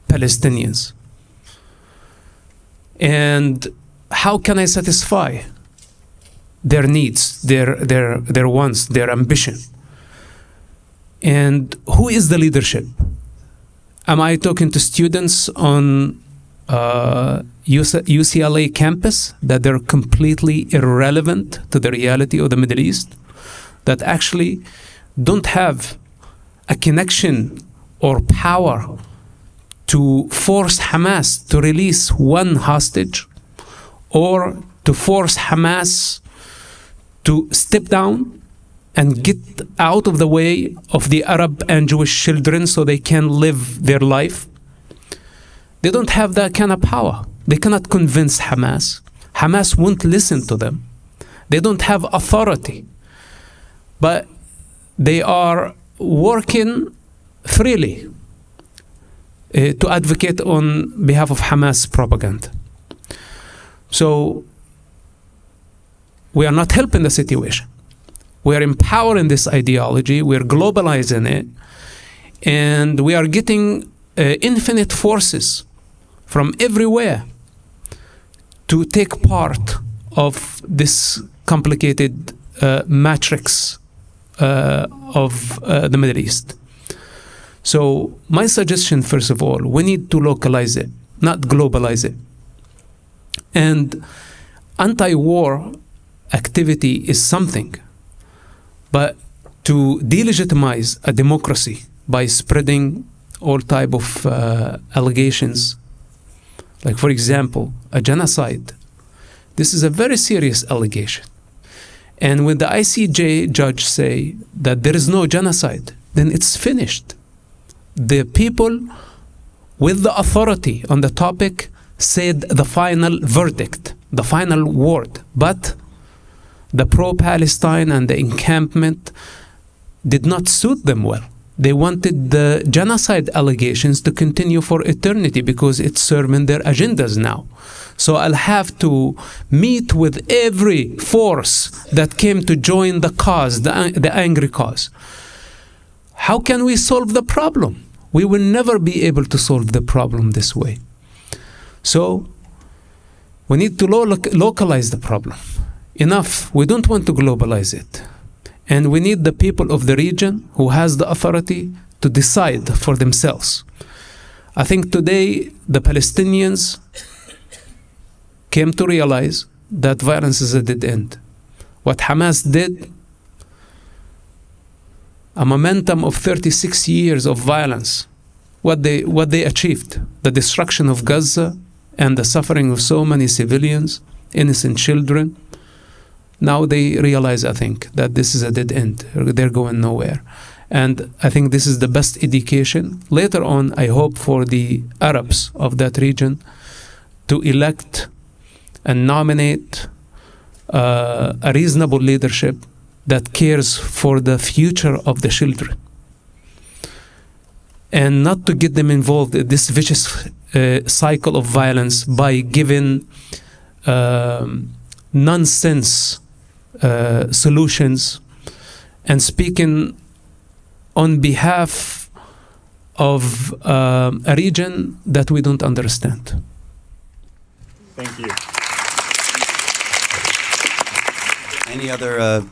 Palestinians? And how can I satisfy their needs, their wants, their ambition? And who is the leadership? Am I talking to students on UCLA campus that they're completely irrelevant to the reality of the Middle East, that actually don't have a connection or power to force Hamas to release one hostage, or to force Hamas to step down and get out of the way of the Arab and Jewish children so they can live their life? They don't have that kind of power. They cannot convince Hamas. Hamas won't listen to them. They don't have authority. But they are working freely to advocate on behalf of Hamas propaganda. So we are not helping the situation. We are empowering this ideology, we are globalizing it, and we are getting infinite forces from everywhere to take part of this complicated matrix of the Middle East. So my suggestion, first of all, we need to localize it, not globalize it. And anti-war activity is something, but to delegitimize a democracy by spreading all type of allegations, like for example, a genocide, this is a very serious allegation. And when the ICJ judge say that there is no genocide, then it's finished. The people with the authority on the topic said the final verdict, the final word, but the pro-Palestine and the encampment did not suit them well. They wanted the genocide allegations to continue for eternity because it's serving their agendas now. So I'll have to meet with every force that came to join the cause, the angry cause. How can we solve the problem? We will never be able to solve the problem this way. So we need to localize the problem. Enough. We don't want to globalize it. And we need the people of the region who has the authority to decide for themselves. I think today the Palestinians came to realize that violence is a dead end. What Hamas did, a momentum of 36 years of violence, what they achieved, the destruction of Gaza and the suffering of so many civilians, innocent children. Now they realize, I think, that this is a dead end. They're going nowhere. And I think this is the best education. Later on, I hope for the Arabs of that region to elect and nominate a reasonable leadership that cares for the future of the children. And not to get them involved in this vicious cycle of violence by giving nonsense solutions and speaking on behalf of a region that we don't understand. Thank you. Any other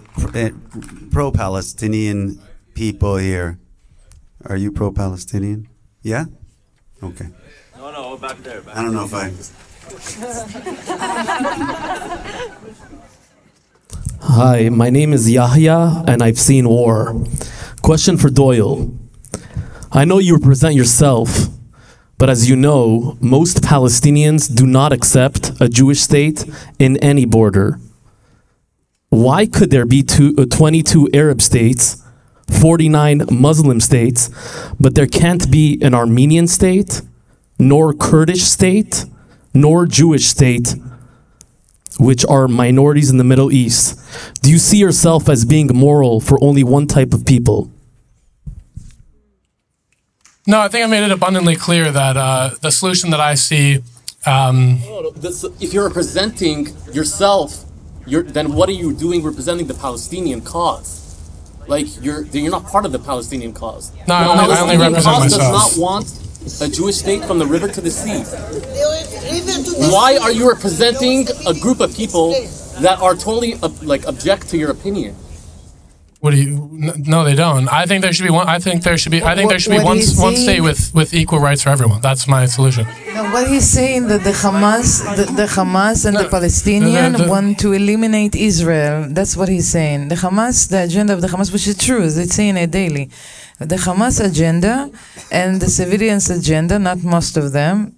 pro-Palestinian people here? Are you pro-Palestinian? Yeah? Okay. No, back there. I don't know if I... Hi, my name is Yahya, and I've seen war. Question for Doyle. I know you represent yourself, but as you know, most Palestinians do not accept a Jewish state in any border. Why could there be 22 Arab states, 49 Muslim states, but there can't be an Armenian state, nor Kurdish state, nor Jewish state, which are minorities in the Middle East? Do you see yourself as being moral for only one type of people? No, I think I made it abundantly clear that the solution that I see... If you're representing yourself, then what are you doing representing the Palestinian cause? Like, you're not part of the Palestinian cause. No, I only represent myself. Does not want a Jewish state from the river to the sea. Why are you representing a group of people that are totally object to your opinion? What do you? No, they don't. I think there should be one. I think there should be one state with equal rights for everyone. That's my solution. No, what he's saying that the Hamas and the Palestinian want to eliminate Israel. That's what he's saying. The Hamas, the agenda of the Hamas, which is true, it's saying it daily. The Hamas agenda and the civilians' agenda, not most of them,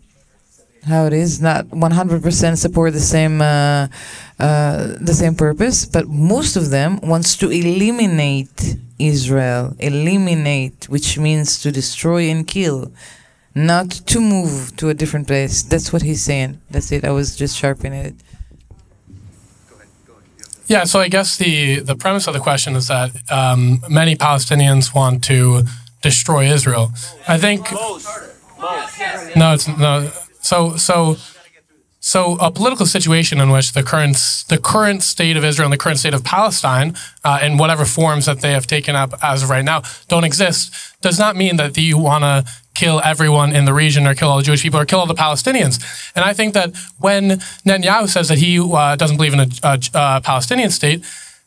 how it is, not 100% support the same purpose, but most of them wants to eliminate Israel, which means to destroy and kill, not to move to a different place. That's what he's saying. That's it. I was just sharpening it. Yeah, so I guess the premise of the question is that many Palestinians want to destroy Israel. I think no, it's no. So a political situation in which the current state of Israel and the current state of Palestine, in whatever forms that they have taken up as of right now, don't exist, does not mean that you want to kill everyone in the region or kill all the Jewish people or kill all the Palestinians. And I think that when Netanyahu says that he doesn't believe in a Palestinian state,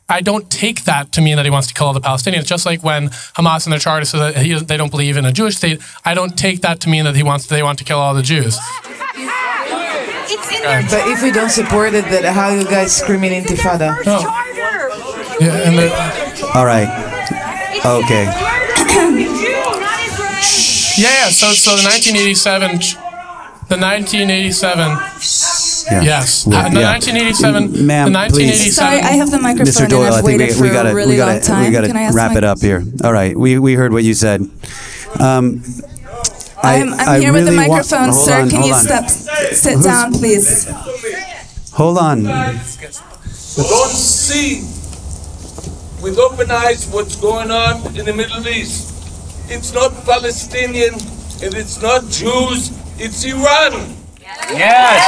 I don't take that to mean that he wants to kill all the Palestinians. Just like when Hamas in their charter says that they don't believe in a Jewish state, I don't take that to mean that they want to kill all the Jews. But if we don't support it, then how you guys screaming intifada? No. All right. Okay. Yeah. So the 1987. Yeah. Yes. The 1987. Ma'am, the 1987. please. Sorry, I have the microphone. Mr. Doyle, and I've waited for a really long time. We Can I gotta ask wrap it up here. All right. We heard what you said. I'm here with the microphone, sir. Can you sit down, please? Hold on. Don't see with open eyes what's going on in the Middle East. It's not Palestinian and it's not Jews, it's Iran. Yes.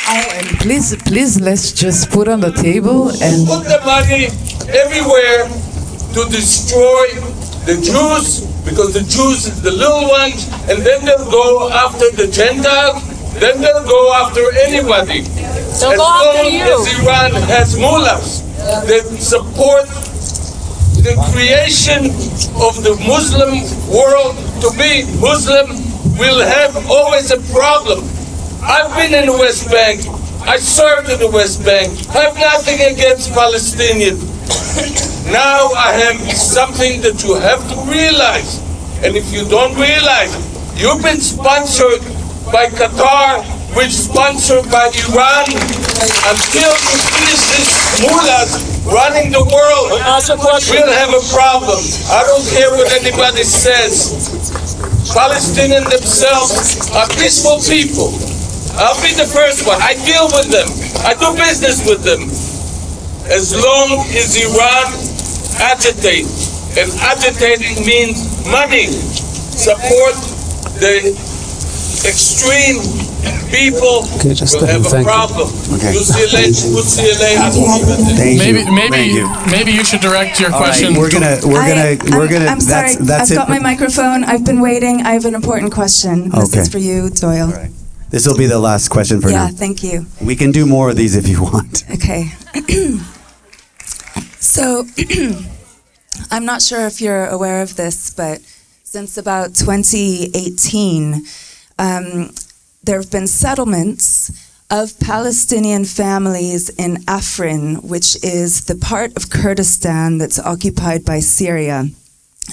And please, let's just put on the table and put the money everywhere to destroy the Jews, because the Jews is the little ones, and then they'll go after the Gentiles, then they'll go after anybody. They'll go after you. As Iran has mullahs that support the creation of the Muslim world to be Muslim, will have always a problem. I've been in the West Bank. I served in the West Bank. I have nothing against Palestinians. Now I have something that you have to realize. And if you don't realize, you've been sponsored by Qatar, which is sponsored by Iran. Until you finish this mullahs running the world, we'll have a problem. I don't care what anybody says. Palestinians themselves are peaceful people. I'll be the first one. I deal with them. I do business with them. As long as Iran agitates, and agitating means money, support the extreme people, will have a problem. UCLA, Maybe you should direct your question. I'm sorry. I've got my microphone. I've been waiting. I have an important question. This is for you, Doyle. This will be the last question for now. Yeah, thank you. We can do more of these if you want. Okay. So, I'm not sure if you're aware of this, but since about 2018, there have been settlements of Palestinian families in Afrin, which is the part of Kurdistan that's occupied by Syria.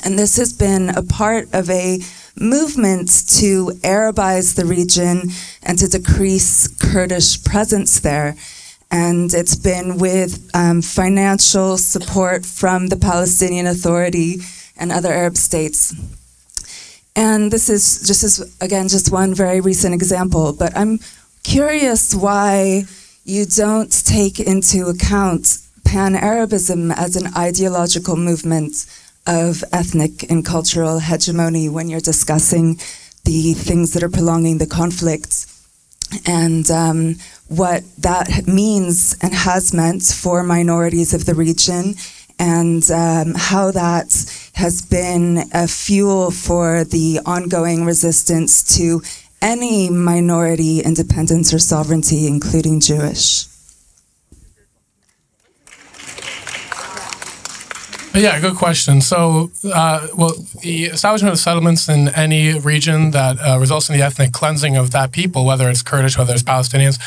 And this has been a part of a movement to Arabize the region and to decrease Kurdish presence there. And it's been with financial support from the Palestinian Authority and other Arab states. And this is just one very recent example, but I'm curious why you don't take into account Pan-Arabism as an ideological movement of ethnic and cultural hegemony when you're discussing the things that are prolonging the conflict and what that means and has meant for minorities of the region, and how that has been a fuel for the ongoing resistance to any minority independence or sovereignty, including Jewish. Yeah, good question. So, well, the establishment of settlements in any region that results in the ethnic cleansing of that people, whether it's Kurdish, whether it's Palestinians,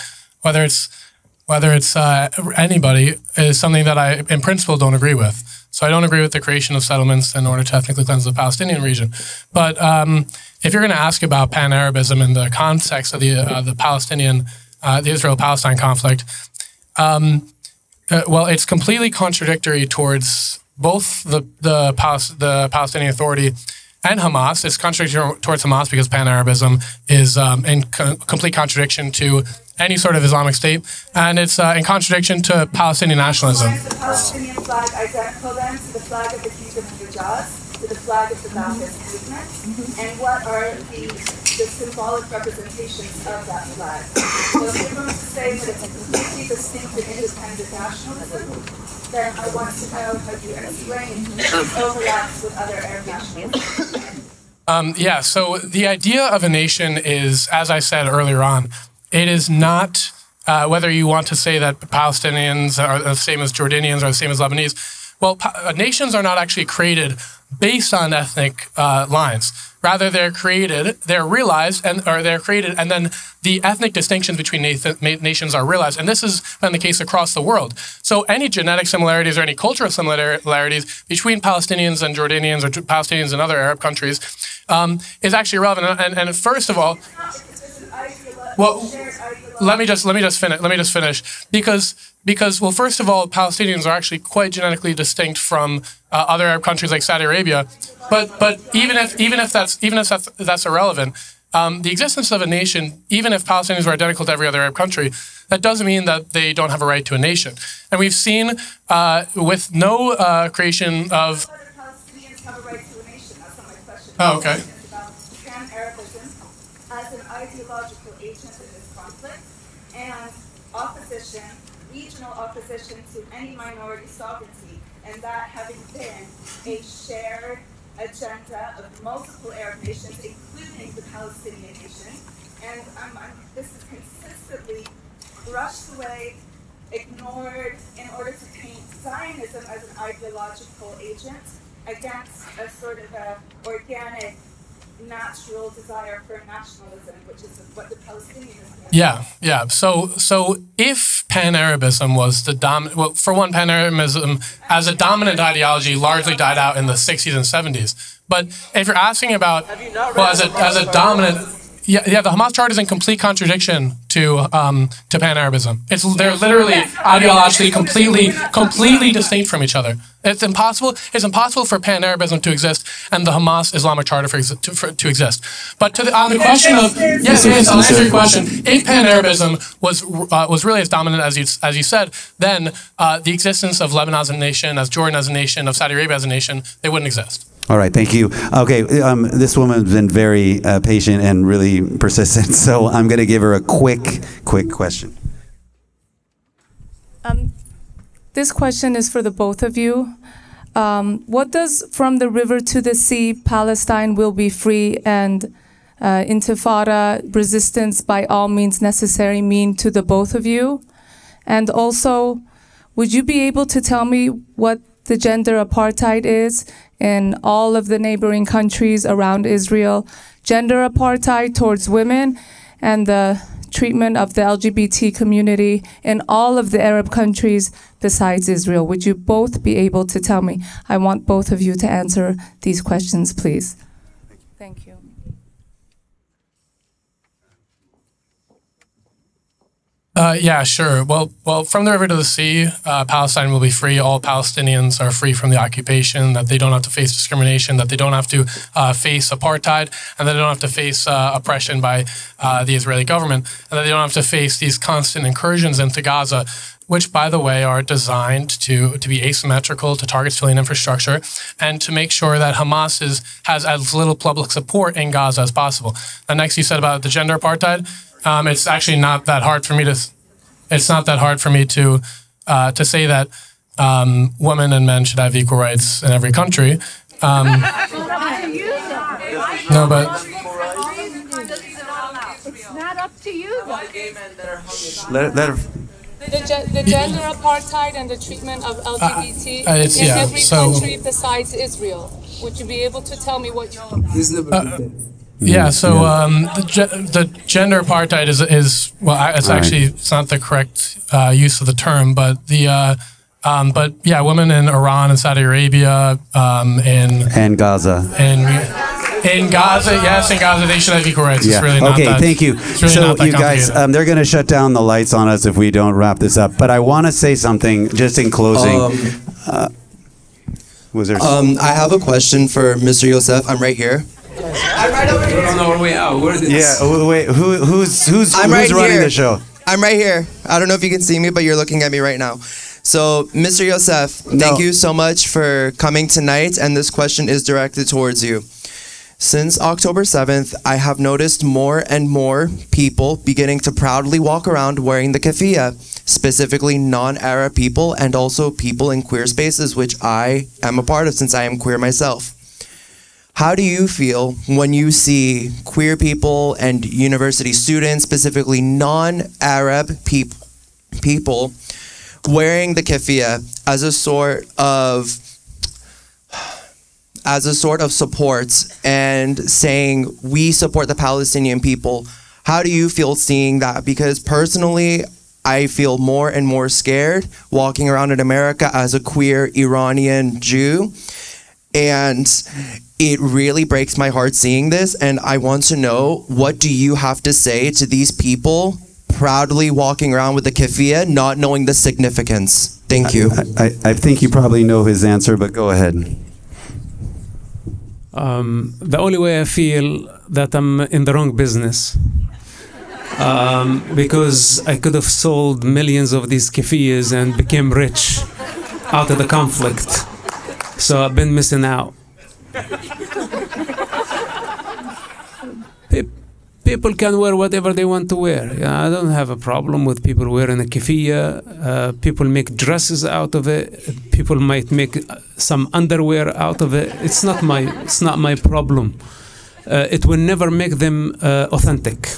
whether it's anybody, is something that I, in principle, don't agree with. So I don't agree with the creation of settlements in order to ethnically cleanse the Palestinian region. But if you're going to ask about Pan-Arabism in the context of the Palestinian, the Israel-Palestine conflict, well, it's completely contradictory towards both the Palestinian Authority and Hamas. It's contradictory towards Hamas because Pan-Arabism is in complete contradiction to any sort of Islamic state, and it's in contradiction to Palestinian nationalism. Is the Palestinian flag identical then to the flag of the Kingdom of Hijaz, to the flag of the Ba'athist movement? And what are the symbolic representations of that flag? So if you're going to say that it's a completely distinct and independent nationalism, then I want to know how you explain its overlaps with other Arab nationalism. Yeah, so the idea of a nation is, as I said earlier on, it is not whether you want to say that Palestinians are the same as Jordanians or the same as Lebanese. Well, nations are not actually created based on ethnic lines. Rather, they're realized, and then the ethnic distinctions between nations are realized. And this has been the case across the world. So any genetic similarities or any cultural similarities between Palestinians and Jordanians or Palestinians and other Arab countries is actually irrelevant. And first of all, well, let me just finish because well, first of all, Palestinians are actually quite genetically distinct from other Arab countries like Saudi Arabia. But even if that's irrelevant, the existence of a nation, even if Palestinians were identical to every other Arab country, that doesn't mean that they don't have a right to a nation. And we've seen with no creation of. Palestinians have a right to a nation. That's not my question. Oh, okay. It's about Pan-Arabism as an ideological agent in this conflict and opposition, regional opposition to any minority sovereignty, and that having been a shared agenda of multiple Arab nations, including the Palestinian nation. And this is consistently brushed away, ignored, in order to paint Zionism as an ideological agent against a sort of organic, natural desire for nationalism, which is what the Palestinians do. Yeah. So if Pan-Arabism was the dominant, well, for one, Pan-Arabism as a dominant ideology largely died out in the 60s and 70s. But if you're asking about, well, as a dominant, yeah, the Hamas chart is in complete contradiction to Pan-Arabism. They're literally ideologically completely distinct from each other. It's impossible for Pan-Arabism to exist and the Hamas Islamic Charter to exist. But on the question of yes, I'll answer your question. If Pan-Arabism was really as dominant as you said, then the existence of Lebanon as a nation, as Jordan as a nation, of Saudi Arabia as a nation, they wouldn't exist. All right, thank you. Okay, this woman's been very patient and really persistent, so I'm going to give her a quick question. This question is for the both of you. What does from the river to the sea, Palestine will be free, and intifada, resistance by all means necessary, mean to the both of you? And also, would you be able to tell me what the gender apartheid is in all of the neighboring countries around Israel? Gender apartheid towards women and the treatment of the LGBT community in all of the Arab countries besides Israel? Would you both be able to tell me? I want both of you to answer these questions, please. Thank you. Yeah, sure. Well, from the river to the sea, Palestine will be free. All Palestinians are free from the occupation, that they don't have to face discrimination, that they don't have to face apartheid, and that they don't have to face oppression by the Israeli government, and that they don't have to face these constant incursions into Gaza, which, by the way, are designed to be asymmetrical, to target civilian infrastructure, and to make sure that Hamas has as little public support in Gaza as possible. The next you said about the gender apartheid, it's actually not that hard for me to. It's not that hard for me to say that women and men should have equal rights in every country. No, but it's not up to you. Let her. The gender apartheid and the treatment of LGBT in every country besides Israel. Would you be able to tell me what you... the gender apartheid is well, it's actually it's not the correct use of the term, but but yeah, women in Iran and Saudi Arabia, and Gaza, in Gaza, yes, in Gaza they should have equal rights. Yeah. It's really not that, thank you. It's really So not that you guys, they're going to shut down the lights on us if we don't wrap this up. But I want to say something just in closing. Was there? I have a question for Mr. Yousef. I'm right here. I'm right over here. On our way out. Where is it? Yeah. Wait. Who's right running here. the show? I'm right here. I don't know if you can see me, but you're looking at me right now. So, Mr. Yousef, thank you so much for coming tonight, and this question is directed towards you. Since October 7th, I have noticed more and more people beginning to proudly walk around wearing the keffiyeh, specifically non-Arab people and also people in queer spaces, which I am a part of since I am queer myself. How do you feel when you see queer people and university students, specifically non-Arab people, wearing the keffiyeh as a sort of support and saying we support the Palestinian people? How do you feel seeing that? Because personally, I feel more and more scared walking around in America as a queer Iranian Jew, and it really breaks my heart seeing this, and I want to know, what do you have to say to these people proudly walking around with the keffiyeh, not knowing the significance? Thank you. I think you probably know his answer, but go ahead. The only way I feel that I'm in the wrong business, because I could have sold millions of these keffiyehs and became rich out of the conflict. So I've been missing out. People can wear whatever they want to wear. I don't have a problem with people wearing a keffiyeh. People make dresses out of it. People might make some underwear out of it. It's not my problem. It will never make them authentic.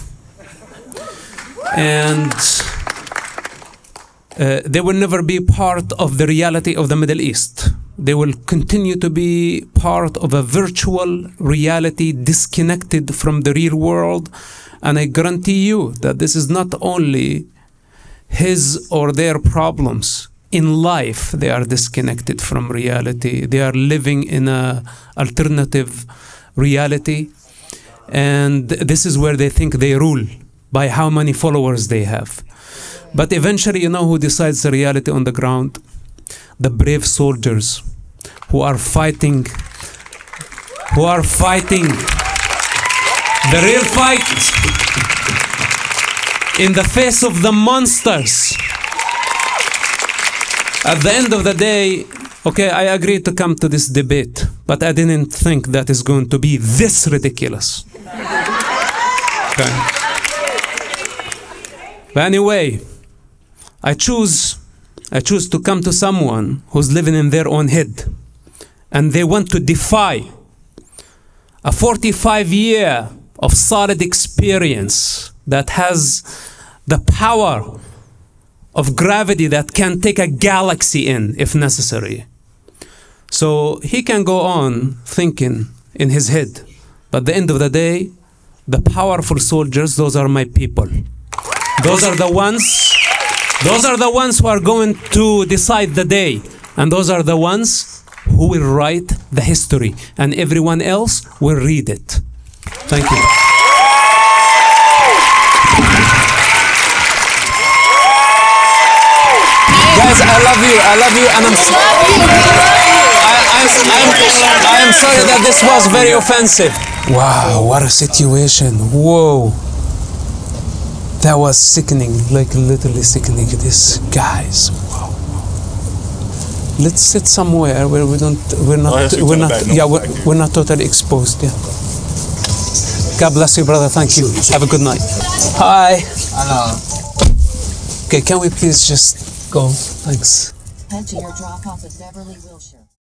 And they will never be part of the reality of the Middle East. They will continue to be part of a virtual reality disconnected from the real world. And I guarantee you that this is not only his or their problems. In life, they are disconnected from reality. They are living in an alternative reality. And this is where they think they rule, by how many followers they have. But eventually, you know who decides the reality on the ground? The brave soldiers who are fighting the real fight in the face of the monsters. At the end of the day, okay, I agreed to come to this debate, but I didn't think that is going to be this ridiculous. Okay. But anyway, I choose to come to someone who's living in their own head, and they want to defy a 45-year of solid experience that has the power of gravity that can take a galaxy in if necessary. So he can go on thinking in his head, but at the end of the day, the powerful soldiers, those are my people. Those are the ones. Those are the ones who are going to decide the day, and those are the ones who will write the history, and everyone else will read it. Thank you. Guys, I love you, and I am sorry that this was very offensive. Wow, what a situation. Whoa. That was sickening, like literally sickening. This, guys, wow. Let's sit somewhere where we're not totally exposed. Yeah. God bless you, brother. Thank you. Have a good night. Hi. Okay, can we please just go? Thanks. Head to your drop-off at Beverly Wilshire.